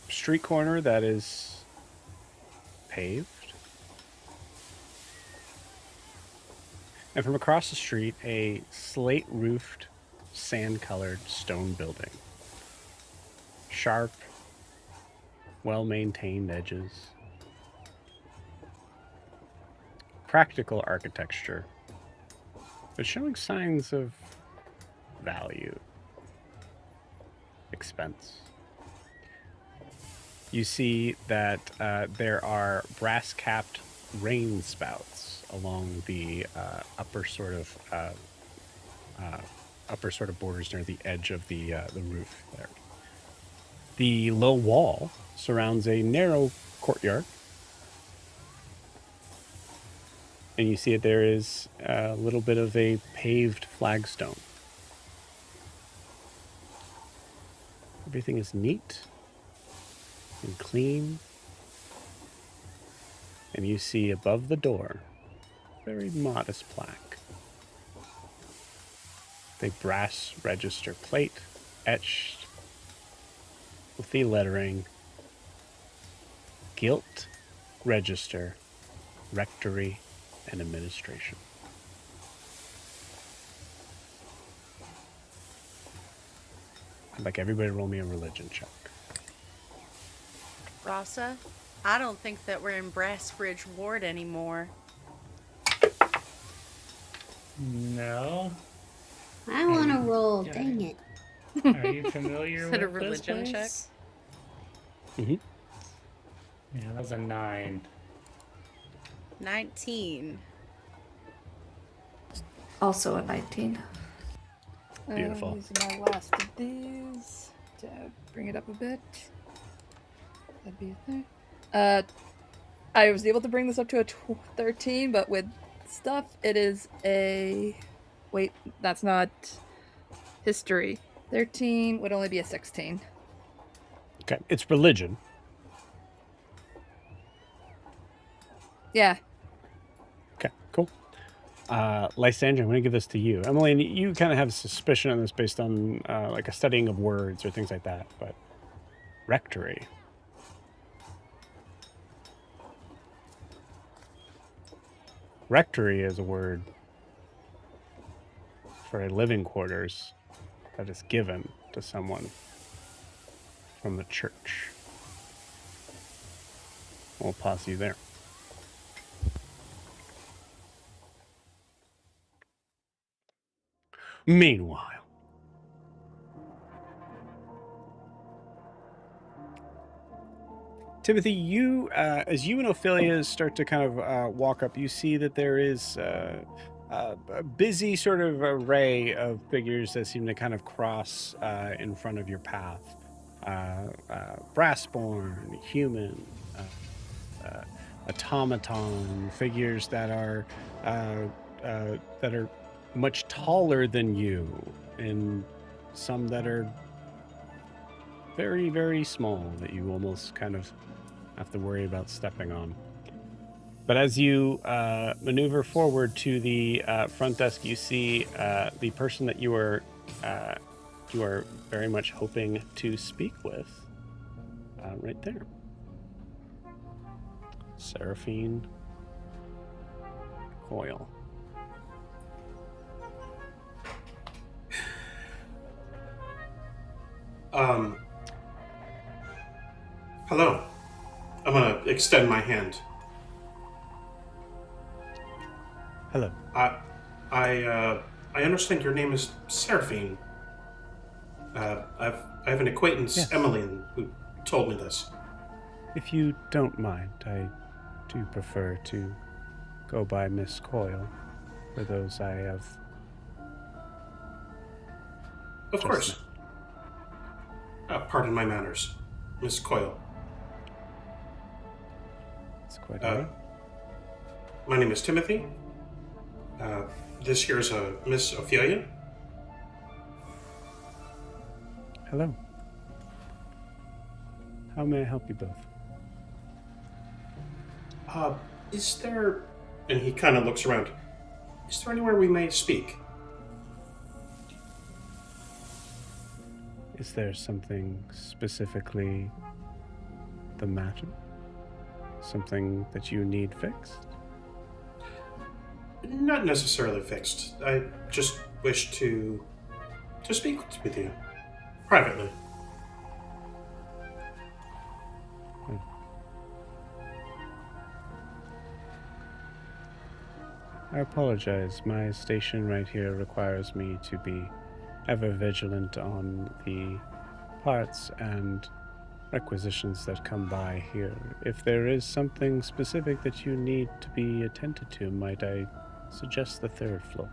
street corner that is paved. And from across the street, a slate-roofed, sand-colored stone building. Sharp, well-maintained edges. Practical architecture, but showing signs of value. Expense. You see that there are brass-capped rain spouts along the upper sort of borders near the edge of the roof there. The low wall surrounds a narrow courtyard, and you see that there is a little bit of a paved flagstone. Everything is neat and clean. And you see above the door, a very modest plaque. The brass register plate etched with the lettering, Guilt Register, Rectory, and Administration. I'd like everybody to roll me a religion check. Rasa, I don't think that we're in Brassbridge Ward anymore. No. I want to roll. Dang it. Are you familiar Is with it a this religion check? place? Mm-hmm. Yeah, that was a 9. 19. Also a 19. Beautiful. Using my last of these to bring it up a bit. That'd be a thing. I was able to bring this up to a 13, but with stuff, it is a... Wait, that's not history. 13 would only be a 16. Okay, it's religion. Yeah. Okay, cool. Lysandra, I'm going to give this to you. Emily, you kind of have a suspicion on this based on like a studying of words or things like that, but rectory. Rectory is a word for a living quarters that is given to someone from the church. We'll pause you there. Meanwhile, Timothy, you, as you and Ophelia start to kind of walk up, you see that there is a busy sort of array of figures that seem to kind of cross in front of your path. Brassborn, human, automaton, figures that are much taller than you, and some that are very, very small that you almost kind of have to worry about stepping on. But as you maneuver forward to the front desk, you see the person that you are very much hoping to speak with right there. Seraphine Coyle. Hello. I'm gonna extend my hand. Hello. I understand your name is Seraphine. I have an acquaintance, Yes. Emilia, who told me this. If you don't mind, I do prefer to go by Miss Coyle for those I have. Of course. Pardon my manners, Miss Coyle. It's quite all right. My name is Timothy. This here is Miss Ophelia. Hello. How may I help you both? Is there... And he kind of looks around. Is there anywhere we may speak? Is there something specifically the matter? Something that you need fixed? Not necessarily fixed. I just wish to speak with you privately. I apologize. My station right here requires me to be ever vigilant on the parts and requisitions that come by here. If there is something specific that you need to be attended to, might I suggest the third floor?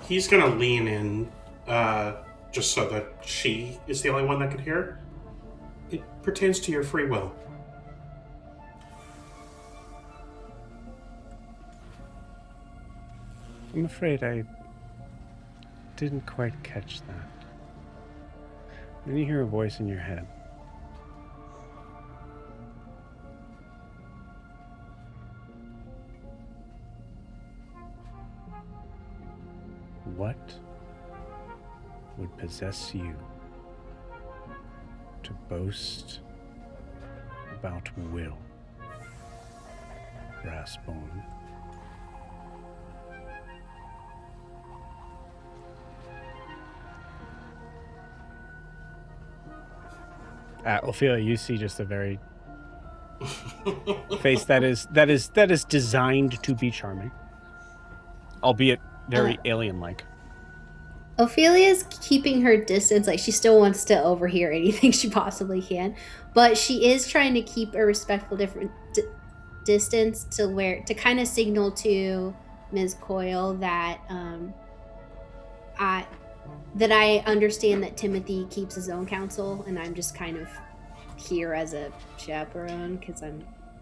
He's gonna lean in, just so that she is the only one that could hear. It pertains to your free will. I'm afraid I didn't quite catch that. Then you hear a voice in your head. What would possess you to boast about will, Brassbone? Ophelia, you see just a very face that is designed to be charming, albeit very alien-like. Ophelia's keeping her distance, like she still wants to overhear anything she possibly can, but she is trying to keep a respectful distance to kind of signal to Ms. Coyle that I understand that Timothy keeps his own counsel, and I'm just kind of here as a chaperone because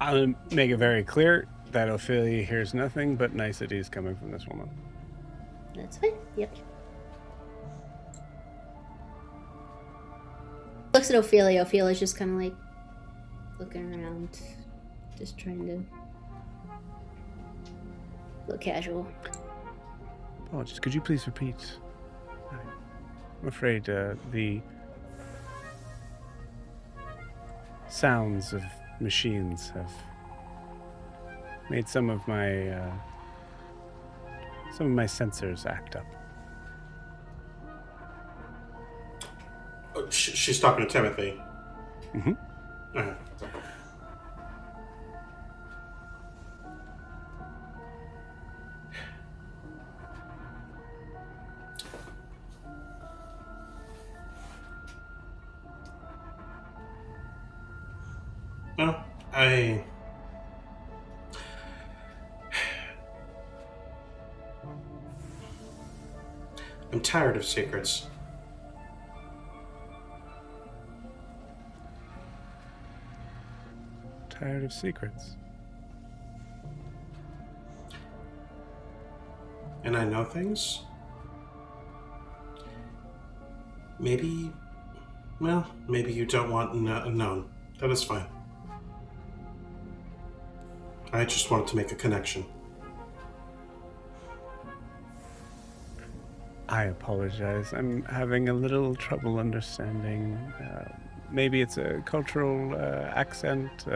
I'll make it very clear that Ophelia hears nothing but niceties coming from this woman. That's fine. Yep. Looks at Ophelia. Ophelia's just kind of like looking around, just trying to look casual. Apologies. Could you please repeat? I'm afraid the sounds of machines have made some of my sensors act up. She's talking to Timothy. Mm-hmm. Uh-huh. I'm tired of secrets. Tired of secrets. And I know things. Maybe you don't want known. That is fine. I just wanted to make a connection. I apologize. I'm having a little trouble understanding. Maybe it's a cultural accent,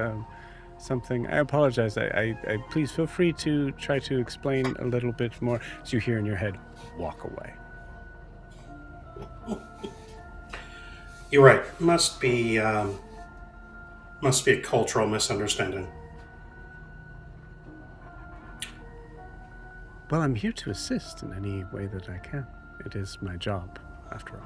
something. I apologize. I please feel free to try to explain a little bit more. So you hear in your head, walk away. You're right. Must be a cultural misunderstanding. Well, I'm here to assist in any way that I can. It is my job, after all.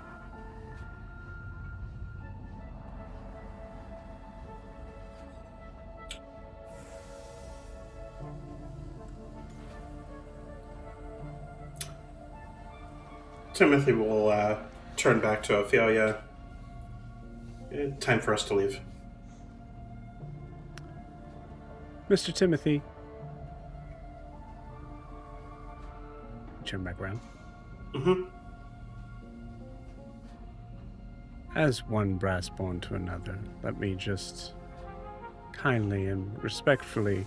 Timothy will turn back to Ophelia. Time for us to leave. Mr. Timothy. Turn back around. Mm-hmm. As one brassborn to another, let me just kindly and respectfully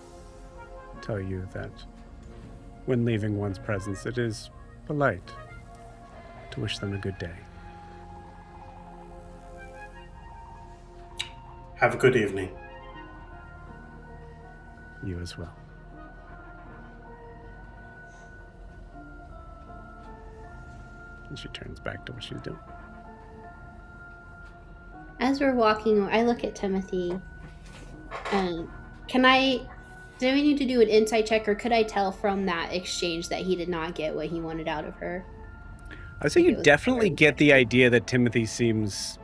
tell you that when leaving one's presence, it is polite to wish them a good day. Have a good evening. You as well. And she turns back to what she's doing. As we're walking, I look at Timothy. Do I need to do an insight check, or could I tell from that exchange that he did not get what he wanted out of her? I'd say you definitely get the idea that Timothy seems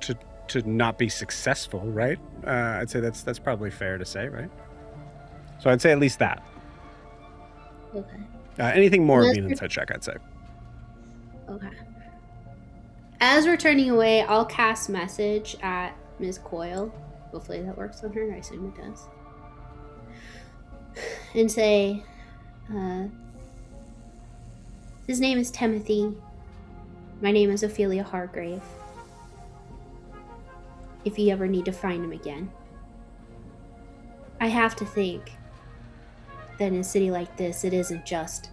to not be successful, right? I'd say that's probably fair to say, right? So I'd say at least that. Okay. Anything more would be an insight check, I'd say. Okay. As we're turning away, I'll cast message at Ms. Coyle. Hopefully that works on her. I assume it does. And say, his name is Timothy. My name is Ophelia Hargrave. If you ever need to find him again. I have to think that in a city like this, it isn't just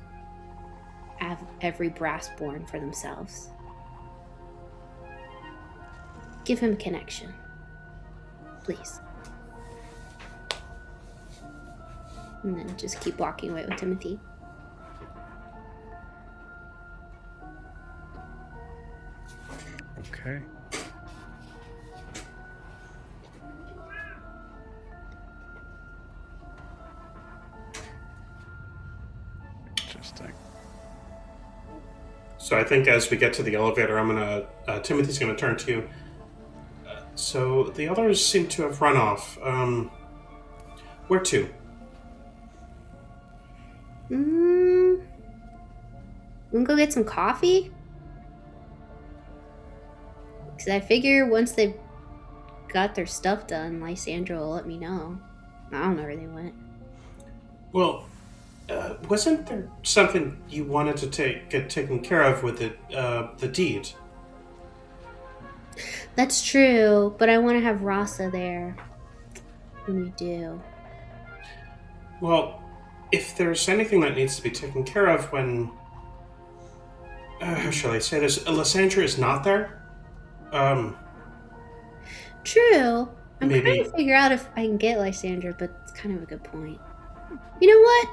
every brassborn for themselves. Give him a connection. Please. And then just keep walking away with Timothy. Okay. Interesting. So I think as we get to the elevator, Timothy's gonna turn to you. So the others seem to have run off. Where to? Wanna go get some coffee? Because I figure once they've got their stuff done, Lysandra will let me know. I don't know where they went. Well, wasn't there something you wanted to get taken care of with the deed? That's true, but I want to have Rasa there when we do. Well, if there's anything that needs to be taken care of when... how shall I say this? Lysandra is not there? True. I'm Maybe- trying to figure out if I can get Lysandra, but it's kind of a good point. You know what?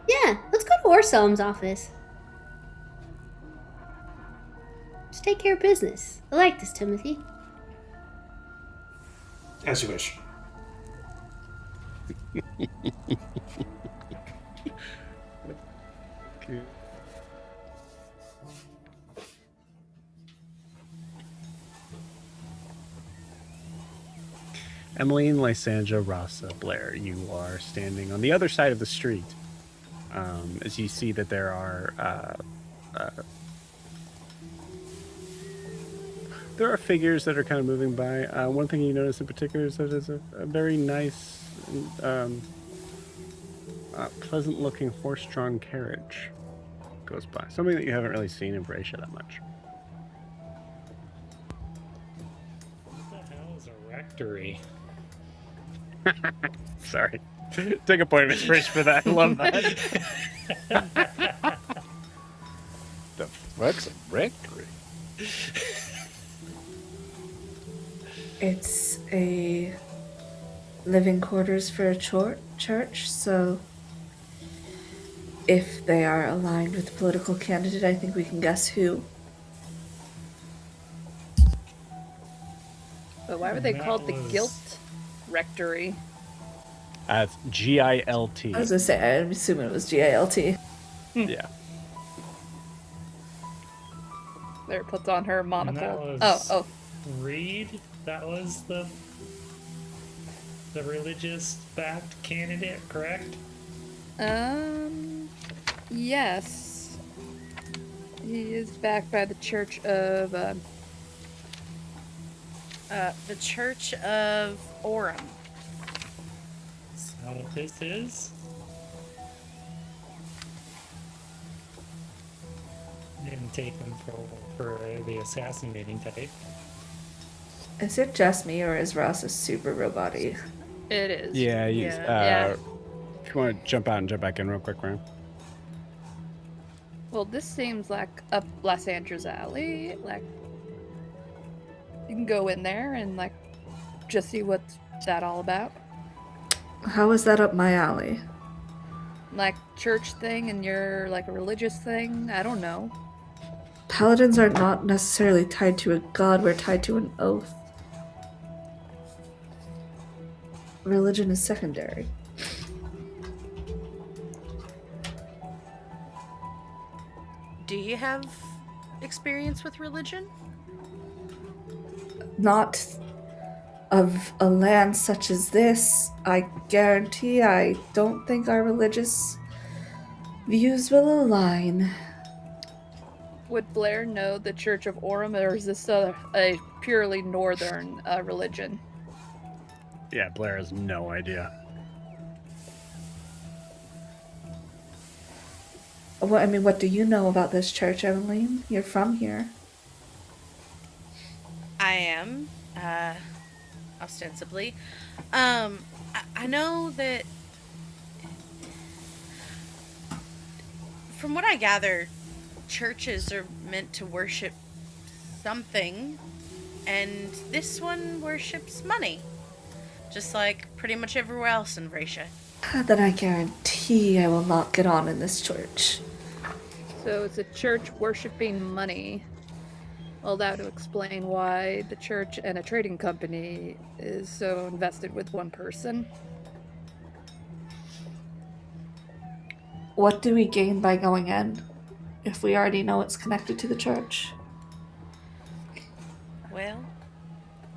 Yeah, let's go to Orselm's office. Just take care of business. I like this, Timothy. As you wish. Cute. Emmeline, Lysandra, Rasa, Blair, you are standing on the other side of the street. As you see that there are figures that are kind of moving by. One thing you notice in particular is that there's a very nice, pleasant-looking horse-drawn carriage goes by. Something that you haven't really seen in Bracia that much. What the hell is a rectory? Sorry. Take a point of inspiration for that. I love that. The fuck's a rectory? It's a living quarters for a church, so if they are aligned with the political candidate, I think we can guess who. But why were they That called the was- Guilt Rectory? It's GILT. I was gonna say, I'm assuming it was GILT. Yeah. There, puts on her And monocle. that was Oh, Reed. That was the religious-backed candidate, correct? Yes. He is backed by the Church of, The Church of Orem. Is that what this is? Didn't take him for the assassinating type. Is it just me, or is Ross a super robot-y? it is. Yeah, Yeah. if you want to jump out and jump back in real quick, Ryan. Well, this seems like up Lysandra's alley. Like, you can go in there and, like, just see what's that all about. How is that up my alley? Like, church thing and you're, like, a religious thing? I don't know. Paladins are not necessarily tied to a god, we're tied to an oath. Religion is secondary. Do you have experience with religion? Not of a land such as this. I guarantee I don't think our religious views will align. Would Blair know the Church of Orem, or is this a purely northern religion? Yeah, Blair has no idea. What do you know about this church, Evelyn? You're from here. I am, ostensibly. I know that, from what I gather, churches are meant to worship something, and this one worships money. Just like pretty much everywhere else in Vracia. Then I guarantee I will not get on in this church. So it's a church worshipping money. Well, that would explain why the church and a trading company is so invested with one person. What do we gain by going in if we already know it's connected to the church? Well,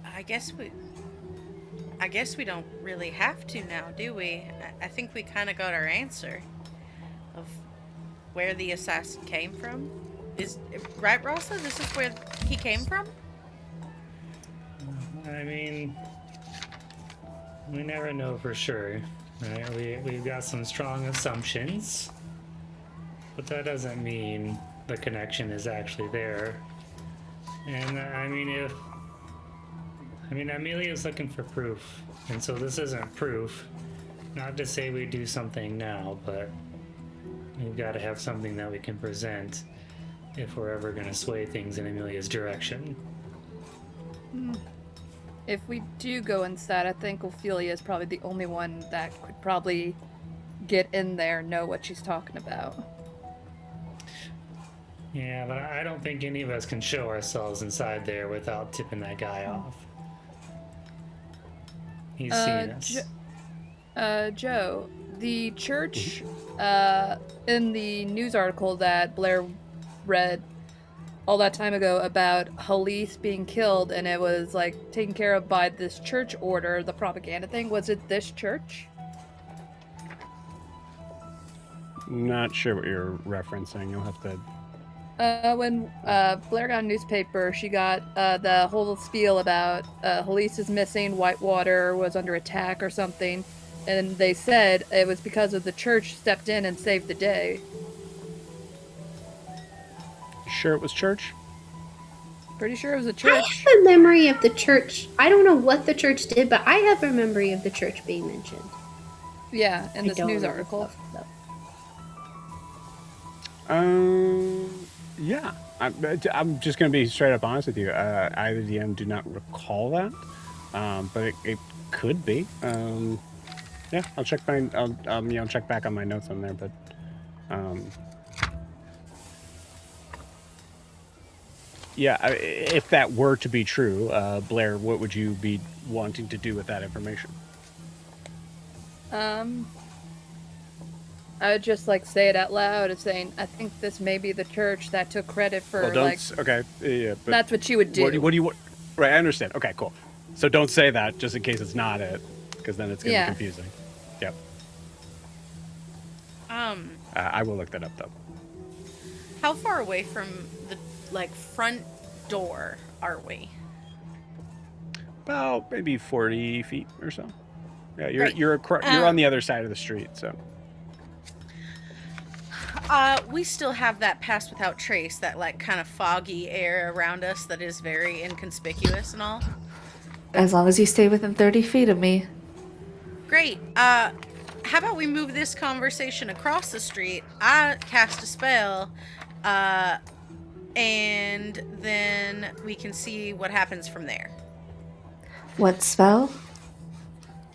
I guess we don't really have to now, do we? I think we kind of got our answer of where the assassin came from. Is right, Rasa? This is where he came from? I mean, we never know for sure. Right? We've got some strong assumptions, but that doesn't mean the connection is actually there. And Emilia's looking for proof, and so this isn't proof. Not to say we do something now, but we've got to have something that we can present if we're ever going to sway things in Emilia's direction. If we do go inside, I think Ophelia is probably the only one that could probably get in there and know what she's talking about. Yeah, but I don't think any of us can show ourselves inside there without tipping that guy off. He's seen us. Joe, the church, in the news article that Blair read, all that time ago about Halise being killed, and it was like taken care of by this church order, the propaganda thing. Was it this church? Not sure what you're referencing. You'll have to. When Blair got a newspaper, she got the whole spiel about Halise is missing, Whitewater was under attack or something, and they said it was because of the church stepped in and saved the day. Sure, it was church. Pretty sure it was a I church. have a memory of the church. I don't know what the church did, but I have a memory of the church being mentioned. Yeah, in I this don't news remember article. stuff, though. Yeah. I'm just gonna be straight up honest with you. I, the DM, do not recall that, but it could be. Yeah, I'll check my. I'll check back on my notes on there, but. Yeah, if that were to be true, Blair, what would you be wanting to do with that information? I would just like say it out loud as saying, I think this may be the church that took credit for Well, don't. like. Okay, yeah, but That's what you would do. What do you? Right, I understand. Okay, cool. So don't say that just in case it's not it, because then it's gonna be confusing. Yep. I will look that up though. How far away from the front door are we? About maybe 40 feet or so. Yeah, you're Right. you're on the other side of the street, so. We still have that pass without trace, that kind of foggy air around us that is very inconspicuous and all. As long as you stay within 30 feet of me. Great. How about we move this conversation across the street? I cast a spell, and then we can see what happens from there. What spell?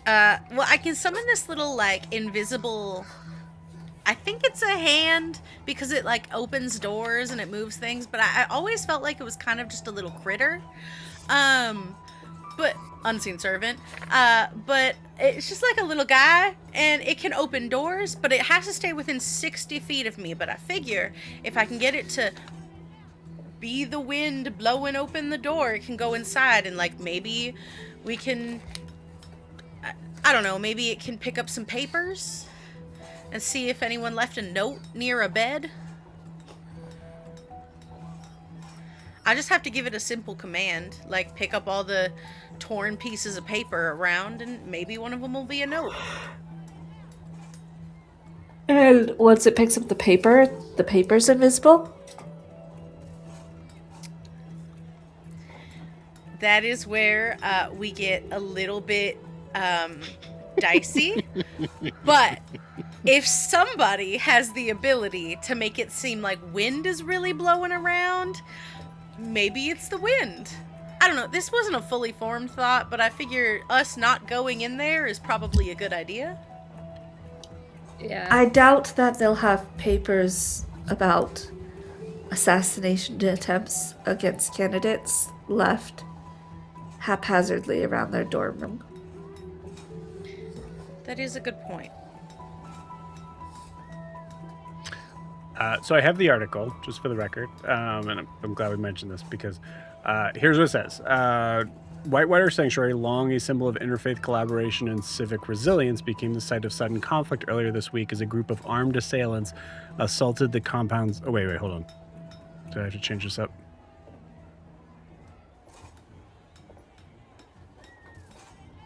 Well, I can summon this little, invisible... I think it's a hand, because it, opens doors and it moves things, but I always felt like it was kind of just a little critter. But... unseen servant. But it's just like a little guy, and it can open doors, but it has to stay within 60 feet of me. But I figure if I can get it to be the wind blowing open the door, it can go inside, and maybe we can, I don't know, maybe it can pick up some papers and see if anyone left a note near a bed. I just have to give it a simple command, pick up all the torn pieces of paper around, and maybe one of them will be a note. And once it picks up the paper's invisible? That is where we get a little bit dicey. But if somebody has the ability to make it seem like wind is really blowing around, maybe it's the wind. I don't know. This wasn't a fully formed thought, but I figure us not going in there is probably a good idea. Yeah. I doubt that they'll have papers about assassination attempts against candidates left haphazardly around their dorm room. That is a good point. So I have the article, just for the record, and I'm glad we mentioned this because here's what it says. Whitewater Sanctuary, long a symbol of interfaith collaboration and civic resilience, became the site of sudden conflict earlier this week as a group of armed assailants assaulted the compounds... Oh, wait, hold on. Do I have to change this up?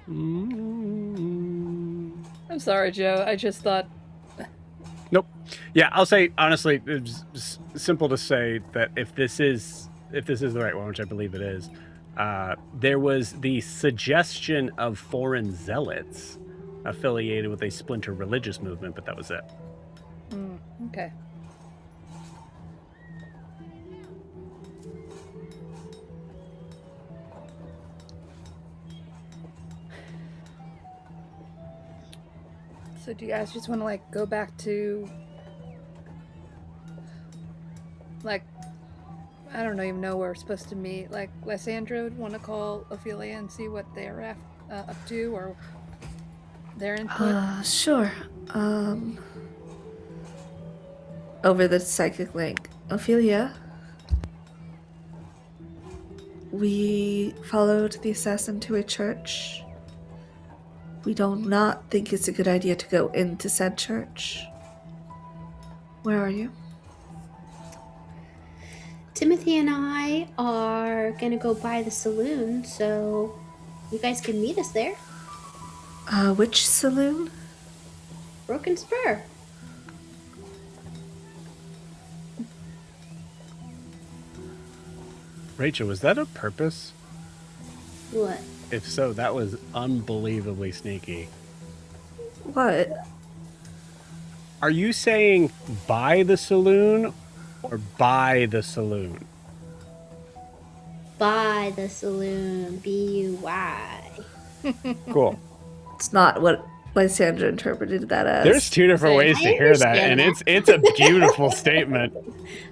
I'm sorry, Joe. I just thought... Nope. Yeah, I'll say, honestly, it's simple to say that if this is the right one, which I believe it is, there was the suggestion of foreign zealots affiliated with a splinter religious movement, but that was it. Okay. So do you guys just want to go back to I don't even know where we're supposed to meet. Lysandra would want to call Ophelia and see what they're up to, or their input. Sure. Over the psychic link. Ophelia, We followed the assassin to a church. We do not think it's a good idea to go into said church. Where are you? Timothy and I are gonna go by the saloon, so you guys can meet us there. Which saloon? Broken Spur. Rachel, was that a purpose? What? If so, that was unbelievably sneaky. What? Are you saying by the saloon or by the saloon? By the saloon. B-U-Y. Cool. It's not what Lysandra interpreted that as. There's two different ways to I hear that, understand and that. it's a beautiful statement.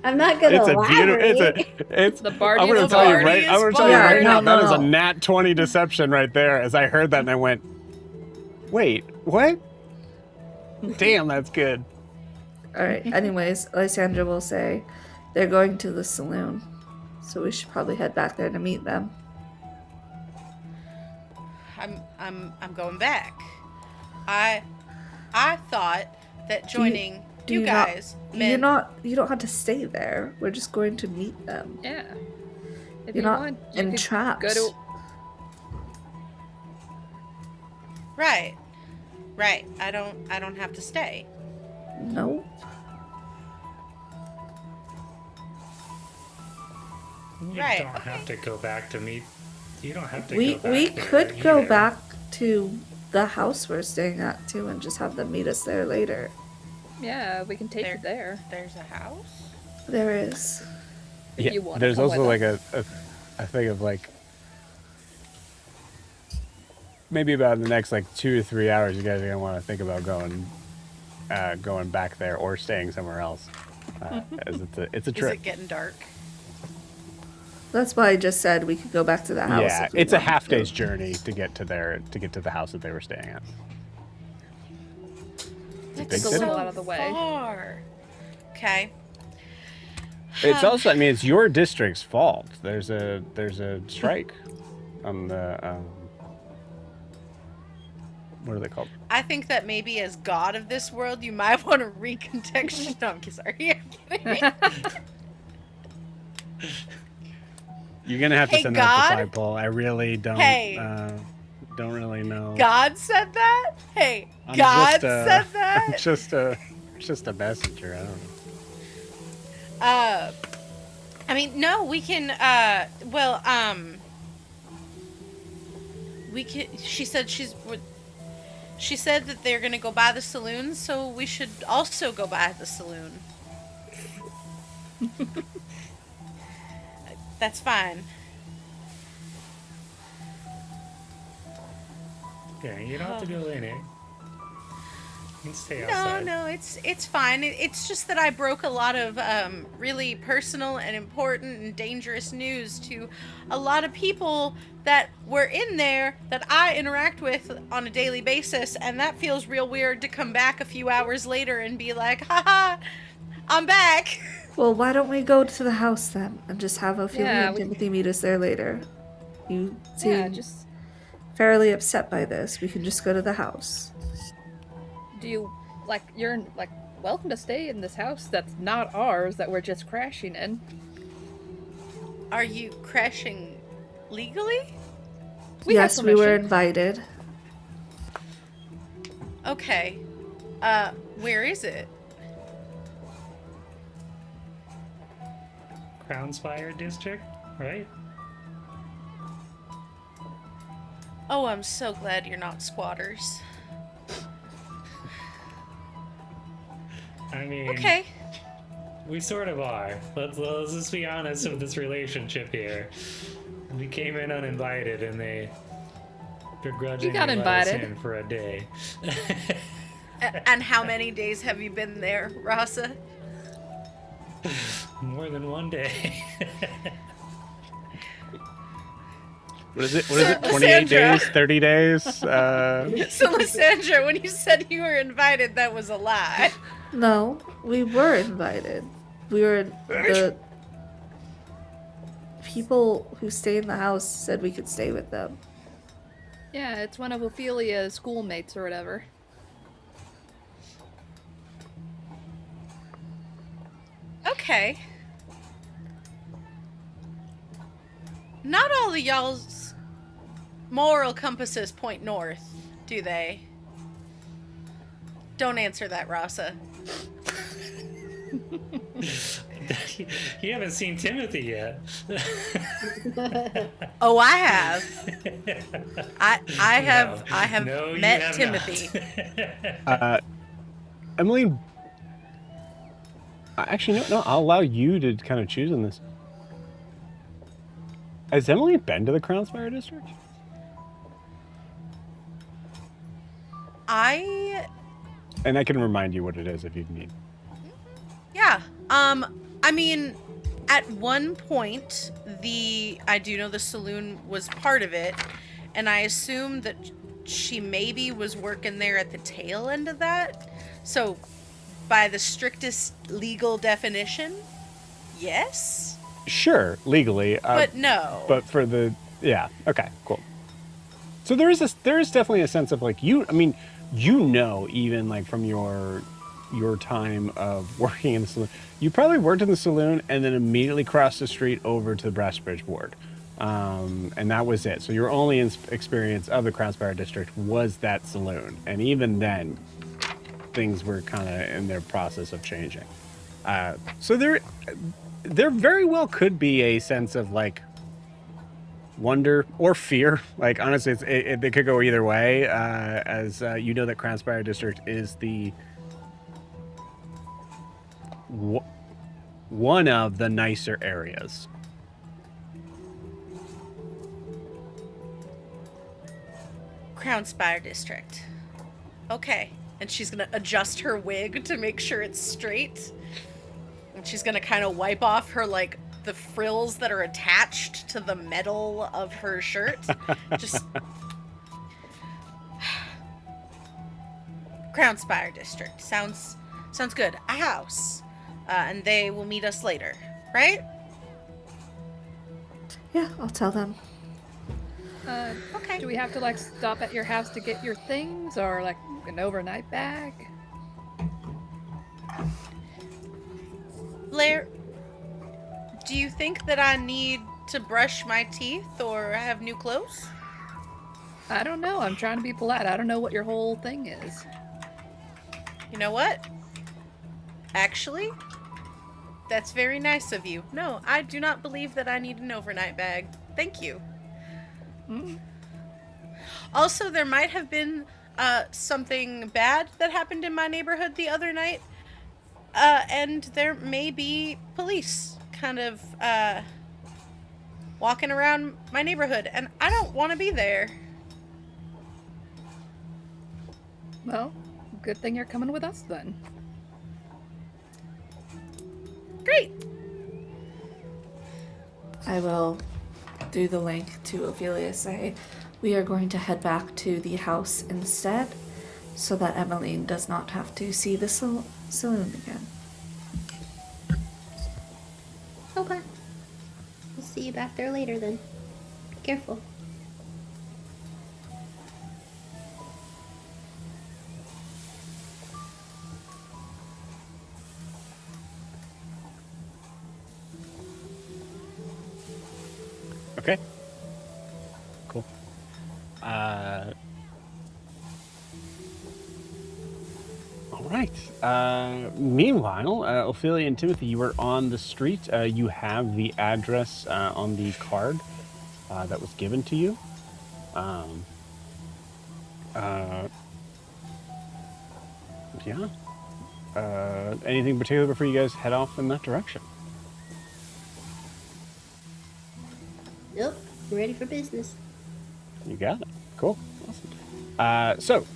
I'm not gonna It's a elaborate. beautiful. It's. The I'm Barty gonna is tell you Barty right. is I'm gonna tell you Barty. right now. No, That is a no. nat 20 deception right there. As I heard that, and I went, "Wait, what? Damn, that's good." Alright, anyways, Lysandra will say they're going to the saloon. So we should probably head back there to meet them. I'm going back. I thought that joining Do you not- guys meant You don't have to stay there. We're just going to meet them. Yeah. If You're you not want, you could entrapped. go to. right. I don't have to stay. Nope. You Right, don't have to go back to meet. You don't have to We go back we there could go either. back to the house we're staying at too and just have them meet us there later. Yeah, we can take There- you there. There's a house? There is. If you want There's to come also with like us. a thing of like maybe about in the next like 2 or 3 hours, you guys are gonna want to think about going back there or staying somewhere else. As it's a Is trip. it getting dark? That's why I just said we could go back to the house. Yeah, if we it's a wanted half to. day's journey to get to the house that they were staying at. That's big so city? out of the way. far. Okay. It's also, I mean, it's your district's fault. There's a strike on the what are they called? I think that maybe as god of this world, you might want to recontextualize. No, I'm sorry. I'm kidding. You're gonna have to Hey, send that to God? Flagpole. I really don't. Hey. Don't really know. God said that? Hey, I'm God just a- said that? I'm just a messenger. I don't know. I mean, no, we can, we can, she said that they're gonna go by the saloon, so we should also go by the saloon. That's fine. Okay, you don't have to go in it. You can stay No, outside. no, it's fine. It's just that I broke a lot of really personal and important and dangerous news to a lot of people that were in there that I interact with on a daily basis, and that feels real weird to come back a few hours later and be like, haha, I'm back. Well, why don't we go to the house then and just have Ophelia Yeah, and we- Timothy meet us there later? You seem Yeah, just fairly upset by this. We can just go to the house. do you like you're like welcome to stay in this house that's not ours that we're just crashing in. Are you crashing legally? We have Yes, we were permission. invited. Okay. Where is it? Crownspire district, right? Oh, I'm so glad you're not squatters. I mean, Okay. we sort of are. Let's just be honest with this relationship here. We came in uninvited, and they begrudgingly got let us invited. in for a day. And how many days have you been there, Rasa? More than one day. What is it? 28 Lysandra. days? 30 days? So, Lysandra, when you said you were invited, that was a lie. No, we were invited. We were the people who stay in the house said we could stay with them. Yeah, it's one of Ophelia's schoolmates or whatever. Okay. Not all of y'all's moral compasses point north, do they? Don't answer that, Rasa. You haven't seen Timothy yet. Oh, I have. I have No, you met have Timothy. not. Emily, actually, no, I'll allow you to kind of choose on this. Has Emily been to the Crownspire District? And I can remind you what it is if you need. Yeah. I mean, at one point, I do know the saloon was part of it, and I assume that she maybe was working there at the tail end of that. So, by the strictest legal definition, yes? Sure, legally. But no. But for the... Yeah, okay, cool. So there is definitely a sense of, like, even, like, from your time of working in the saloon, you probably worked in the saloon and then immediately crossed the street over to the Brassbridge ward. And that was it. So your only experience of the Crownspire District was that saloon. And even then, things were kind of in their process of changing. So there very well could be a sense of, like, wonder or fear. Like, honestly, it could go either way. As you know, that Crownspire District is the one of the nicer areas. Crownspire District. Okay. And she's gonna adjust her wig to make sure it's straight. And she's gonna kind of wipe off her, like, the frills that are attached to the metal of her shirt. Just... Crownspire District. Sounds good. A house. And they will meet us later, right? Yeah, I'll tell them. Okay. Do we have to, like, stop at your house to get your things, or, like, an overnight bag? Blair, do you think that I need to brush my teeth or have new clothes? I don't know. I'm trying to be polite. I don't know what your whole thing is. You know what? Actually, that's very nice of you. No, I do not believe that I need an overnight bag. Thank you. Also, there might have been something bad that happened in my neighborhood the other night. And there may be police kind of walking around my neighborhood, and I don't want to be there. Well, good thing you're coming with us then. Great. I will do the link to Ophelia, say we are going to head back to the house instead, so that Emmeline does not have to see the saloon again. Okay. We'll see you back there later then. Be careful. Okay. Cool. All right. Meanwhile, Ophelia and Timothy, you are on the street. You have the address on the card that was given to you. Yeah. Anything particular before you guys head off in that direction? Nope. We're ready for business. You got it. Cool. Awesome. So,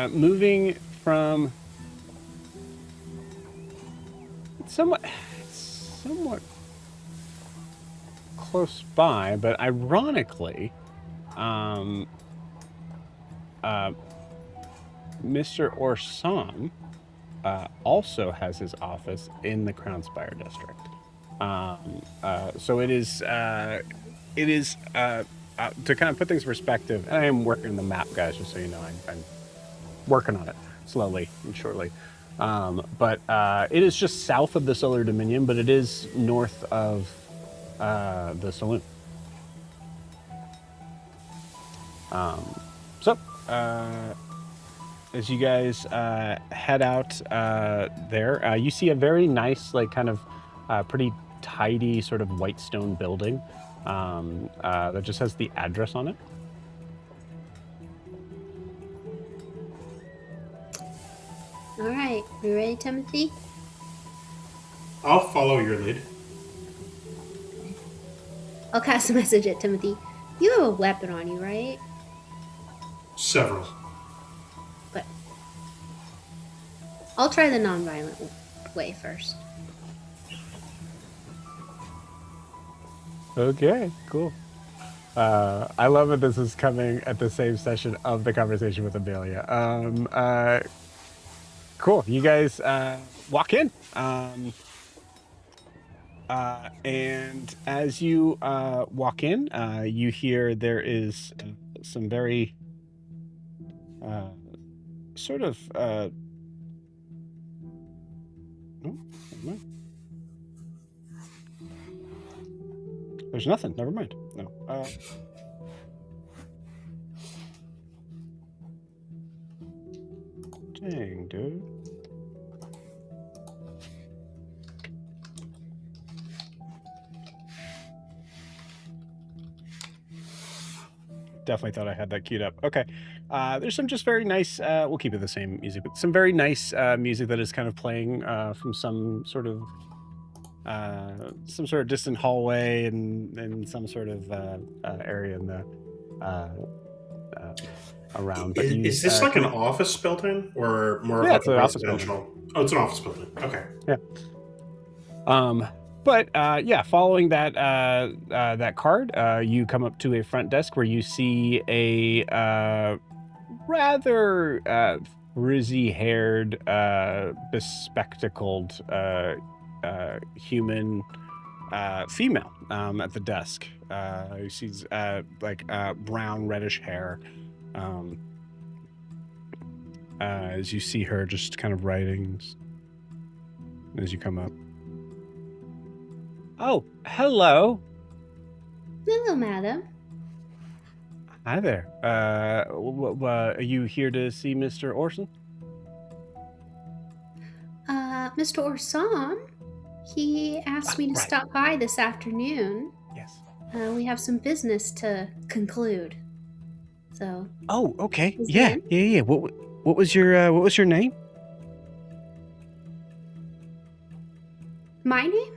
moving from somewhat close by, but ironically, Mr. Orson also has his office in the Crownspire District. So it is to kind of put things in perspective, and I am working on the map, guys, just so you know. I'm working on it slowly and surely. But it is just south of the Solar Dominion, but it is north of the saloon. So as you guys head out there, you see a very nice, like, kind of pretty tidy sort of white stone building that just has the address on it. All right, you ready, Timothy? I'll follow your lead. I'll cast a message at Timothy. You have a weapon on you, right? Several. But I'll try the non-violent way first. Okay, cool. I love that this is coming at the same session of the conversation with Emilia. Cool. You guys walk in. And as you walk in, you hear there is some very sort of... oh, never mind. There's nothing. Never mind. No. Dang, dude. Definitely thought I had that queued up. Okay. There's some just very nice, we'll keep it the same music, but some very nice music that is kind of playing from some sort of distant hallway and some sort of area in the around. But Is this like an office building or more Yeah, of it's like an a office residential? Oh, it's an office building. Okay. Yeah. But yeah, following that card, you come up to a front desk where you see a rather frizzy-haired, bespectacled human female at the desk. She's like brown, reddish hair. As you see her just kind of writing as you come up. Oh, hello. Hello, madam. Hi there. Are you here to see Mr. Orson? Mr. Orson, he asked me to right. stop by this afternoon. Yes. We have some business to conclude. So. Oh, okay. Is Yeah, he in? yeah. What was your name? My name?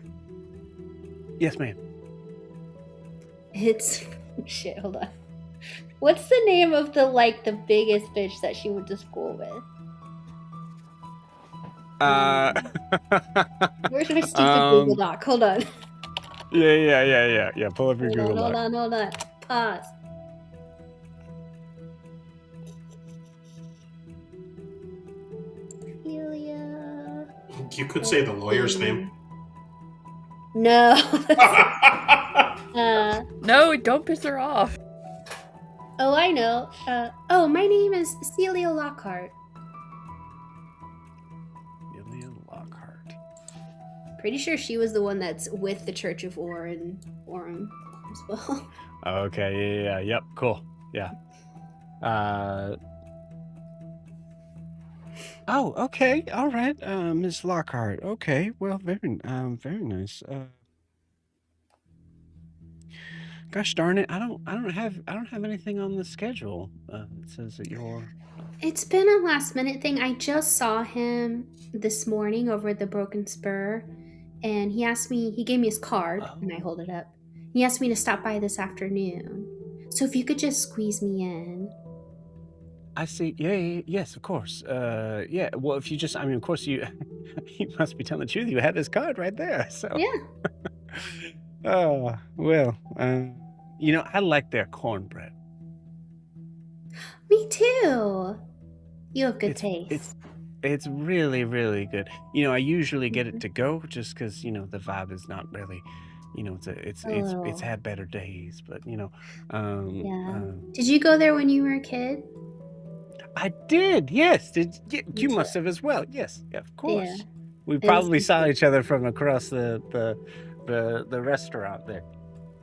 Yes, ma'am. It's shit. Hold on. What's the name of the biggest bitch that she went to school with? Where's my stupid Google Doc? Hold on. Yeah. Pull up your Google Doc. Hold on. Pause. Emilia. You could say the lawyer's name. No. No, don't piss her off. Oh, I know. My name is Celia Lockhart. Celia Lockhart. Pretty sure she was the one that's with the Church of Orem as well. Okay, yeah. Yep, cool. Yeah. Oh, okay. All right. Miss Lockhart. Okay. Well, very nice. Gosh darn it. I don't have anything on the schedule. It says that you're... It's been a last minute thing. I just saw him this morning over at the Broken Spur, and he gave me his card, and I hold it up. He asked me to stop by this afternoon. So if you could just squeeze me in. I see. Yeah, yes, of course. Yeah, well, if you just, of course you must be telling the truth. You have his card right there, so. Yeah. Oh, well, I like their cornbread. Me too. You have good taste. It's really, really good. I usually get it to go just because the vibe is not really, it's Oh, had better days, but yeah. Did you go there when you were a kid? I did. Yes, Me you too. must have as well. Yes, yeah, of Yeah. course. We It was probably saw insane. each other from across the restaurant there.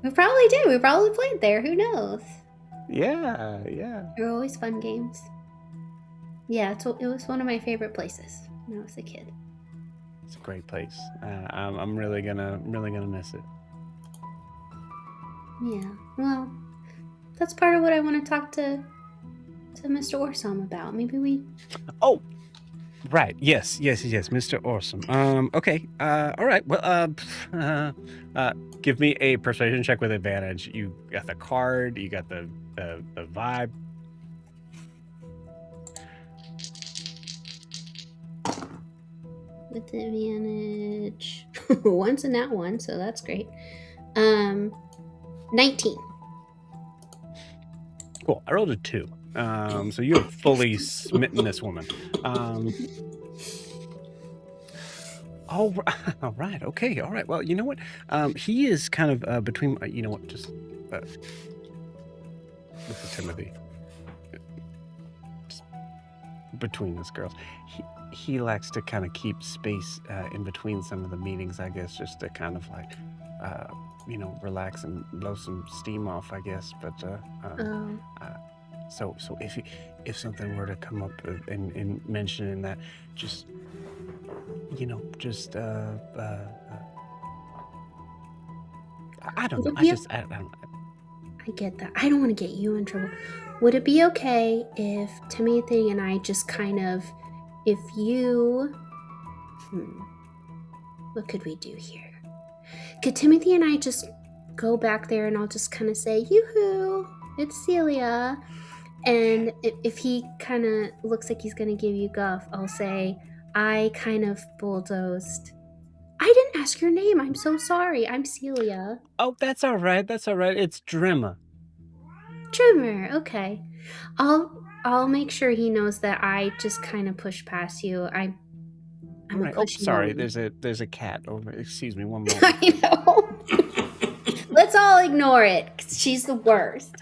We probably did. We probably played there. Who knows? Yeah, yeah. There were always fun games. Yeah, it was one of my favorite places when I was a kid. It's a great place. I'm really gonna miss it. Yeah. Well, that's part of what I want to talk to Mr. Orsom about. Maybe we. Oh, right. Yes, Mr. Orson. Okay. All right. Well, give me a persuasion check with advantage. You got the card. You got the vibe. With advantage. Once in that one, so that's great. 19. Cool. I rolled a 2. So you have fully smitten this woman. All right. Okay. All right. Well, you know what? He is kind of between. You know what? Just Mr. Timothy. Just between us girls, he likes to kind of keep space in between some of the meetings. I guess just to kind of like, relax and blow some steam off. I guess. But so if something were to come up and mentioning that, just. I don't know. I don't. I get that. I don't want to get you in trouble. Would it be okay if Timothy and I just kind of, if you, what could we do here? Could Timothy and I just go back there and I'll just kind of say, yoo-hoo, it's Celia. And if he kind of looks like he's going to give you guff, I'll say, I kind of bulldozed. I didn't ask your name. I'm so sorry. I'm Celia. Oh, that's all right. That's all right. It's Drimmer. Drimmer. Okay. I'll make sure he knows that I just kind of pushed past you. I'm right. a pushy sorry. woman. There's a cat over. Excuse me. One moment. I know. Let's all ignore it. 'Cause she's the worst.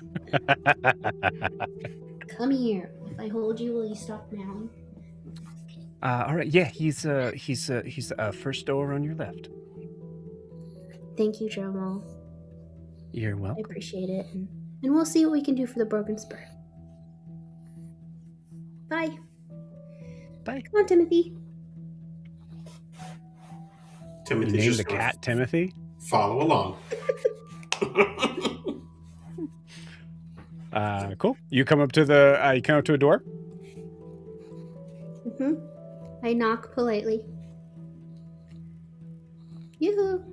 Come here. If I hold you, will you stop meowing? All right. Yeah, he's first door on your left. Thank you, Jomo. You're welcome. I appreciate it, and we'll see what we can do for the broken spur. Bye. Bye. Come on, Timothy. Timothy You named just the cat Timothy. follow along. Cool. You come up to a door. I knock politely. Yoo-hoo.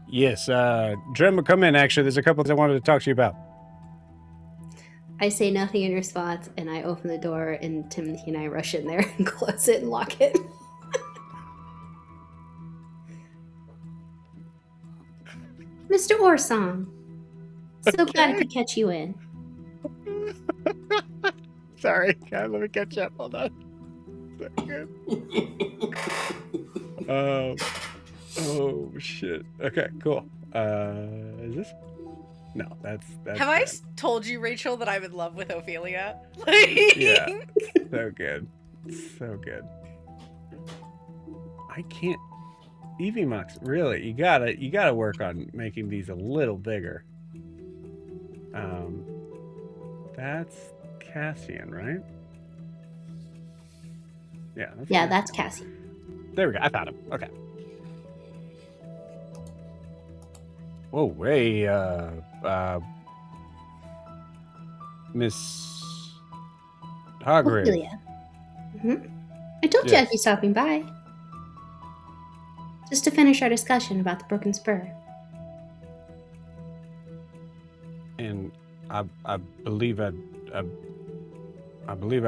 Yes, Drim, come in. Actually, there's a couple things I wanted to talk to you about. I say nothing in response, and I open the door, and Timothy and I rush in there and close it and lock it. Mr. Orson, so glad I could catch you in. Sorry, let me catch up. Hold on. Oh shit. Okay, cool. Is this? No, that's. Have I told you, Rachel, that I'm in love with Ophelia? Like... Yeah. So good. So good. I can't. Evie Mux, really, you gotta work on making these a little bigger. That's Cassian, right? Yeah. That's Cassie. There we go. I found him. Okay. Whoa, hey, Miss Hargrave. Ophelia. I told you I'd be stopping by. Just to finish our discussion about the broken spur. And I believe I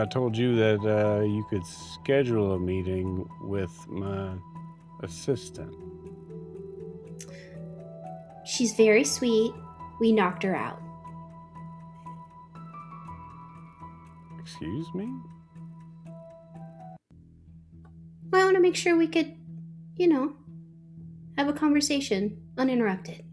told you that you could schedule a meeting with my assistant. She's very sweet, we knocked her out. Excuse me? Well, I want to make sure we could, have a conversation uninterrupted.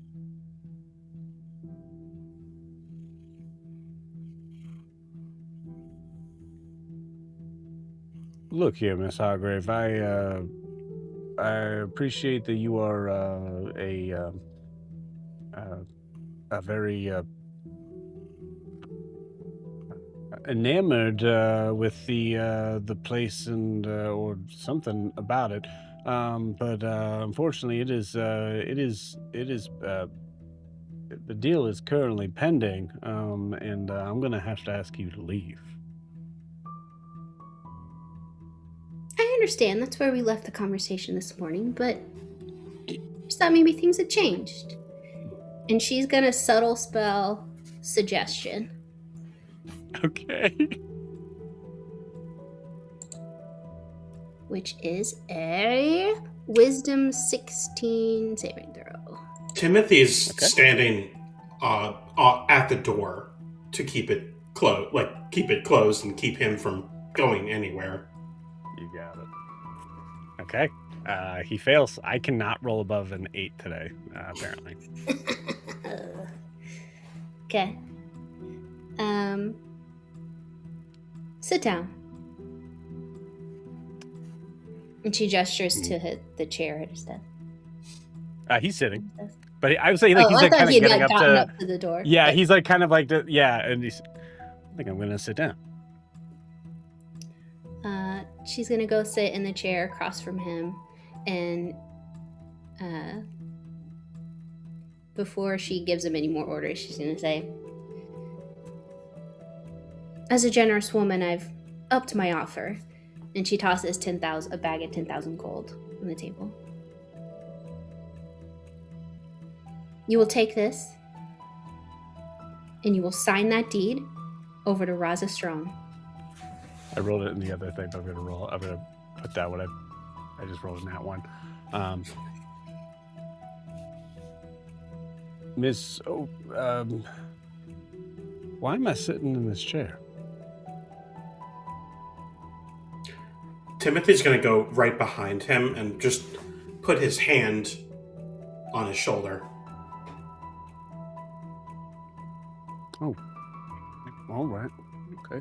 Look here, Miss Hargrave. I appreciate that you are a very enamored with the place and or something about it. But unfortunately, it is the deal is currently pending, and I'm gonna have to ask you to leave. I understand that's where we left the conversation this morning, but I just thought maybe things had changed. And she's gonna subtle spell suggestion. Okay. Which is a wisdom 16 saving throw. Timothy's standing at the door to keep it closed and keep him from going anywhere. You got it. Okay. He fails. I cannot roll above an 8 today, apparently. Okay. Sit down. And she gestures to hit the chair at his desk. He's sitting. But I would say he's I like thought kind of he had getting not up gotten to... up to the door. Yeah, but- he's like kind of like... and he's... I think I'm going to sit down. She's gonna go sit in the chair across from him, and before she gives him any more orders, she's gonna say, "As a generous woman, I've upped my offer," and she tosses a bag of 10,000 gold on the table. "You will take this, and you will sign that deed over to Rasa Strong." I rolled it in the other thing, but I'm gonna put that one. I just rolled in that one. Miss, why am I sitting in this chair? Timothy's going to go right behind him and just put his hand on his shoulder. Oh, all right, okay.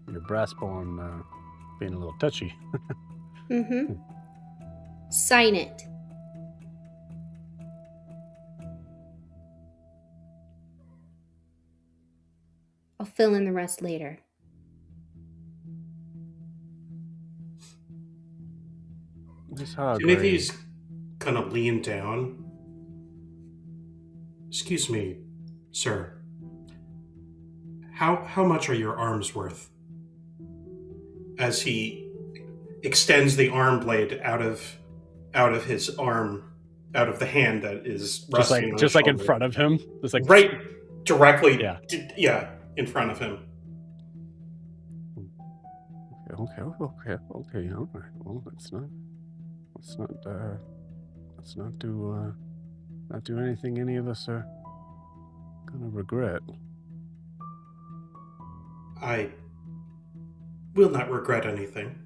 Your brass bone being a little touchy. Mm-hmm. Sign it. I'll fill in the rest later. Miss Hargrave. Timothy's going to lean down. Excuse me, sir. How much are your arms worth? As he extends the arm blade out of his arm, out of the hand that is resting on his like in shoulder. front of him, just like right directly, yeah, in front of him. Okay, all right. Well, let's not do anything any of us are gonna regret. I will not regret anything.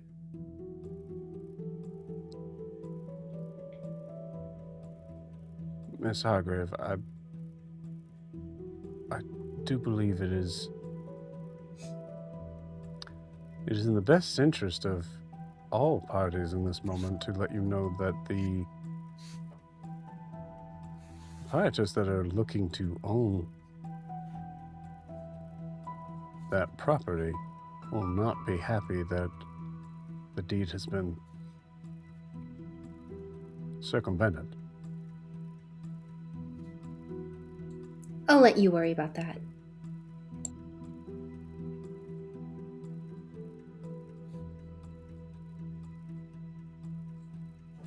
Miss Hargrave, I do believe it is in the best interest of all parties in this moment to let you know that the pietists that are looking to own that property will not be happy that the deed has been circumvented. I'll let you worry about that.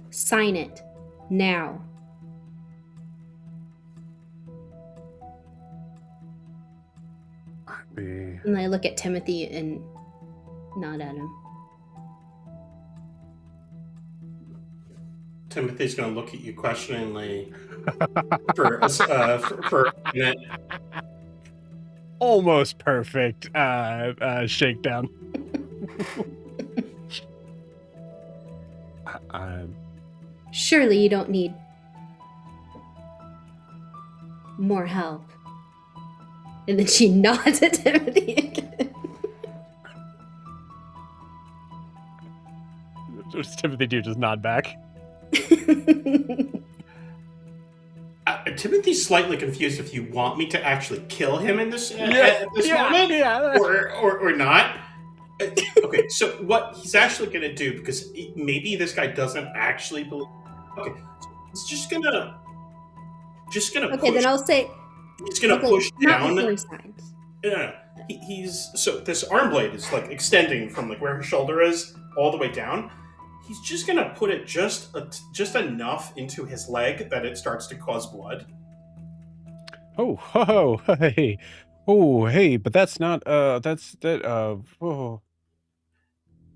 Sign it. Now. And I look at Timothy and nod at him. Timothy's going to look at you questioningly for a minute. Almost perfect shakedown. Surely you don't need more help. And then she nods at Timothy again. Does Timothy do just nod back? Timothy's slightly confused if you want me to actually kill him in this at this moment, or not. Okay, so what he's actually going to do, because maybe this guy doesn't actually believe. Okay, so he's just gonna Okay, push. then I'll say. He's gonna push down. Signs. Yeah, he's so this arm blade is like extending from like where his shoulder is all the way down. He's just gonna put it just enough into his leg that it starts to cause blood. Oh, hey, hey, but that's not oh.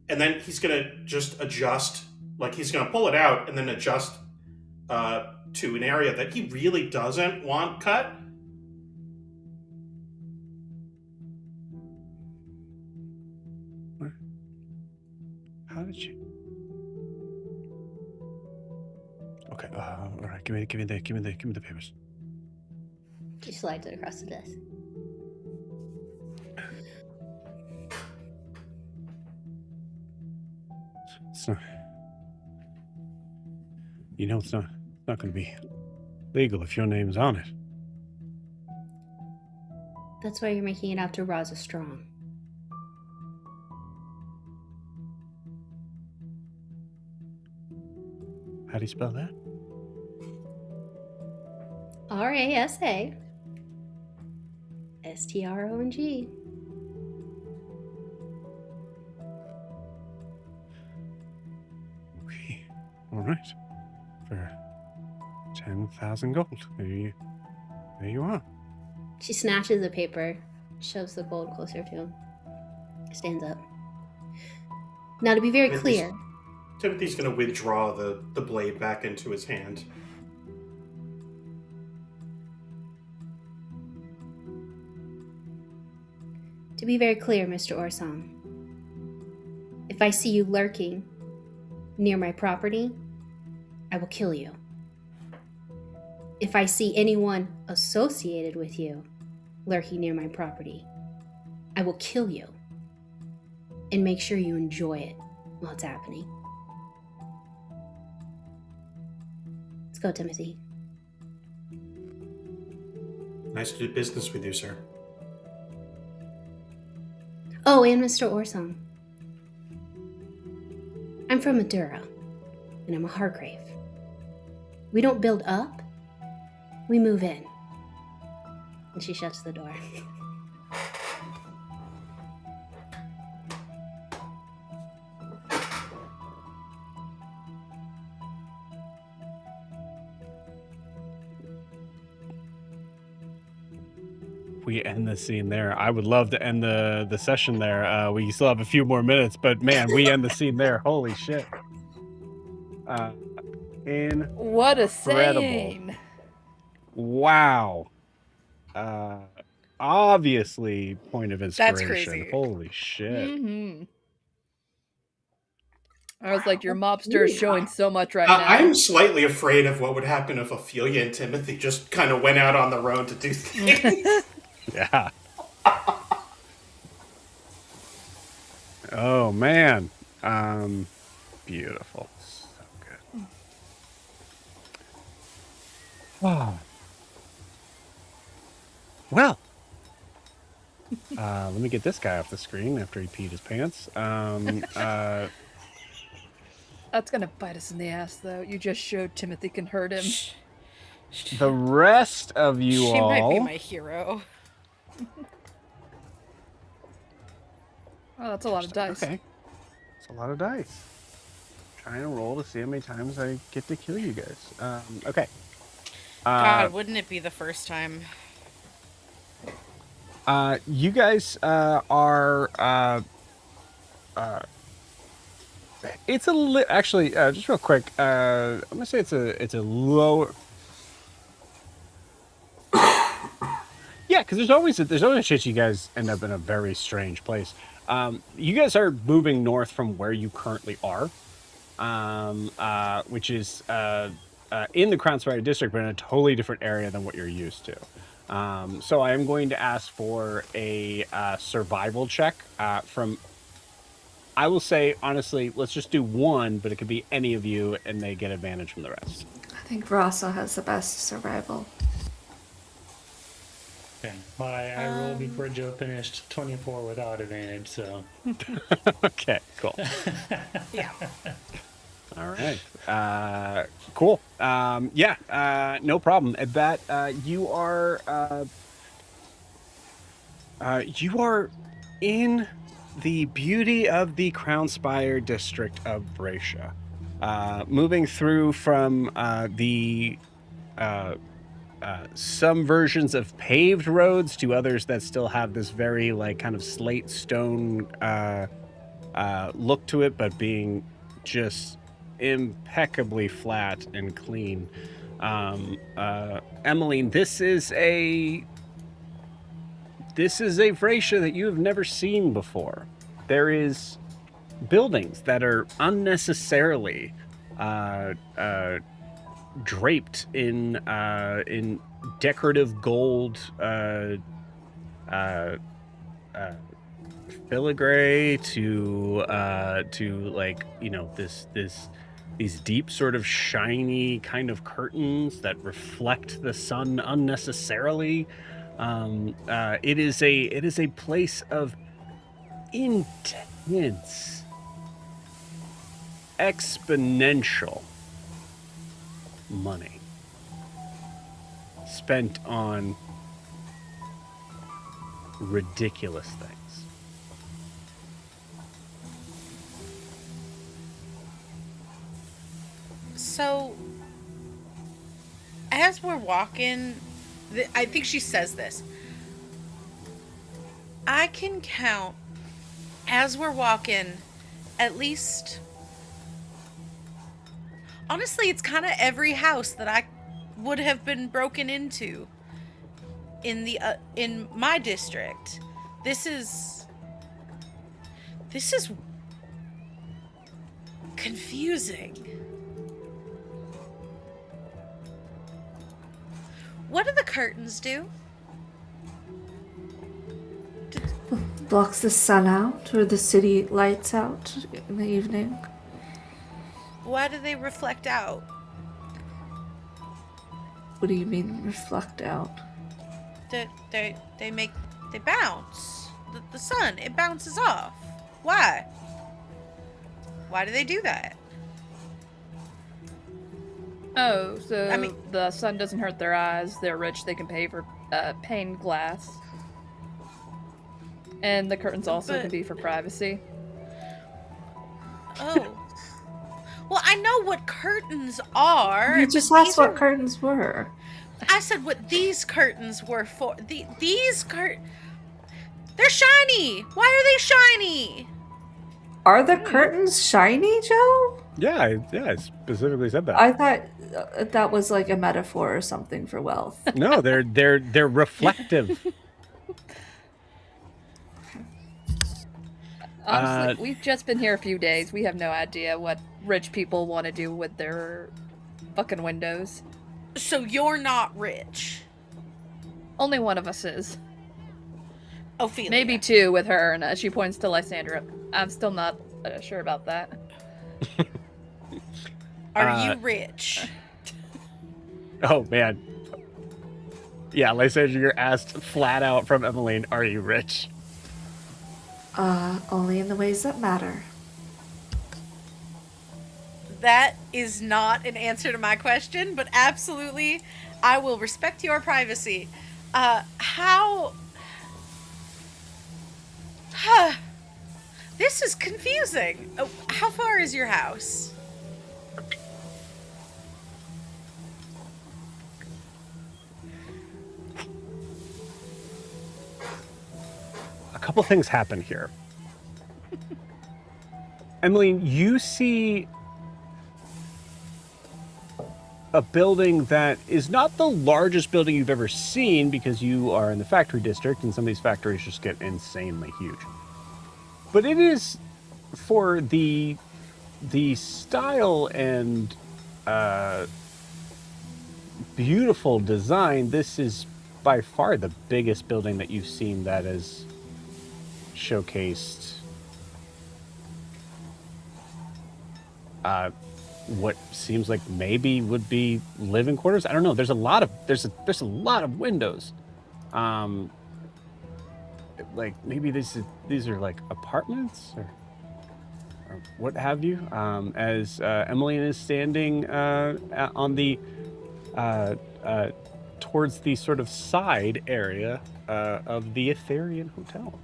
And then he's gonna just adjust, like he's gonna pull it out and then adjust to an area that he really doesn't want cut. What? How did you? Okay, all right. Give me the papers. She slides it across the desk. It's not. You know, it's not going to be legal if your name's on it. That's why you're making it out to Rasa Strong. How do you spell that? Rasa Strong. Okay, all right. For 10,000 gold, there you are. She snatches the paper, shoves the gold closer to him, stands up. Now, to be very clear, Timothy's going to withdraw the blade back into his hand. to be very clear, Mr. Orson, if I see you lurking near my property, I will kill you. If I see anyone associated with you lurking near my property, I will kill you and make sure you enjoy it while it's happening. Let's go, Timothy. Nice to do business with you, sir. Oh, and Mr. Orson. I'm from Madura, and I'm a Hargrave. We don't build up, we move in. And she shuts the door. We end the scene there. I would love to end the session there. We still have a few more minutes, but man, we end the scene there. Holy shit. What a Incredible. scene. Wow. Obviously point of inspiration. That's crazy. Holy shit. Mm-hmm. I was like, your mobster is showing so much right now. I'm slightly afraid of what would happen if Ophelia and Timothy just kind of went out on their own to do things. Yeah. Oh man. Beautiful. So good. Wow. Well. Let me get this guy off the screen after he peed his pants. That's gonna bite us in the ass, though. You just showed Timothy can hurt him. The rest of you She all. might be my hero. Oh, that's a lot of dice. Okay. It's a lot of dice. Trying to roll to see how many times I get to kill you guys. Okay. God, wouldn't it be the first time? You guys are It's actually just real quick. I'm gonna say it's a lower. Yeah, because there's always a chance you guys end up in a very strange place. You guys are moving north from where you currently are, which is in the Crown Spire district, but in a totally different area than what you're used to. So I am going to ask for a survival check from. I will say, honestly, let's just do one, but it could be any of you, and they get advantage from the rest. I think Rasa has the best survival. Okay. Well, I rolled before Joe finished 24 without advantage, so. Okay, cool. Yeah. All right. Cool. No problem. At that, you are in the beauty of the Crown Spire district of Bracia. Moving through from some versions of paved roads to others that still have this very like kind of slate stone look to it, but being just impeccably flat and clean. Emmeline, this is a Vracia that you have never seen before. There is buildings that are unnecessarily draped in decorative gold filigree to like, you know, these deep sort of shiny kind of curtains that reflect the sun unnecessarily. It is a place of intense, exponential money spent on ridiculous things. So, as we're walking, I think she says this. I can count, as we're walking, at least... Honestly, it's kind of every house that I would have been broken into in my district. This is confusing. What do the curtains do? Blocks the sun out or the city lights out in the evening. Why do they reflect out? What do you mean reflect out? They bounce. The sun, it bounces off. Why? Why do they do that? Oh, so I mean- the sun doesn't hurt their eyes. They're rich. They can pay for pane glass. And the curtains also But- can be for privacy. Oh. Well, I know what curtains are. You just but asked these what are- curtains were. I said what these curtains were for. These they're shiny. Why are they shiny? Are the curtains shiny, Joe? Yeah, I specifically said that. I thought that was like a metaphor or something for wealth. No, they're reflective. Honestly, we've just been here a few days. We have no idea what rich people want to do with their fucking windows. So you're not rich. Only one of us is. Ophelia. Maybe two with her, and she points to Lysandra. I'm still not sure about that. Are you rich? Oh man. Yeah, Lysandra, you're asked flat out from Emmeline, are you rich? Only in the ways that matter. That is not an answer to my question, but absolutely, I will respect your privacy. How... This is confusing. Oh, how far is your house? A couple things happen here. Emmeline, you see a building that is not the largest building you've ever seen because you are in the factory district and some of these factories just get insanely huge. But it is, for the style and beautiful design, this is by far the biggest building that you've seen that is showcased what seems like maybe would be living quarters. I don't know. There's a lot of windows. Like maybe these are like apartments or what have you. As Emmeline is standing on the towards the sort of side area of the Etherian Hotel.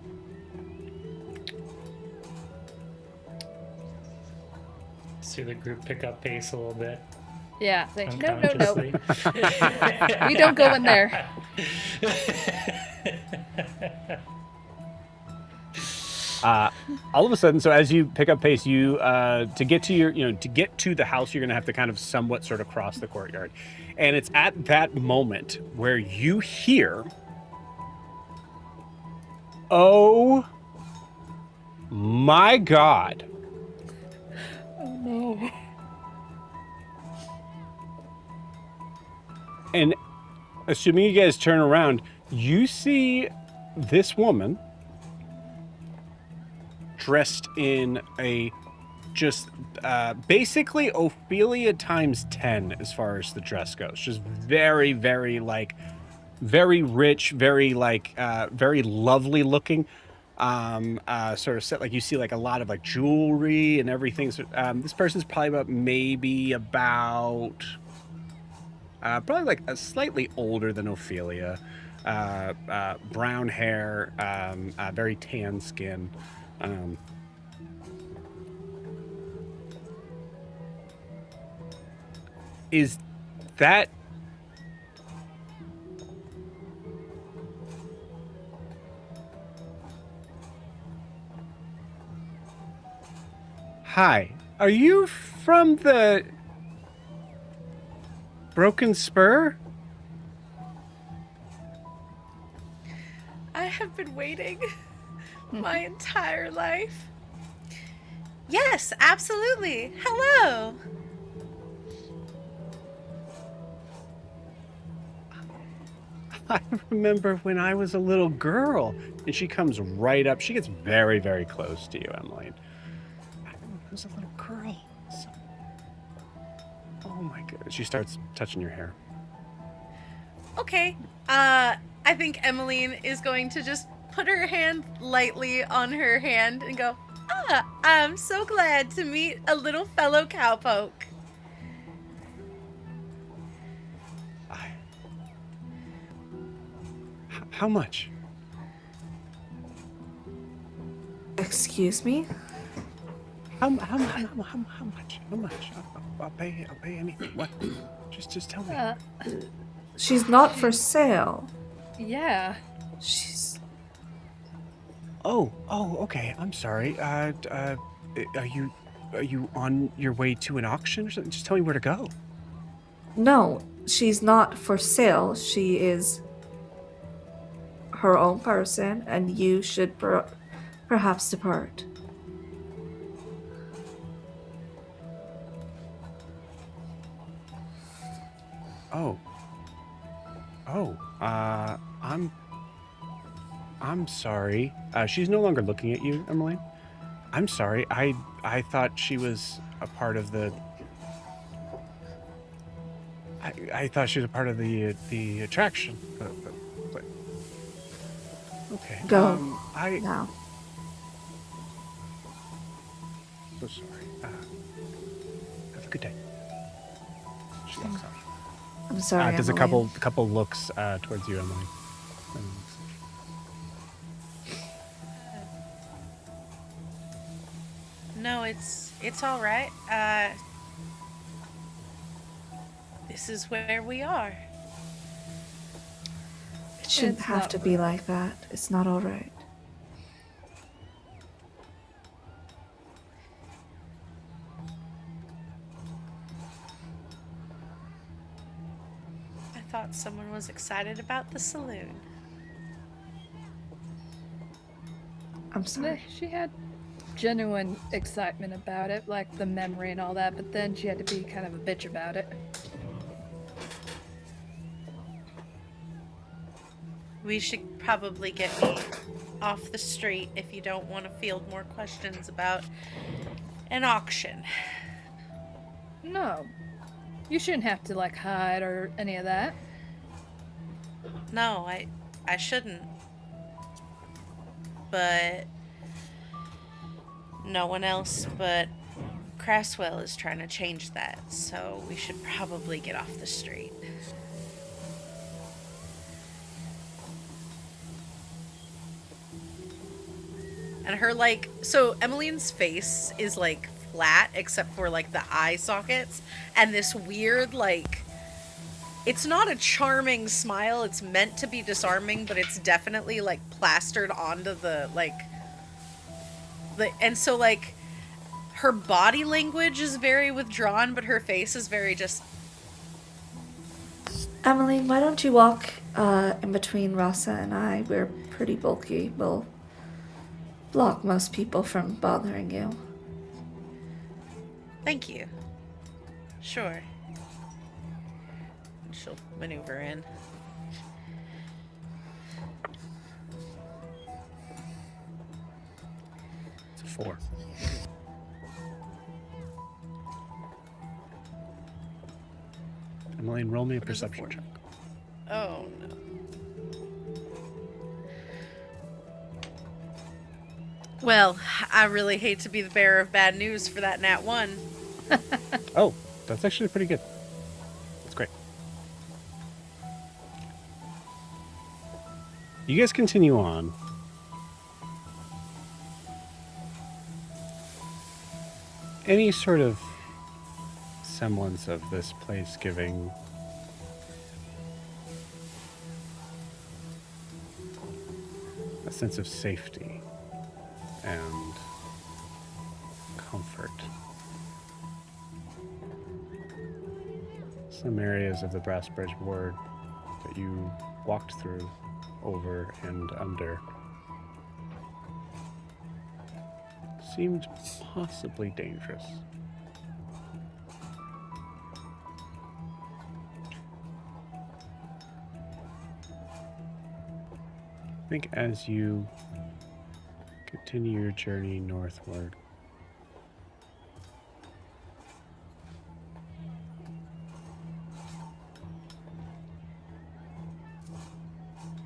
See the group pick up pace a little bit. Yeah. Say, no. Unconsciously. We don't go in there. All of a sudden, so as you pick up pace, you to get to the house, you're gonna have to kind of somewhat sort of cross the courtyard, and it's at that moment where you hear, "Oh my God!" Oh no. And assuming you guys turn around, you see this woman dressed in a just basically Ophelia times 10 as far as the dress goes. Just very, very like very rich, very like very lovely looking. Sort of set, like you see like a lot of like jewelry and everything. So, this person's probably about probably like a slightly older than Ophelia. Brown hair, very tan skin. Is that Hi, are you from the Broken Spur? I have been waiting my entire life. Yes, absolutely. Hello. I remember when I was a little girl. And she comes right up. She gets very, very close to you, Emmeline. I remember when I was a little girl. Oh my goodness. She starts touching your hair. Okay. I think Emmeline is going to just put her hand lightly on her hand and go, I'm so glad to meet a little fellow cowpoke. How much? Excuse me? How much? How much? I'll pay anything. What? Just tell me. She's not for sale. Yeah. She's... Oh, okay. I'm sorry. Are you on your way to an auction or something? Just tell me where to go. No, she's not for sale. She is her own person, and you should perhaps depart. I'm sorry. She's no longer looking at you, Emmeline. I'm sorry. I thought she was a part of the. I thought she was a part of the attraction. But okay. Go I now. So sorry. Have a good day. She walks off. I'm sorry. There's a Emily. couple looks towards you, Emily. No, it's all right. This is where we are. It shouldn't It's have not to be like that. It's not all right. thought someone was excited about the saloon. I'm sorry. She had genuine excitement about it, like the memory and all that, but then she had to be kind of a bitch about it. We should probably get me off the street if you don't want to field more questions about an auction. No. You shouldn't have to, like, hide or any of that. No, I shouldn't. But no one else but Craswell is trying to change that, so we should probably get off the street. And her, like, so Emmeline's face is, like, flat except for, like, the eye sockets, and this weird, like, it's not a charming smile, it's meant to be disarming, but it's definitely, like, plastered onto the, like, and so, like, her body language is very withdrawn, but her face is very just... Emmeline, why don't you walk in between Rasa and I? We're pretty bulky. We'll block most people from bothering you. Thank you. Sure. She'll maneuver in. It's a 4. Emmeline, roll me a What is a perception 4? check. Oh, no. Well, I really hate to be the bearer of bad news for that nat 1. Oh, that's actually pretty good. That's great. You guys continue on. Any sort of semblance of this place giving a sense of safety and comfort. Some areas of the Brass Bridge ward that you walked through, over and under, seemed possibly dangerous. I think as you continue your journey northward,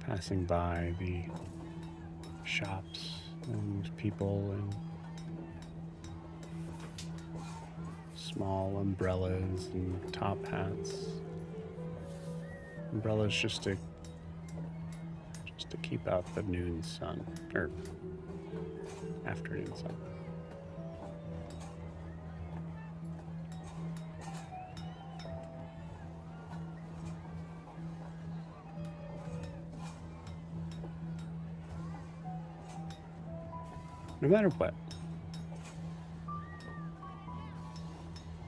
passing by the shops and people and small umbrellas and top hats. Umbrellas just to keep out the noon sun, or afternoon sun. No matter what,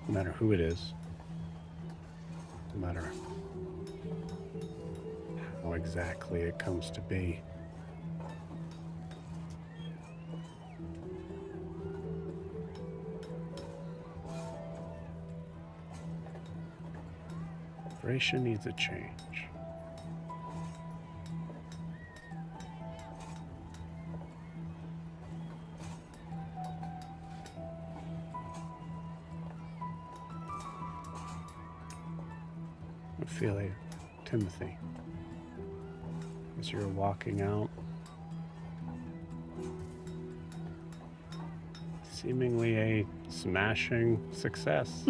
no matter who it is, no matter how exactly it comes to be, Rasa needs a change. Ophelia, Timothy, as you're walking out, seemingly a smashing success,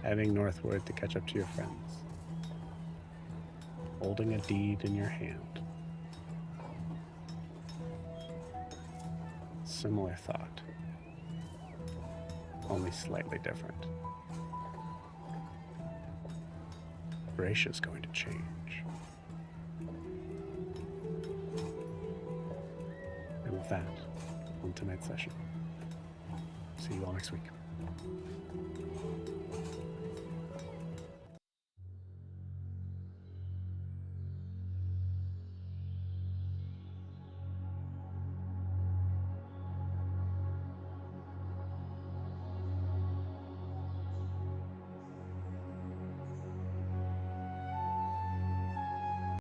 heading northward to catch up to your friends, holding a deed in your hand. Similar thought, only slightly different. Rasa's going to change. And with that, on tonight's session. See you all next week.